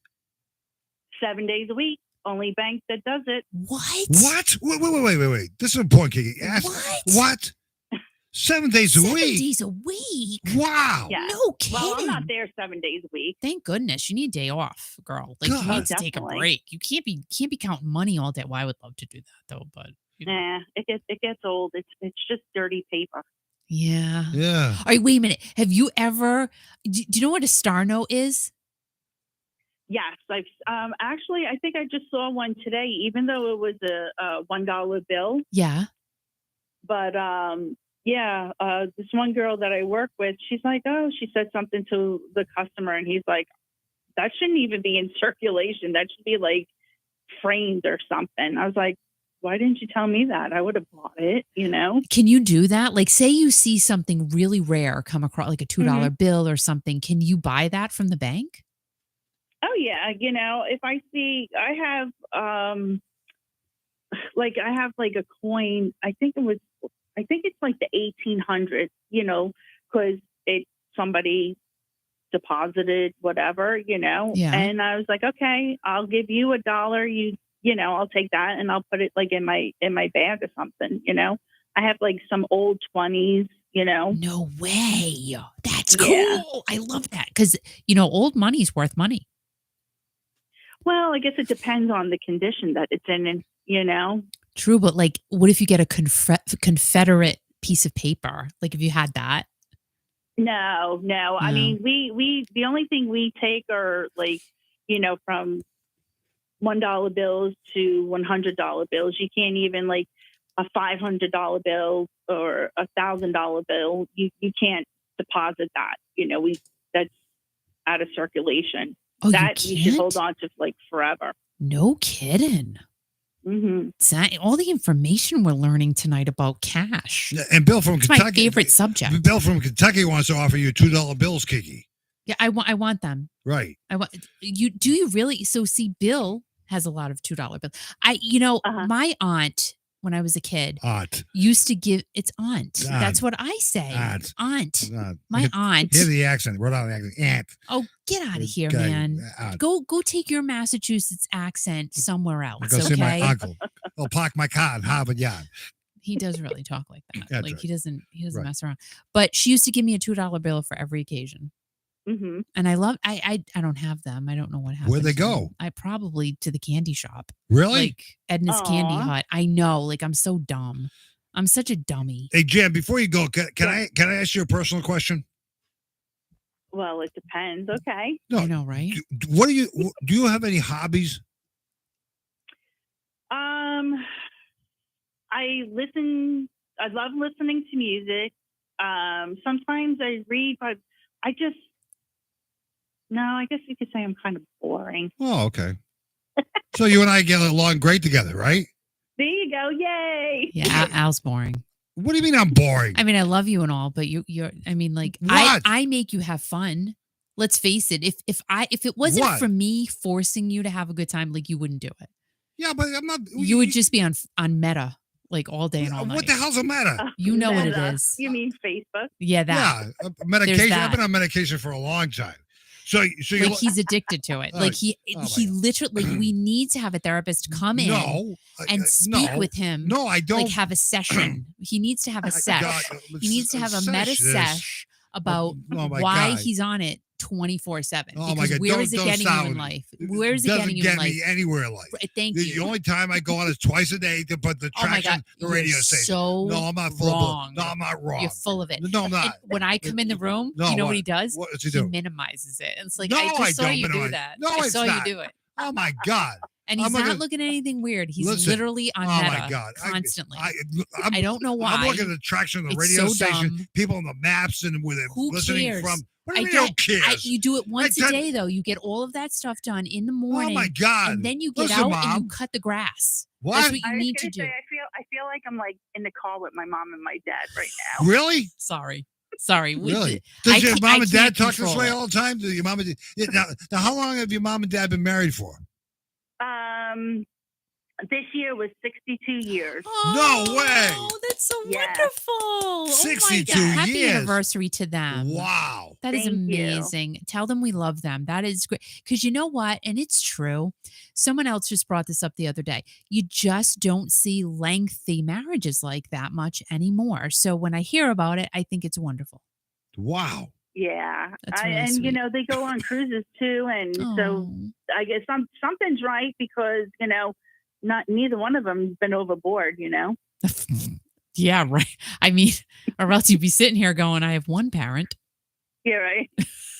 7 days a week. Only bank that does it. What? Wait. This is important, Kiki. What? 7 days a week? 7 days a week? Wow. Yeah. No kidding. Well, I'm not there 7 days a week. Thank goodness. You need a day off, girl. Like, you need to take a break. You can't be counting money all day. Well, I would love to do that, though, but... Nah, it gets old. It's just dirty paper. Yeah. Yeah. All right, wait a minute. Have you ever... Do you know what a star note is? Yes, I've actually I think I just saw one today, even though it was a $1 bill. Yeah. But this one girl that I work with, she's like, oh, she said something to the customer, and he's like, that shouldn't even be in circulation. That should be like framed or something. I was like, why didn't you tell me that? I would have bought it, Can you do that? Like, say you see something really rare come across, like a $2 bill or something. Can you buy that from the bank? Oh yeah, if I see, I have a coin. I think it's like the 1800s, because somebody deposited whatever, Yeah. And I was like, okay, I'll give you $1. I'll take that and I'll put it like in my bag or something. I have like some old 20s. No way. That's cool. I love that because old money's worth money. Well, I guess it depends on the condition that it's in, True, but like, what if you get a Confederate piece of paper? Like, if you had that? No. I mean, we the only thing we take are like, from $1 bills to $100 bills. You can't even like a $500 bill or $1,000 bill. You can't deposit that. That's out of circulation. Oh, that you should hold on to like forever. No kidding. Mm-hmm. All the information we're learning tonight about cash. And Bill from Kentucky. My favorite subject. Bill from Kentucky wants to offer you $2 bills, Kiki. Yeah, I want them. Right. Do you really? So see, Bill has a lot of $2 bills. My aunt, when I was a kid, used to give That's what I say. Aunt. My aunt. Hear the accent. Rhode Island accent. Aunt. Oh, get out of here, man. Go take your Massachusetts accent somewhere else. Go see my uncle. I'll park my car in Harvard Yard. He does really talk like that. That's like right. he doesn't mess around. But she used to give me a $2 bill for every occasion. Mm-hmm. And I don't have them. I don't know what happened. Where'd they go? I probably to the candy shop. Really? Like Edna's Candy Hut. I know. Like, I'm so dumb. I'm such a dummy. Hey, Jen, before you go, can I ask you a personal question? Well, it depends. Okay. No, I know, right? Do you have any hobbies? I love listening to music. Sometimes I read, but I guess you could say I'm kind of boring. Oh, okay. So you and I get along great together, right? There you go. Yay. Yeah, Al's boring. What do you mean I'm boring? I mean, I love you and all, but you're I mean, like, what? I make you have fun. Let's face it. If it wasn't for me forcing you to have a good time, like, you wouldn't do it. Yeah, but I'm not. You would just be on Meta like all day and all night. What the hell's a meta? You know what it Meta. is. You mean Facebook? Yeah, that. Yeah, medication. that. I've been on medication for a long time. So you Like he's addicted to it. Like he my literally. Like we need to have a therapist come in and speak with him. No, I don't. Like have a session. He needs to have a sesh. He needs to have a meta sesh about why he's on it 24/7. Oh my Because God! where is it getting you in life? Where is it getting you in life? Doesn't get me anywhere in life. Thank The you. only time I go on is twice a day to put the Oh my traction God, the radio you're station. so No, I'm not full. wrong. No, I'm not wrong. You're full of it. No, I'm not. And when I come in the room, No, you know what what? he does? What does he do? Minimizes it. It's like No, I I just saw don't you do minimize- that. No, I it's saw not. you do it. Oh my God! And he's I'm not looking- looking at anything weird. He's Listen, literally on oh Meta my God! constantly. I'm, I don't know why. I'm looking at the traction of the It's radio so station, dumb. people on the maps, and where they're Who listening cares? from. What do I you mean? Who get- cares? you do it once a tell- day, though. You get all of that stuff done in the Oh morning. my God! And then you get Listen, out Mom. and you cut the grass. What? That's what I you was need to gonna do. say, I feel like I'm like in the car with my mom and my dad right now. Really? Sorry. Really? I Does your can't- mom I and dad can't talk this control way it. all the time? Do your mom and now, how long have your mom and dad been married for? This year was 62 years. No way. Oh, that's so Yes. wonderful. Oh my 62 God. Happy years. anniversary to them. Wow. That is Thank you. amazing. Tell them we love them. That is great. Because you know what? And it's true. Someone else just brought this up the other day. You just don't see lengthy marriages like that much anymore. So when I hear about it, I think it's wonderful. Wow. Yeah, That's really and sweet. they go on cruises too, and so Oh. I guess something's right because neither one of them's been overboard. Yeah, right. I mean, or else you'd be sitting here going, I have one parent. Yeah, right.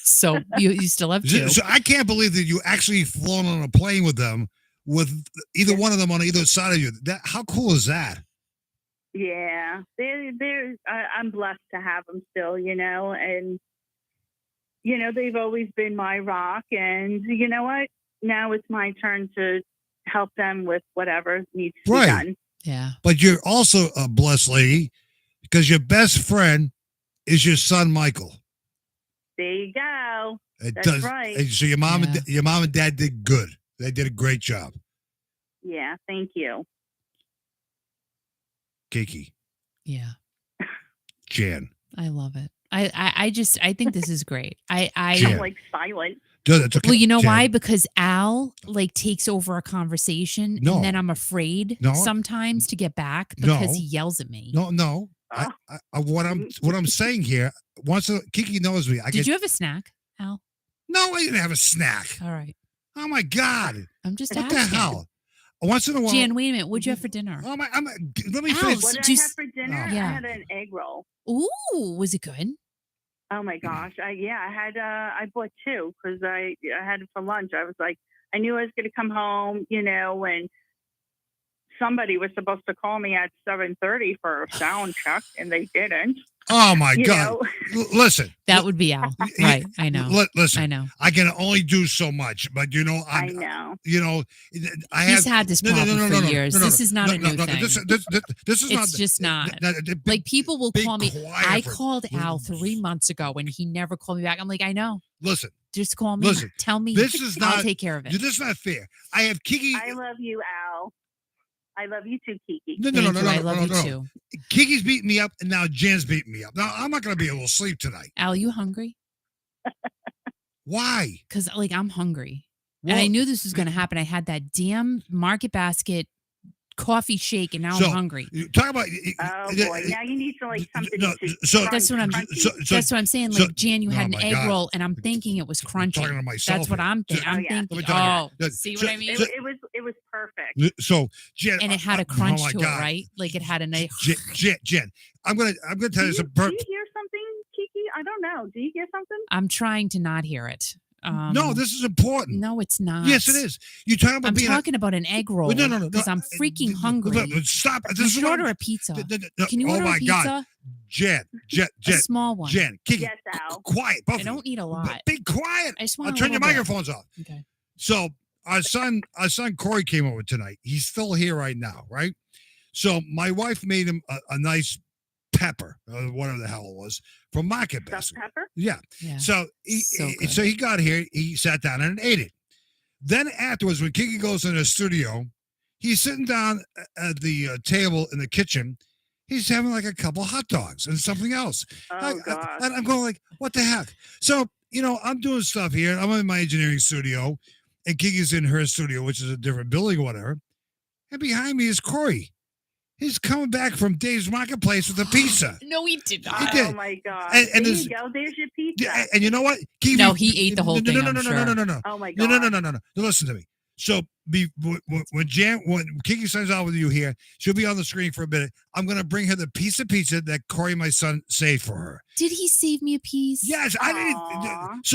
So you still have two. So I can't believe that you actually flown on a plane with them, with either one of them on either side of you. How cool is that? Yeah, I'm blessed to have them still, and they've always been my rock. And you know what? Now it's my turn to help them with whatever needs to be done. Yeah. But you're also a blessed lady because your best friend is your son, Michael. There you go. It That's right. and so your mom Yeah. and your mom and dad did good. They did a great job. Yeah, thank you. Kiki, Yeah. Jan. I love it. I think this is great. Yeah. I'm like silent. No, that's okay. Well, you know Jan. why? Because Al takes over a conversation, No. and then I'm afraid No. sometimes to get back because No. he yells at me. No. Oh. What I'm saying here. Kiki knows me. Did you have a snack, Al? No, I didn't have a snack. All right. Oh my God! I'm just What asking. the hell? Once in a while. Jan, wait a minute. What'd you have for dinner? Oh my! Let me Al, finish. What did Did you I have for dinner? Oh. Yeah. I had an egg roll. Ooh, was it good? Oh my gosh! I bought two because I had it for lunch. I was like, I knew I was going to come home, and somebody was supposed to call me at 7:30 for a sound check, and they didn't. Oh my You God! know? Listen. That would be Al. Right. I know. Listen. I know. I can only do so much, but I know. I He's have had this problem for years. This is not a new thing. This is not. It's just not. Like Like people will call me. I called Al Listen. 3 months ago and he never called me back. I'm like, I know. Listen, Just call me. Listen, Tell me. this is I'll not. take care of it. This is not fair. I have Kiki. I love you, Al. I love you too, Kiki. No, Thank you. I love you too. Kiki's beating me up, and now Jan's beating me up. Now I'm not going to be able to sleep tonight. Al, you hungry? Why? Because I'm hungry. And I Well, knew this was going to happen. I had that damn Market Basket coffee shake and now So, I'm hungry. you talk about. Oh boy! Now you need to something. No, to so- crunch, That's what I'm- crunchy. That's what I'm saying. so- Like, Jan, you Oh had an my egg God. roll and I'm thinking it was I'm crunchy. talking to myself. That's what here. I'm thinking. Oh, I'm yeah. thinking, Let me tell you. oh, see what I mean? It was perfect. So Jen, And it had a oh crunch my to God. it, right? Like it had a nice. Jen, I'm gonna tell Do you you, some. do you hear something, Kiki? I don't know. Do you hear something? I'm trying to not hear it. No, this is important. No, it's not. Yes, it is. You're talking about I'm being. talking about an egg roll. No. Because I'm freaking hungry. Stop. You This is should what order I'm- a pizza. No, Can you oh order my a pizza? God, Jen, A small one. Jen, Kiki, Yes, Al. quiet, both I of you. don't need a lot. Be quiet. I just I'll want. turn your microphones off. Okay. So our son Corey came over tonight. He's still here right now, right? So my wife made him a nice pepper, whatever the hell it was, from Market Stuffed Basket. pepper? Yeah. Yeah. So So good. so he got here. He sat down and ate it. Then afterwards, when Kiki goes in the studio, He's sitting down at the table in the kitchen. He's having like a couple hot dogs and something else. Oh, gosh. And I'm going like, what the heck? So, I'm doing stuff here. I'm in my engineering studio, and Kiki's in her studio, which is a different building or whatever. And behind me is Corey. He's coming back from Dave's Marketplace with a pizza. No, he did not. He did. Oh, my God. And there you go. There's your pizza. And you know what? No, he ate the whole thing. No. Oh, my God. No. Listen to me. So when Kiki signs out with you here, she'll be on the screen for a minute. I'm going to bring her the piece of pizza that Corey, my son, saved for her. Did he save me a piece? Yes, I didn't.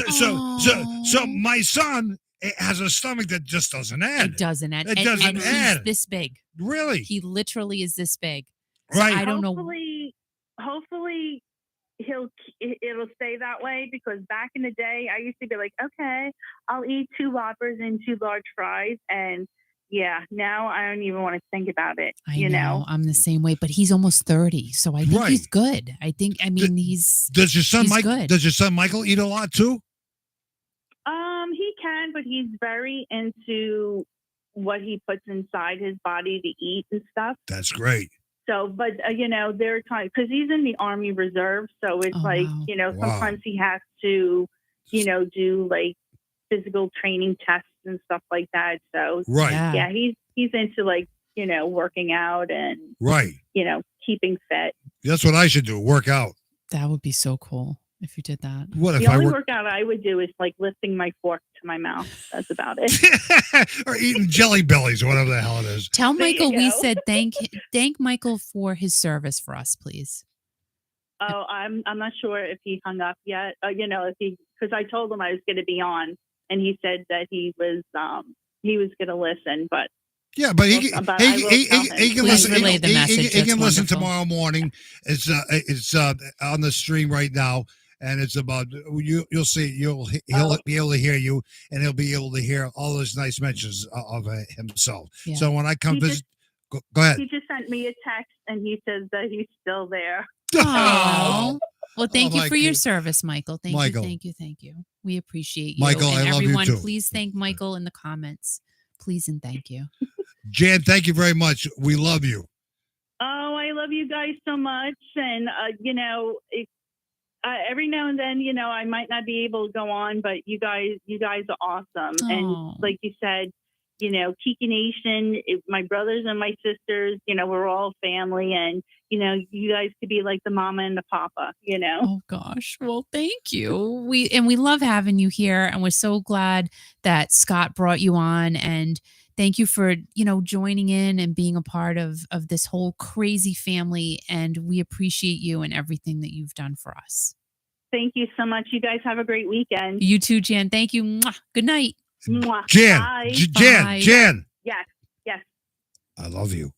So my son has a stomach that just doesn't end. It doesn't end. It doesn't and end. He's this big. Really? He literally is this big. So Right. I don't know. Hopefully it'll stay that way, because back in the day I used to be like, okay, I'll eat 2 Whoppers and 2 large fries, and yeah, now I don't even want to think about it. I know. I'm the same way, but he's almost 30, so I think he's good. He's. Does your son good. Does your son Michael eat a lot too? He can, but he's very into what he puts inside his body to eat and stuff. That's great. So, but there are times, because he's in the Army Reserve, so it's sometimes he has to, do like physical training tests and stuff like that. So, yeah, he's into like, working out and keeping fit. That's what I should do. Work out. That would be so cool if you did that. What if the only workout I would do is like lifting my fork to my mouth. That's about it. Or eating jelly bellies or whatever the hell it is. Tell Michael we said thank Michael for his service for us, please. Oh, I'm not sure if he hung up yet. Because I told him I was going to be on, and he said that he was going to listen, but. Yeah, but he can listen. Relay the message. He can listen tomorrow morning. It's on the stream right now, and it's about you'll see. He'll be able to hear you, and he'll be able to hear all those nice mentions of himself. Yeah. So when I come visit, go ahead. He just sent me a text, and he says that he's still there. Oh. Well, thank you for your service, Michael. Thank you. We appreciate you. Michael, and I love everyone, you too. Please thank Michael in the comments. Please and thank you. Jan, thank you very much. We love you. Oh, I love you guys so much. And, every now and then, I might not be able to go on, but you guys are awesome. Oh. And like you said, Kiki Nation, my brothers and my sisters, we're all family, and, you guys could be like the mama and the papa, Oh gosh. Well, thank you. We love having you here, and we're so glad that Scott brought you on, and thank you for, joining in and being a part of this whole crazy family, and we appreciate you and everything that you've done for us. Thank you so much. You guys have a great weekend. You too, Jan. Thank you. Mwah. Good night. Mwah. Jan. Bye. Jan. Yes. I love you.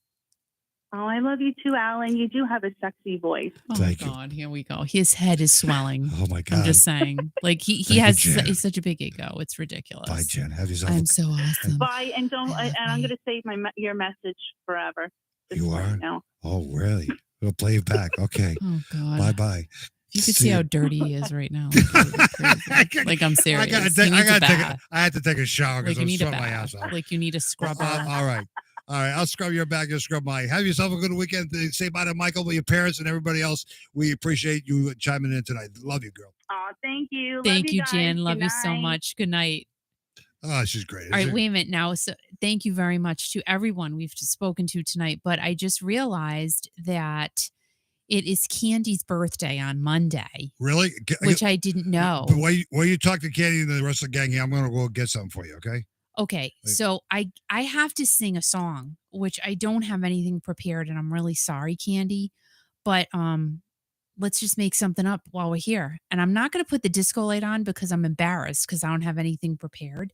Oh, I love you too, Alan. You do have a sexy voice. Oh, my God. Here we go. His head is swelling. Oh, my God. I'm just saying. Like, he's such a big ego. It's ridiculous. Bye, Jen. Have yourself. I'm so awesome. Bye. And I'm going to save your message forever. You are? Oh, really? We'll play it back. Okay. Oh, God. Bye-bye. You could see how dirty he is right now. Like, I'm serious. I had to take a shower because I'm sweating my ass off. Like, you need a scrubber. All right. I'll scrub your back. You'll scrub mine. Have yourself a good weekend. Say bye to Michael, with your parents, and everybody else. We appreciate you chiming in tonight. Love you, girl. Oh, thank you. Thank you, guys. Jan. Love Good you so night. much. Good night. Oh, she's great. All right, wait a minute now. So thank you very much to everyone we've spoken to tonight. But I just realized that it is Candy's birthday on Monday. Really? Which I didn't know. But while you talk to Candy and the rest of the gang here, I'm going to go get something for you, okay? Okay, so I have to sing a song, which I don't have anything prepared, and I'm really sorry, Candy. But let's just make something up while we're here. And I'm not going to put the disco light on because I'm embarrassed because I don't have anything prepared.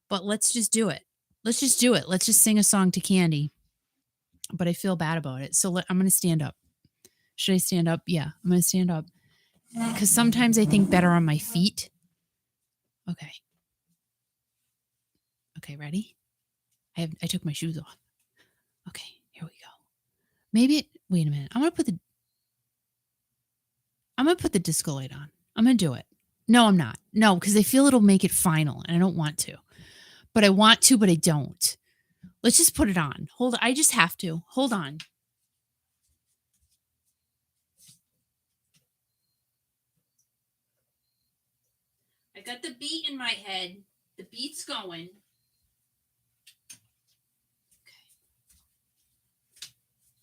But let's just do it. Let's just do it. Let's just sing a song to Candy. But I feel bad about it. So I'm going to stand up. Should I stand up? Yeah, I'm going to stand up. Because sometimes I think better on my feet. Okay. Okay, ready? I took my shoes off. Okay, here we go. Wait a minute. I'm gonna put the disco light on. I'm gonna do it. No, I'm not. No, because I feel it'll make it final, and I don't want to. But I want to, but I don't. Let's just put it on. Hold on. I just have to. Hold on. I got the beat in my head. The beat's going. Okay.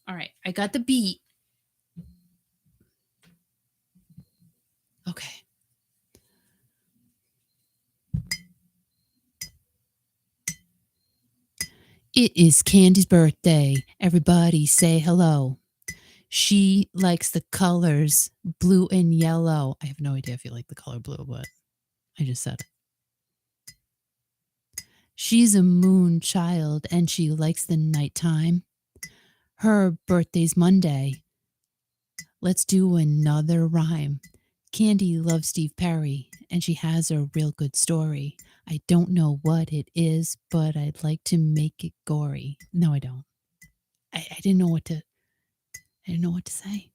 All right. I got the beat. Okay. It is Candy's birthday. Everybody say hello. She likes the colors blue and yellow. I have no idea if you like the color blue, but I just said it. She's a moon child and she likes the nighttime. Her birthday's Monday. Let's do another rhyme. Candy loves Steve Perry and she has a real good story. I don't know what it is, but I'd like to make it gory. No, I don't. I didn't know what to say.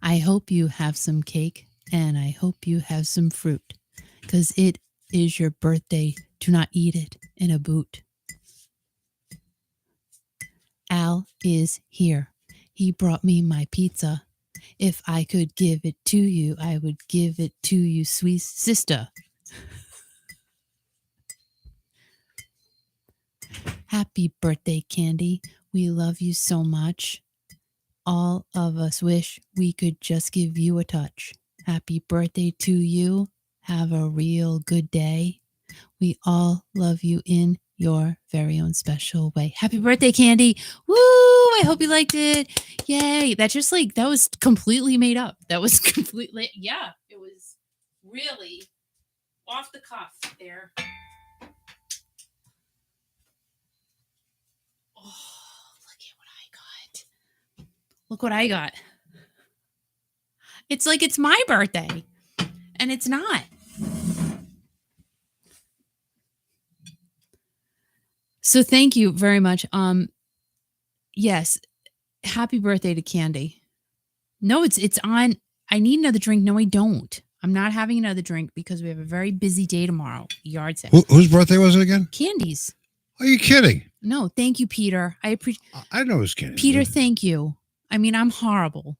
I hope you have some cake and I hope you have some fruit, because it is your birthday. Do not eat it in a boot. Al is here. He brought me my pizza. If I could give it to you, I would give it to you, sweet sister. Happy birthday, Candy. We love you so much. All of us wish we could just give you a touch. Happy birthday to you. Have a real good day. We all love you in your very own special way. Happy birthday, Candy. Woo! I hope you liked it. Yay. That was completely made up. That was completely, yeah, it was really off the cuff there. Oh, look what I got. It's like it's my birthday, and it's not. So thank you very much. Yes, happy birthday to Candy. No, it's on. I need another drink. No, I don't. I'm not having another drink because we have a very busy day tomorrow. Yard sale. Whose birthday was it again? Candy's. Are you kidding? No, thank you, Peter. I appreciate. I know it's Candy. Peter, thank you. I mean, I'm horrible,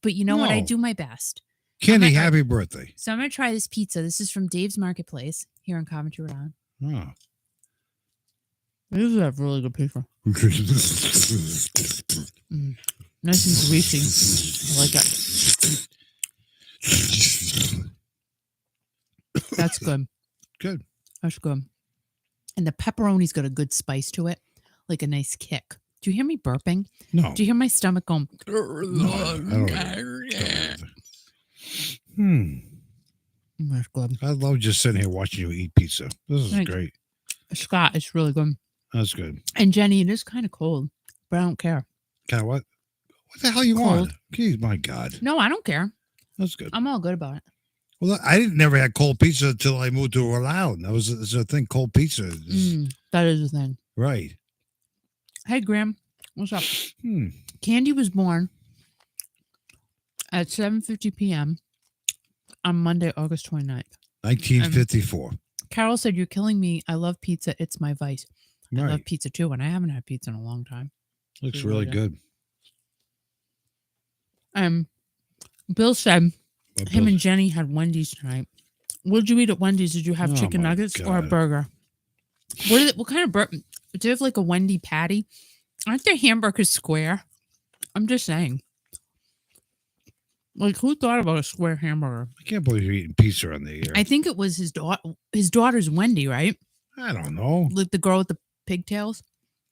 but you know what? I do my best. Candy, happy birthday. So I'm going to try this pizza. This is from Dave's Marketplace here in Coventry, Rhode Island. Oh. They usually have really good pizza. Nice and greasy. I like it. That's good. Good. That's good. And the pepperoni's got a good spice to it, like a nice kick. Do you hear me burping? No. Do you hear my stomach going? No, I don't. That's good. I love just sitting here watching you eat pizza. This is great. Scott, it's really good. That's good. And Jenny, it is kind of cold, but I don't care. Kind of what? What the hell you want? Jeez, my God. No, I don't care. That's good. I'm all good about it. Well, I never had cold pizza until I moved to Rhode Island. It's a thing, cold pizza. That is a thing. Right. Hey, Graham. What's up? Candy was born at 7:50 p.m. on Monday, August 29th. 1954. Carol said, "You're killing me. I love pizza. It's my vice." Right. I love pizza too, and I haven't had pizza in a long time. Looks really good. Bill said him and Jenny had Wendy's tonight. What did you eat at Wendy's? Did you have chicken nuggets or a burger? What kind of burger? Do you have like a Wendy patty? Aren't their hamburgers square? I'm just saying. Like, who thought about a square hamburger? I can't believe you're eating pizza on the air. I think it was his daughter. His daughter's Wendy, right? I don't know. Like the girl with the pigtails.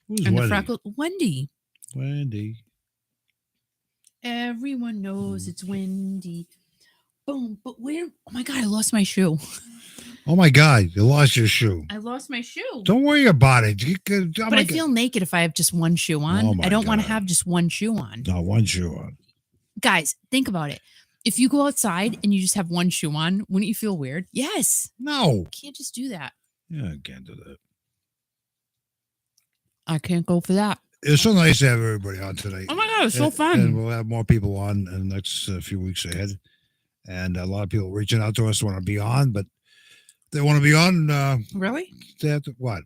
Who's and Wendy? the freckles. Wendy. Wendy. Everyone knows it's Wendy. Boom. But where? Oh my God, I lost my shoe. Oh my God, you lost your shoe. I lost my shoe. Don't worry about it. But I feel naked if I have just one shoe on. Oh I don't want to have just one shoe on. No, one shoe on. Guys, think about it. If you go outside and you just have one shoe on, wouldn't you feel weird? Yes. No. You can't just do that. Yeah, I can't do that. I can't go for that. It's so nice to have everybody on tonight. Oh my God, it's so fun. And we'll have more people on in the next few weeks ahead. And a lot of people reaching out to us want to be on, but they want to be on. Really? They have to, what?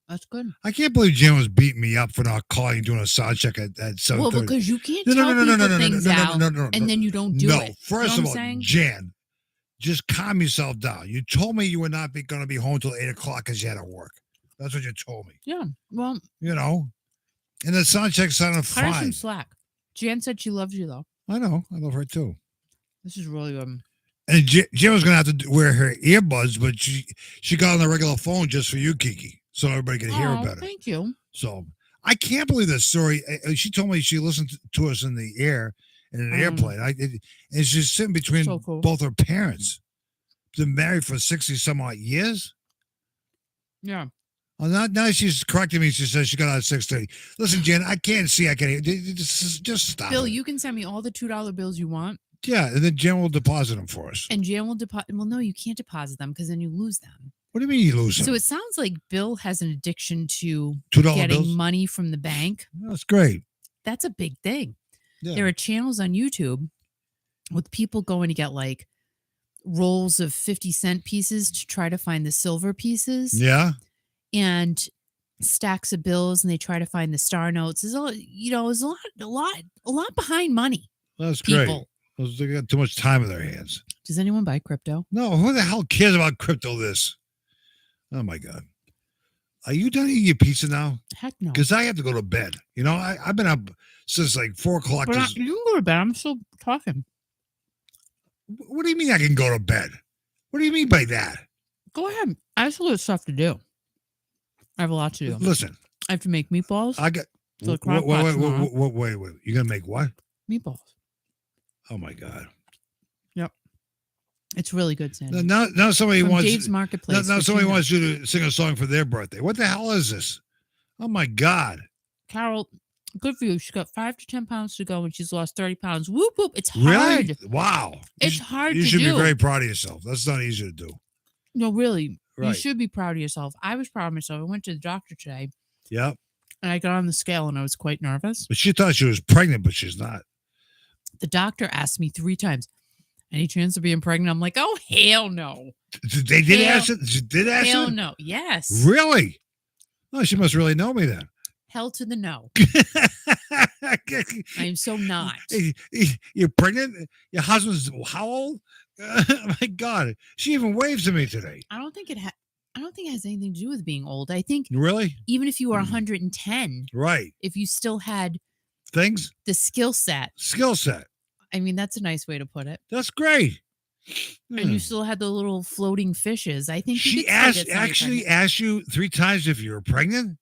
That's good. I can't believe Jan was beating me up for not calling and doing a sound check at 7:30. Well, because you can't tell people things out, and then you don't do it. First You of know all, Jan, just calm yourself down. You told me you were not going to be home till 8 o'clock because you had to work. That's what you told me. Yeah. Well, you know, and the sound check sounded fine. Cut her some slack. Jan said she loves you, though. I know. I love her, too. This is really good. And Jan was going to have to wear her earbuds, but she got on the regular phone just for you, Kiki, so everybody could hear her better. Thank you. So I can't believe this story. She told me she listened to us in the air, in an airplane. And she's sitting between both her parents. Been married for 60 some odd years. Yeah. Well, now she's correcting me. She says she got out at 6:30. Listen, Jan, I can't see. I can't hear. Just stop. Bill, it. you can send me all the $2 bills you want. Yeah, and then Jan will deposit them for us. And Jan will deposit. Well, no, you can't deposit them because then you lose them. What do you mean you lose them? So it sounds like Bill has an addiction to $2 getting bills? money from the bank. That's great. That's a big thing. Yeah. There are channels on YouTube with people going to get like rolls of 50-cent pieces to try to find the silver pieces. Yeah. And stacks of bills, and they try to find the star notes. There's there's a lot behind money. That's people. Great. They got too much time in their hands. Does anyone buy crypto? No, who the hell cares about crypto this? Oh my God. Are you done eating your pizza now? Heck no. Because I have to go to bed. You know, I've been up since like 4 o'clock. But you can go to bed. I'm still talking. What do you mean I can go to bed? What do you mean by that? Go ahead. I have a lot of stuff to do. I have a lot to do. Listen. I have to make meatballs. I got. So wait. You're going to make what? Meatballs. Oh my God. Yep. It's really good, Sandy. Now somebody From wants Dave's Marketplace. Now somebody wants you to sing a song for their birthday. What the hell is this? Oh my God. Carol, good for you. She's got 5 to 10 pounds to go and she's lost 30 pounds. Whoop, whoop. It's hard. Really? Wow. It's hard to do. You should be very proud of yourself. That's not easy to do. No, really. Right. You should be proud of yourself. I was proud of myself. I went to the doctor today. Yep. And I got on the scale and I was quite nervous. But she thought she was pregnant, but she's not. The doctor asked me 3 times, any chance of being pregnant? I'm like, oh, hell no. They did ask it? She did ask it? Hell no. Yes. Really? Oh, she must really know me then. Hell to the no. I am so not. You're pregnant? Your husband's how old? My God. She even waves to me today. I don't think it has anything to do with being old. I think really, even if you were 110, right? If you still had things, the skill set. I mean, that's a nice way to put it. That's great. And you still had the little floating fishes. I think she actually asked you 3 times if you were pregnant.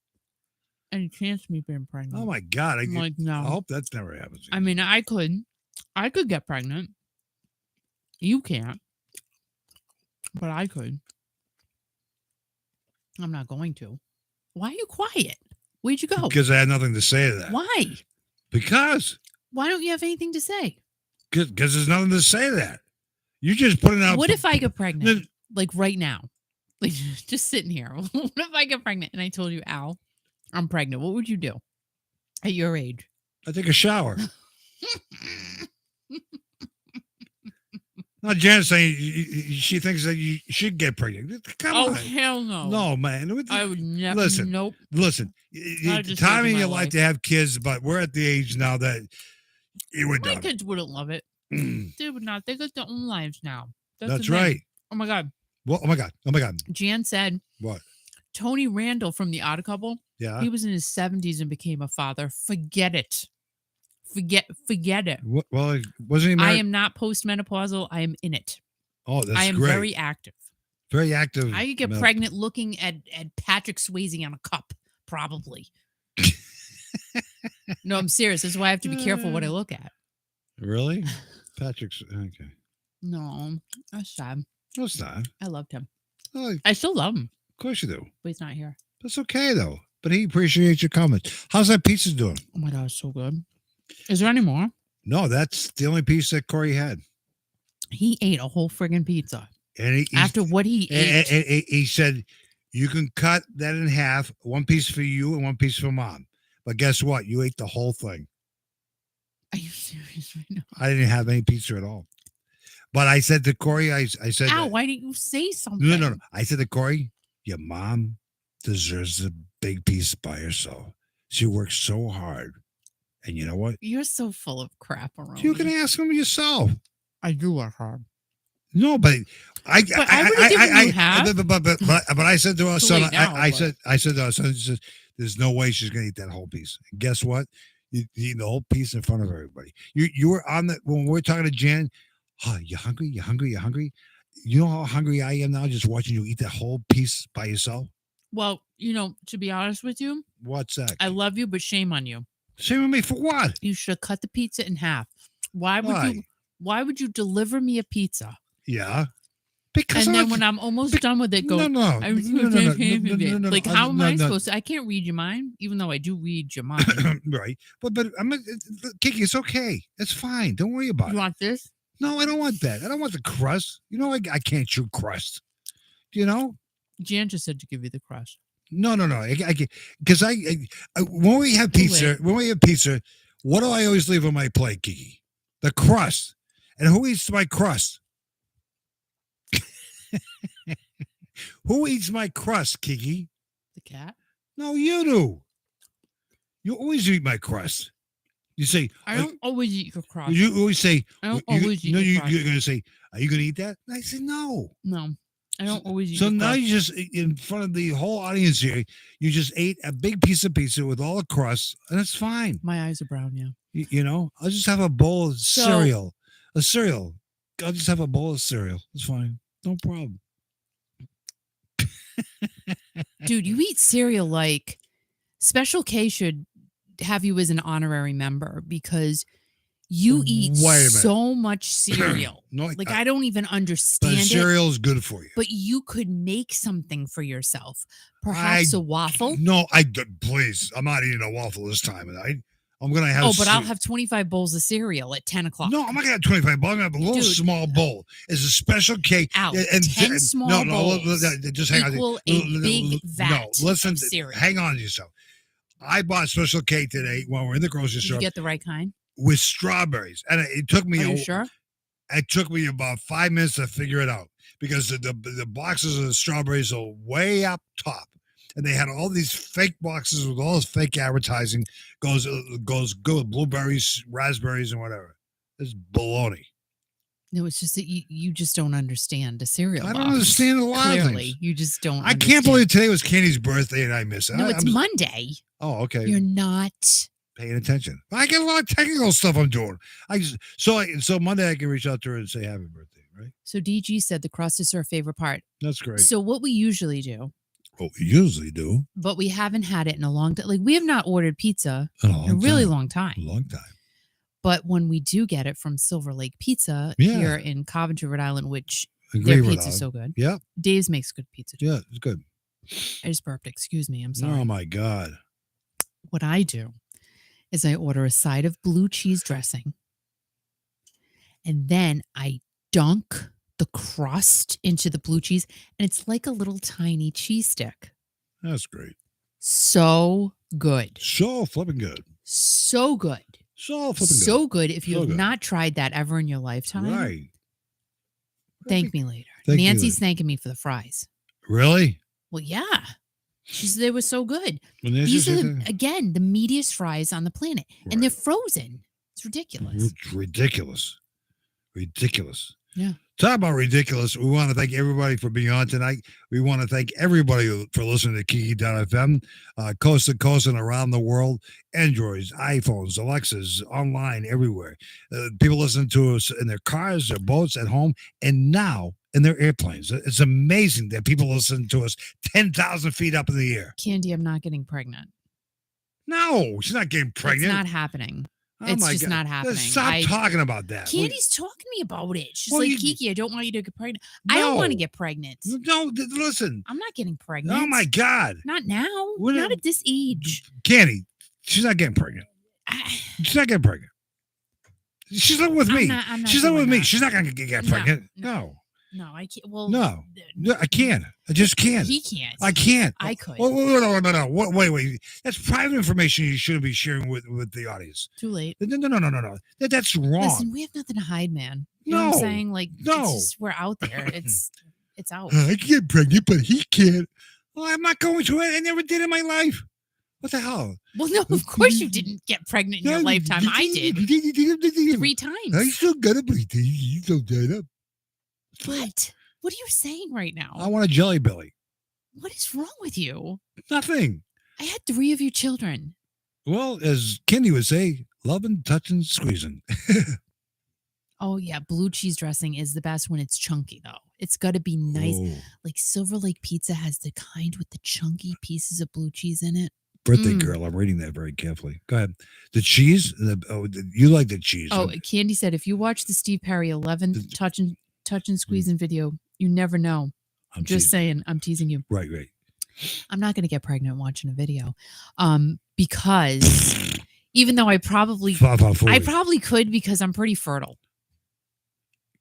Any chance of me being pregnant? Oh my God! I'm like, no. I hope that never happens. I mean, I could get pregnant. You can't, but I could. I'm not going to. Why are you quiet? Where'd you go? Because I had nothing to say to that. Why? Because. Why don't you have anything to say? Because there's nothing to say to that. You just put it out. What if I get pregnant? Like right now? Like just sitting here. What if I get pregnant and I told you, Al, I'm pregnant? What would you do at your age? I take a shower. No, Janet's saying she thinks that you should get pregnant. Come on. Oh, hell no. No, man. I would never. Listen. Nope. Listen. Time in your life to have kids, but we're at the age now that you would. My kids wouldn't love it. They would not. They got their own lives now. That's right. Oh my God. Well, oh my God. Jan said. What? Tony Randall from The Odd Couple. Yeah. He was in his 70s and became a father. Forget it. Forget it. Well, wasn't he married? I am not postmenopausal. I am in it. Oh, that's great. I am very active. Very active. I could get pregnant looking at Patrick Swayze on a cup, probably. No, I'm serious. That's why I have to be careful what I look at. Really? Patrick's okay. No, that's sad. No, it's not. I loved him. Oh, I still love him. Of course you do. But he's not here. That's okay though. But he appreciates your comments. How's that pizza doing? Oh my God, it's so good. Is there any more? No, that's the only piece that Corey had. He ate a whole friggin' pizza. And after what he ate. And he said, you can cut that in half, 1 piece for you and 1 piece for Mom. But guess what? You ate the whole thing. Are you serious right now? I didn't have any pizza at all. But I said to Corey, I said, Ow, why didn't you say something? No. I said to Corey, your mom deserves a big piece by herself. She works so hard. And you know what? You're so full of crap around. You can ask him yourself. I do work hard. No, but I said to our son, I said to our son, there's no way she's gonna eat that whole piece. And guess what? You eat the whole piece in front of everybody. You were on the when we're talking to Jan. Oh, you hungry? You hungry? You hungry? You know how hungry I am now just watching you eat that whole piece by yourself? Well, to be honest with you, what's that? I love you, but shame on you. Shame on me for what? You should have cut the pizza in half. Why would you deliver me a pizza? Yeah. Because and then when I'm almost done with it, go. No. Like, how am I supposed to? I can't read your mind, even though I do read your mind. Right. But Kiki, it's okay. It's fine. Don't worry about it. You want this? No, I don't want that. I don't want the crust. I can't chew crust. Jan just said to give you the crust. No. Because when we have pizza, what do I always leave on my plate, Kiki? The crust. And who eats my crust? Who eats my crust, Kiki? The cat? No, you do. You always eat my crust. You say, I don't always eat your crust. You always say, I don't always eat your crust. You're going to say, are you going to eat that? And I say, no. No, I don't always eat So your now crust. you just, in front of the whole audience here, you just ate a big piece of pizza with all the crust, and it's fine. My eyes are brown, yeah. I'll just have a bowl of cereal. A cereal. I'll just have a bowl of cereal. It's fine. No problem. Dude, you eat cereal like Special K should have you as an honorary member because you eat so much cereal. No, I don't even understand it. Cereal is good for you. But you could make something for yourself. Perhaps a waffle? No, please. I'm not eating a waffle this time of night. I'm going to have... but I'll have 25 bowls of cereal at 10 o'clock. No, I'm not going to have 25 bowls. I'm going to have a little small bowl. It's a Special K. And 10 small bowls just hang equal a big vat of cereal. Hang on to yourself. I bought Special K today when we're in the grocery store. Did you get the right kind? With strawberries. And it took me... Are you sure? It took me about 5 minutes to figure it out because the boxes of the strawberries are way up top. And they had all these fake boxes with all this fake advertising. Goes good with blueberries, raspberries, and whatever. It's baloney. No, it's just that you just don't understand a cereal box. I don't understand a lot of things. You just don't I can't believe today was Candy's birthday and I missed it. No, it's Monday. Oh, okay. You're not paying attention. I get a lot of technical stuff I'm doing. So Monday I can reach out to her and say happy birthday, right? So DG said the crust is her favorite part. That's great. So what we usually do. Well, we usually do. But we haven't had it in a long time. Like, we have not ordered pizza in a really long time. A long time. But when we do get it from Silver Lake Pizza here in Coventry, Rhode Island, which their pizza is so good. Yeah. Dave's makes good pizza too. Yeah, it's good. I just burped. Excuse me. I'm sorry. Oh, my God. What I do is I order a side of blue cheese dressing. And then I dunk the crust into the blue cheese, and it's like a little tiny cheese stick. That's great. So good. So flipping good. So good. So flipping good. So good. If you have not tried that ever in your lifetime, right? Thank me later. Nancy's thanking me for the fries. Really? Well, yeah. She said they were so good. These are, again, the meatiest fries on the planet. Right. And they're frozen. It's ridiculous. It's ridiculous. Ridiculous. Yeah. Talk about ridiculous. We want to thank everybody for being on tonight. We want to thank everybody for listening to Kiki.fm, coast to coast and around the world. Androids, iPhones, Alexas, online, everywhere. People listen to us in their cars, their boats, at home, and now in their airplanes. It's amazing that people listen to us 10,000 feet up in the air. Candy, I'm not getting pregnant. No, she's not getting pregnant. It's not happening. It's just not happening. Stop talking about that. Candy's talking to me about it. She's like, Kiki, I don't want you to get pregnant. I don't want to get pregnant. No, listen. I'm not getting pregnant. Oh, my God. Not now. Not at this age. Candy, she's not getting pregnant. She's not getting pregnant. She's living with me. She's living with me. She's not going to get pregnant. No. No, I can't. Well, no, I can't. I just can't. He can't. I can't. I could. No. Wait. That's private information you shouldn't be sharing with the audience. Too late. No. That's wrong. Listen, we have nothing to hide, man. You know what I'm saying? Like, it's just, we're out there. It's out. I can get pregnant, but he can't. Well, I'm not going through it. I never did in my life. What the hell? Well, no, of course you didn't get pregnant in your lifetime. I did 3 times. I still got it. You still did it. What? What are you saying right now? I want a jelly belly. What is wrong with you? Nothing. I had 3 of your children. Well, as Kenny would say, loving, touching, squeezing. Oh, yeah. Blue cheese dressing is the best when it's chunky, though. It's got to be nice. Oh. Like Silver Lake Pizza has the kind with the chunky pieces of blue cheese in it. Birthday girl. I'm reading that very carefully. Go ahead. The cheese. You like the cheese. Oh, Candy said, if you watch the Steve Perry 11 touch and squeezing video, you never know. I'm just saying. I'm teasing you. Right. I'm not going to get pregnant watching a video, because even though I probably could because I'm pretty fertile.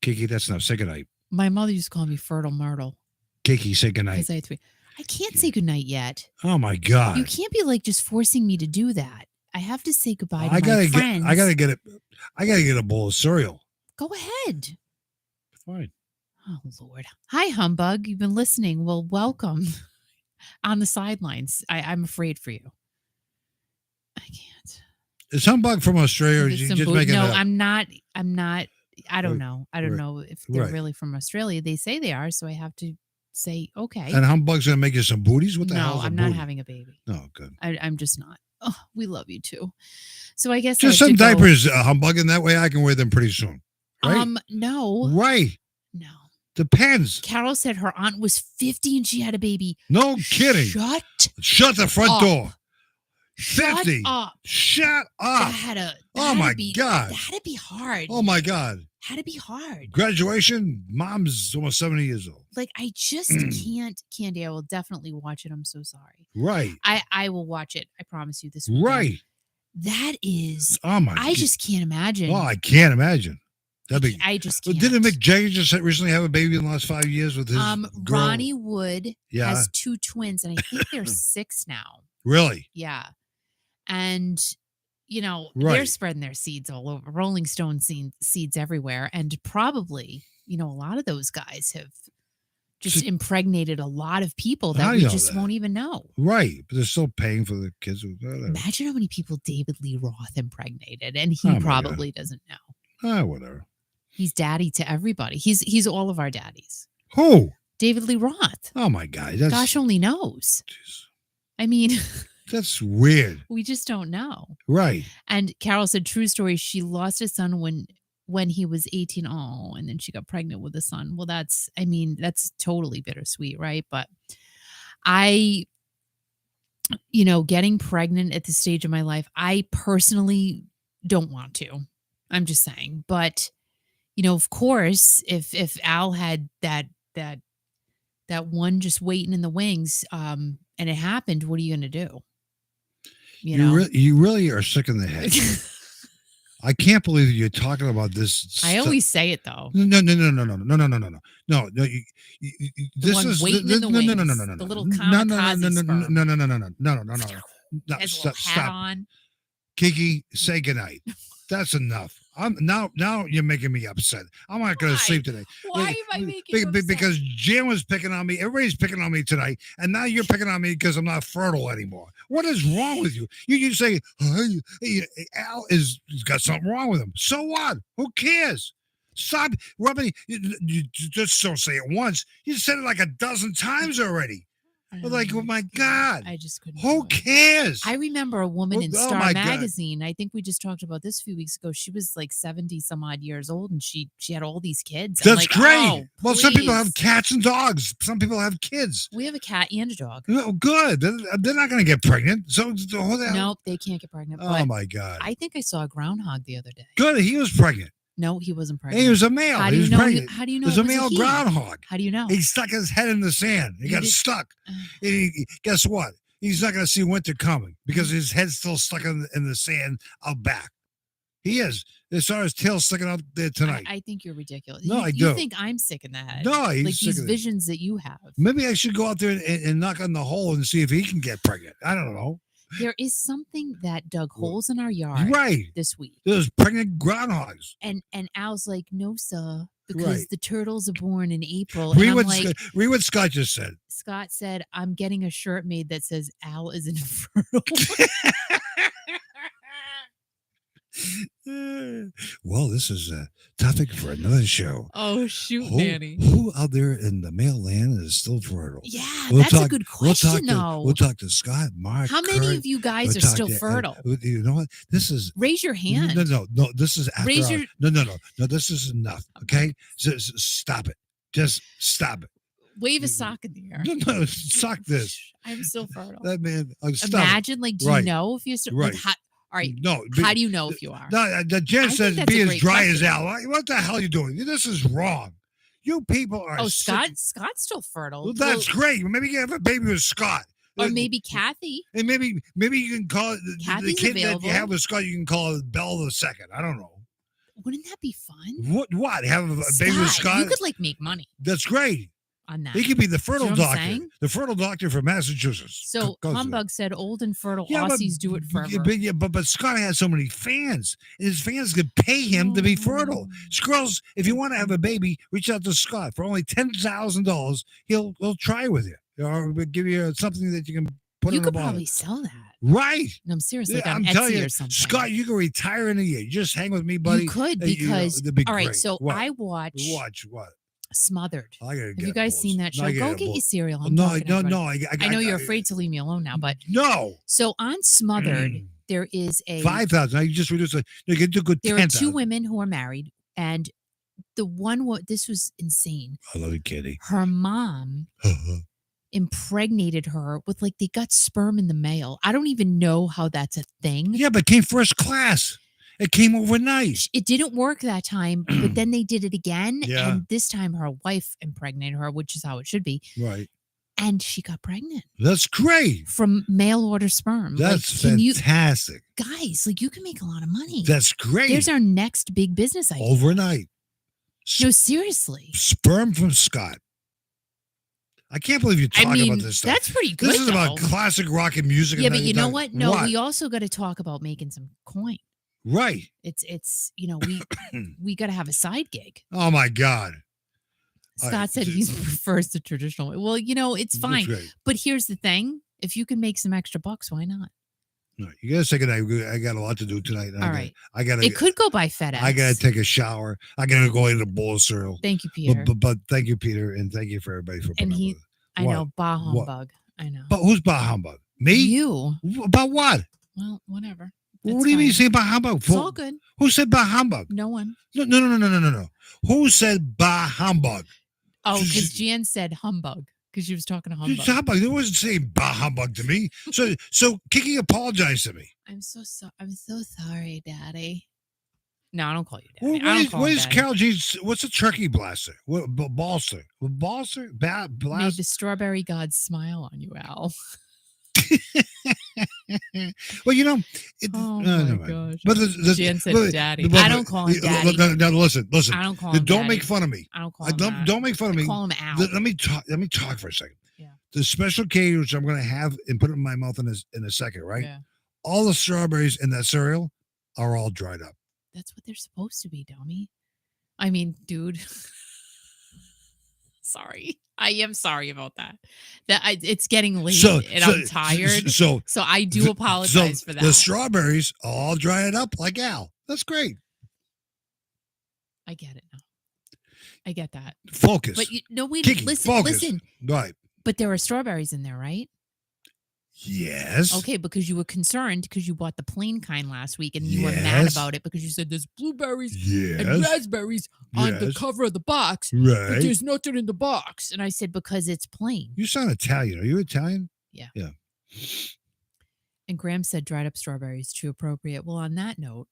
Kiki, that's not. Say goodnight. My mother used to call me Fertile Myrtle. Kiki, say goodnight. Because I had 3. I can't say goodnight yet. Oh my God! You can't be like just forcing me to do that. I have to say goodbye to my friends. I gotta get a bowl of cereal. Go ahead. Fine. Oh Lord! Hi, humbug. You've been listening. Well, welcome. On the sidelines, I'm afraid for you. I can't. Is humbug from Australia? Or you just making no, it up? I'm not. I don't know. I don't know if they're really from Australia. They say they are, so I have to say okay. And humbug's gonna make you some booties? What the hell? No, I'm not having a baby. No, good. I'm just not. Oh, we love you too. So I guess just some diapers, humbug, and that way I can wear them pretty soon. Right? No. Right. No. Depends. Carol said her aunt was 50 and she had a baby. No kidding. Shut the front door. 50. Shut up. Oh my God. That had to be hard. Oh my God. Had to be hard. Graduation. Mom's almost 70 years old. Like I just can't. Candy, I will definitely watch it. I'm so sorry. Right. I will watch it. I promise you this weekend. Right. That is. Oh my. I just can't imagine. Oh, I can't imagine. I just can't. Didn't Mick Jagger just recently have a baby in the last 5 years with his girl? Ronnie Wood has 2 twins, and I think they're 6 now. Really? Yeah. And, they're spreading their seeds all over. Rolling Stone seeds everywhere. And probably, a lot of those guys have just impregnated a lot of people that we just won't even know. Right. But they're still paying for the kids. Imagine how many people David Lee Roth impregnated, and he probably doesn't know. Whatever. He's daddy to everybody. He's all of our daddies. Who? David Lee Roth. Oh my God. Gosh only knows. Geez. I mean, that's weird. We just don't know. Right. And Carol said, true story, she lost a son when he was 18. Oh, and then she got pregnant with a son. Well, that's totally bittersweet, right? But getting pregnant at this stage of my life, I personally don't want to. I'm just saying. But, of course, if Al had that one just waiting in the wings, and it happened, what are you going to do? You really are sick in the head. I can't believe you're talking about this. I always say it though. No. This is waiting in the wings. The little kamikaze no. Stop. Kiki, say goodnight. That's enough. Now you're making me upset. I'm not going to sleep today. Why am I making you upset? Because Jan was picking on me. Everybody's picking on me tonight, and now you're picking on me because I'm not fertile anymore. What is wrong with you? You say, Al he's got something wrong with him. So what? Who cares? Stop rubbing. You just don't say it once. You said it like a dozen times already. Like, oh my God. I just couldn't. Who cares? I remember a woman in Star Magazine. I think we just talked about this a few weeks ago. She was like 70 some odd years old and she had all these kids. That's great. Well, some people have cats and dogs. Some people have kids. We have a cat and a dog. Oh, good. They're not going to get pregnant. So nope, they can't get pregnant. Oh my God. I think I saw a groundhog the other day. Good. He was pregnant. No, he wasn't pregnant. He was a male. How do you know? How do you know? There's a male groundhog. How do you know? He stuck his head in the sand. He got stuck. Guess what? He's not going to see winter coming because his head's still stuck in the sand out back. He is. They saw his tail sticking out there tonight. I think you're ridiculous. No, I do. You think I'm sick in the head? No, he's like sick these visions that you have. Maybe I should go out there and knock on the hole and see if he can get pregnant. I don't know. There is something that dug holes in our yard this week. There's pregnant groundhogs. And Al's like, no, sir. because the turtles are born in April. And I'm like, read what Scott just said. Scott said, I'm getting a shirt made that says Al is infertile. Well, this is a topic for another show. Oh, shoot, Danny. Who out there in the male land is still fertile? Yeah, that's a good question, though. We'll talk to Scott, Mark. How many Kurt, of you guys are still fertile? You know what? This is. Raise your hand. No. This is after. No. This is enough. Okay, stop it. Just stop it. Wave a sock in the air. No, sock this. I'm still fertile. That man. Imagine, like, do you know if you're still right? Like, all right. No. How do you know if you are? No, Jen says be as dry as Al. What the hell are you doing? This is wrong. You people are. Oh, Scott's still fertile. Well, that's great. Maybe you have a baby with Scott. Or maybe Kathy. And maybe you can call it the kid available. that you have with Scott. You can call it Belle the Second. I don't know. Wouldn't that be fun? What? Have a baby with Scott? You could make money. That's great. On that. He could be the fertile doctor. Saying? The fertile doctor from Massachusetts. So Humbug said old and fertile Aussies do it forever. But Scott has so many fans. His fans could pay him to be fertile. Girls, if you want to have a baby, reach out to Scott. For only $10,000, he'll try with you. Or give you something that you can put you on could the probably sell that. Right. No, I'm serious. Like on I'm Etsy telling you, or something. Scott, you can retire in a year. You just hang with me, buddy. You could because be all right. great. So what? I watch what? Smothered. Have you guys seen that show? Go get your cereal. No. I know you're afraid to leave me alone now, but no. So on Smothered, there is a 5,000. You just reduced it. You can do good. There are two women who are married, and the one this was insane. I love you, Kitty. Her mom impregnated her with they got sperm in the mail. I don't even know how that's a thing. Yeah, but it came first class. It came overnight. It didn't work that time, but then they did it again. Yeah. And this time her wife impregnated her, which is how it should be. Right. And she got pregnant. That's great. From mail order sperm. That's fantastic. Guys, you can make a lot of money. That's great. There's our next big business idea. Overnight. No, seriously. Sperm from Scott. I can't believe you're talking about this stuff. That's pretty good. This is about classic rock and music. Yeah, but you know what? No, we also got to talk about making some coin. Right. It's we got to have a side gig. Oh my God. Scott said he prefers the traditional way. Well, it's fine. But here's the thing: if you can make some extra bucks, why not? No, you gotta take a night. I got a lot to do tonight. All right. I got. It could go by FedEx. I gotta take a shower. I gotta go eat a bowl of cereal. Thank you, Peter. But thank you, Peter, and thank you for everybody for. And I know, bah humbug. I know. But who's bah humbug? Me? You. About what? Well, whatever. What do you mean you say bah humbug? It's all good. Who said bah humbug? No one. No. Who said bah humbug? Oh, because Jan said humbug because she was talking to humbug. They wasn't saying bah humbug to me. So Kiki apologized to me. I'm so sorry, Daddy. No, I don't call you Daddy. What is Carol G's? What's a turkey blaster? What blaster? Blaster? Made the strawberry gods smile on you, Al. Well, oh my gosh. But Jan said Daddy. I don't call him Daddy. No, listen. I don't call him Don't Daddy. make fun of me. I don't call him Don't make fun of me. I call him Al. Let me talk for a second. Yeah. The special cake, which I'm going to have and put it in my mouth in a second, right? Yeah. All the strawberries in that cereal are all dried up. That's what they're supposed to be, dummy. I mean, dude. Sorry. I am sorry about that. It's getting late and I'm tired. So I do apologize for that. The strawberries all dried up like Al. That's great. I get it now. I get that. Focus. But Kiki, listen. Right. But there are strawberries in there, right? Yes. Okay, because you were concerned because you bought the plain kind last week and you were mad about it because you said there's blueberries and raspberries on the cover of the box. Right. But there's nothing in the box. And I said, because it's plain. You sound Italian. Are you Italian? Yeah. Yeah. And Graham said dried up strawberries, too appropriate. Well, on that note.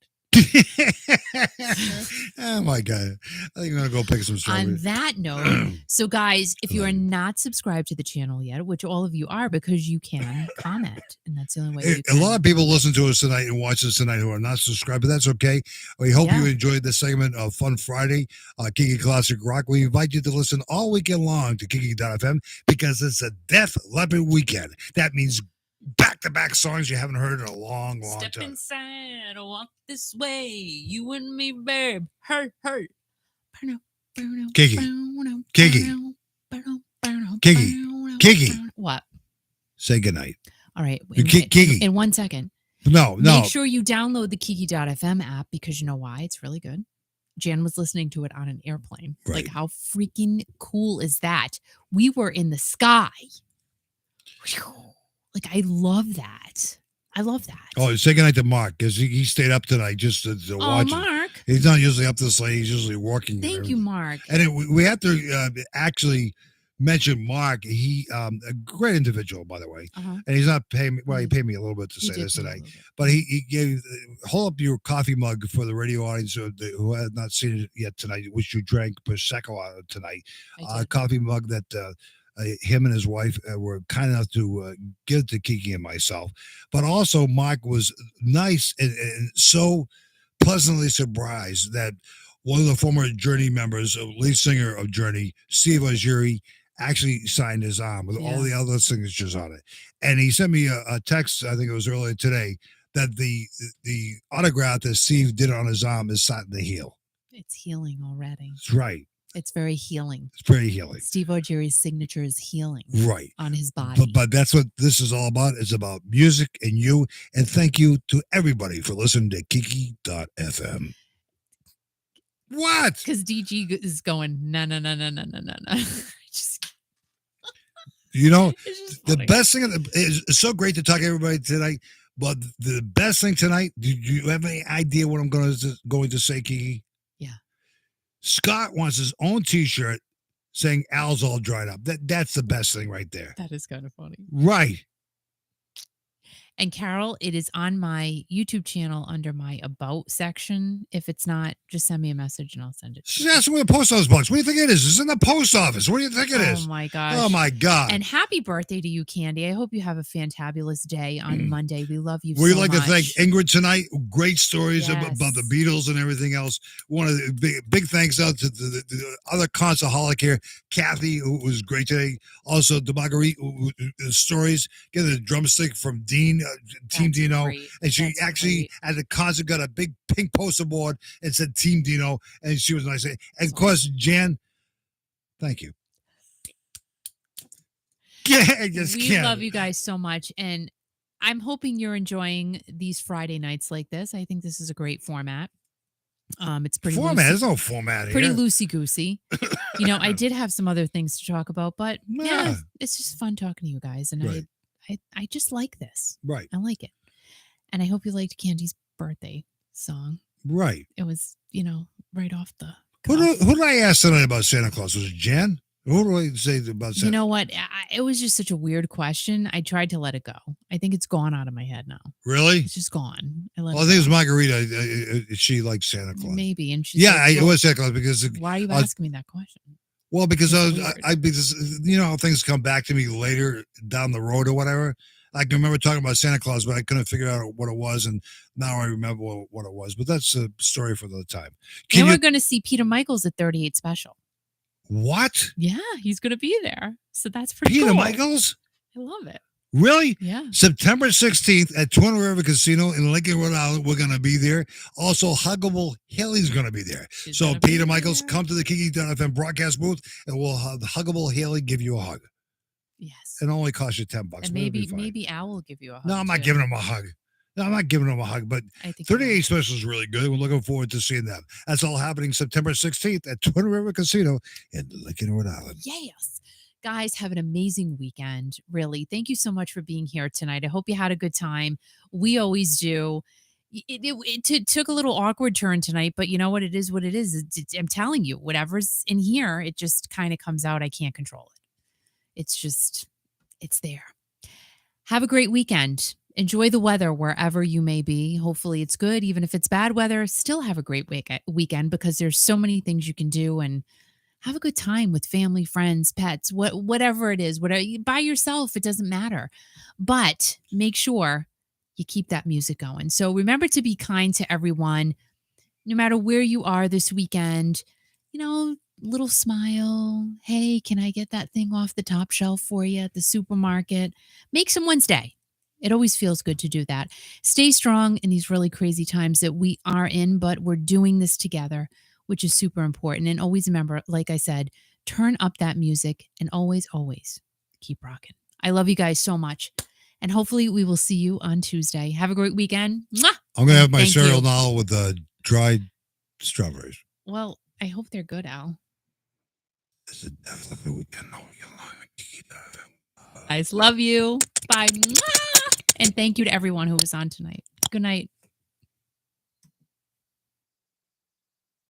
Oh my God. I think I'm going to go pick some strawberries. On that note, so guys, if you are not subscribed to the channel yet, which all of you are because you can comment, and that's the only way you can. A lot of people listen to us tonight and watch us tonight who are not subscribed, but that's okay. We hope you enjoyed this segment of Fun Friday, Kiki Classic Rock. We invite you to listen all weekend long to Kiki.fm because it's a Def Leppard weekend. That means back-to-back songs you haven't heard in a long Step time. inside, walk this way, you and me, babe. Hurt. Perno. Kiki. Kiki. What? Say goodnight. All right. Kiki. In 1 second. No. Make sure you download the Kiki.fm app because you know why? It's really good. Jan was listening to it on an airplane. Right. Like, how freaking cool is that? We were in the sky. Like, I love that. Oh, say goodnight to Mark because he stayed up tonight just to watch it. Mark. He's not usually up this late. He's usually working. Thank you, Mark. And we have to actually mention Mark. He a great individual, by the way. And he's not paying me. Well, he paid me a little bit to say this today. But he gave, hold up your coffee mug for the radio audience who have not seen it yet tonight, which you drank Prosecco out of tonight. A coffee mug that him and his wife were kind enough to give to Kiki and myself. But also Mark was nice and so pleasantly surprised that one of the former Journey members, lead singer of Journey, Steve Ojiri, actually signed his arm with all the other signatures on it. And he sent me a text, I think it was earlier today, that the autograph that Steve did on his arm is starting to heal. It's healing already. That's right. It's very healing. It's very healing. Steve Ojiri's signature is healing. Right. On his body. But that's what this is all about. It's about music and you. And thank you to everybody for listening to Kiki.fm. What? Because DG is going, no. You know, the best thing is so great to talk to everybody tonight. But the best thing tonight, do you have any idea what I'm going to say, Kiki? Yeah. Scott wants his own T-shirt saying Al's all dried up. That's the best thing right there. That is kind of funny. Right. And Carol, it is on my YouTube channel under my About section. If it's not, just send me a message and I'll send it to you. That's where the post office box. What do you think it is? It's in the post office. What do you think it is? Oh, my gosh. Oh, my God. And happy birthday to you, Candy. I hope you have a fantabulous day on Monday. We love you so much. We'd like to thank Ingrid tonight. Great stories about the Beatles and everything else. One of the big thanks out to the other concertaholic here, Kathy, who was great today. Also, the Marguerite stories. Get the drumstick from Dean. Team Dino, and she actually at the concert got a big pink poster board and said Team Dino, and she was nice. And of course, Jan, thank you. We love you guys so much, and I'm hoping you're enjoying these Friday nights like this. I think this is a great format. It's pretty format. There's no format here. Pretty loosey goosey. You know, I did have some other things to talk about, but yeah, it's just fun talking to you guys, and I just like this. Right. I like it. And I hope you liked Candy's birthday song. Right. It was, right off the cuff. Who did I ask tonight about Santa Claus? Was it Jen? Who do I say about Santa? You know what? It was just such a weird question. I tried to let it go. I think it's gone out of my head now. Really? It's just gone. I think it was Margarita. She likes Santa Claus. Maybe. And she it was Santa Claus because... Why are you asking me that question? Well, because because you know how things come back to me later down the road or whatever. I can remember talking about Santa Claus, but I couldn't figure out what it was, and now I remember what it was. But that's a story for the time. And we're going to see Peter Michaels at 38 Special. What? Yeah, he's going to be there. So that's pretty cool. Peter Michaels? I love it. Really? Yeah. September 16th at Twin River Casino in Lincoln, Rhode Island. We're going to be there. Also, Huggable Haley's going to be there. So, Peter Michaels, come to the Kiki.fm broadcast booth, and we'll have Huggable Haley give you a hug. Yes. It only costs you $10. And maybe Al will give you a hug. No, I'm not giving him a hug. No, I'm not giving him a hug, but 38 Special is really good. We're looking forward to seeing that. That's all happening September 16th at Twin River Casino in Lincoln, Rhode Island. Yes. Guys, have an amazing weekend. Really. Thank you so much for being here tonight. I hope you had a good time. We always do. It took a little awkward turn tonight, but you know what? It is what it is. I'm telling you, whatever's in here, it just kind of comes out. I can't control it. It's there. Have a great weekend. Enjoy the weather wherever you may be. Hopefully it's good. Even if it's bad weather, still have a great weekend because there's so many things you can do, and have a good time with family, friends, pets, whatever it is, by yourself, it doesn't matter. But make sure you keep that music going. So remember to be kind to everyone, no matter where you are this weekend. Little smile. Hey, can I get that thing off the top shelf for you at the supermarket? Make someone's day. It always feels good to do that. Stay strong in these really crazy times that we are in, but we're doing this together. which is super important. And always remember, like I said, turn up that music and always, always keep rocking. I love you guys so much. And hopefully we will see you on Tuesday. Have a great weekend. Mwah! I'm going to have my Thank cereal you. now with dried strawberries. Well, I hope they're good, Al. This is definitely weekend. Guys, love you. Bye. Mwah! And thank you to everyone who was on tonight. Good night.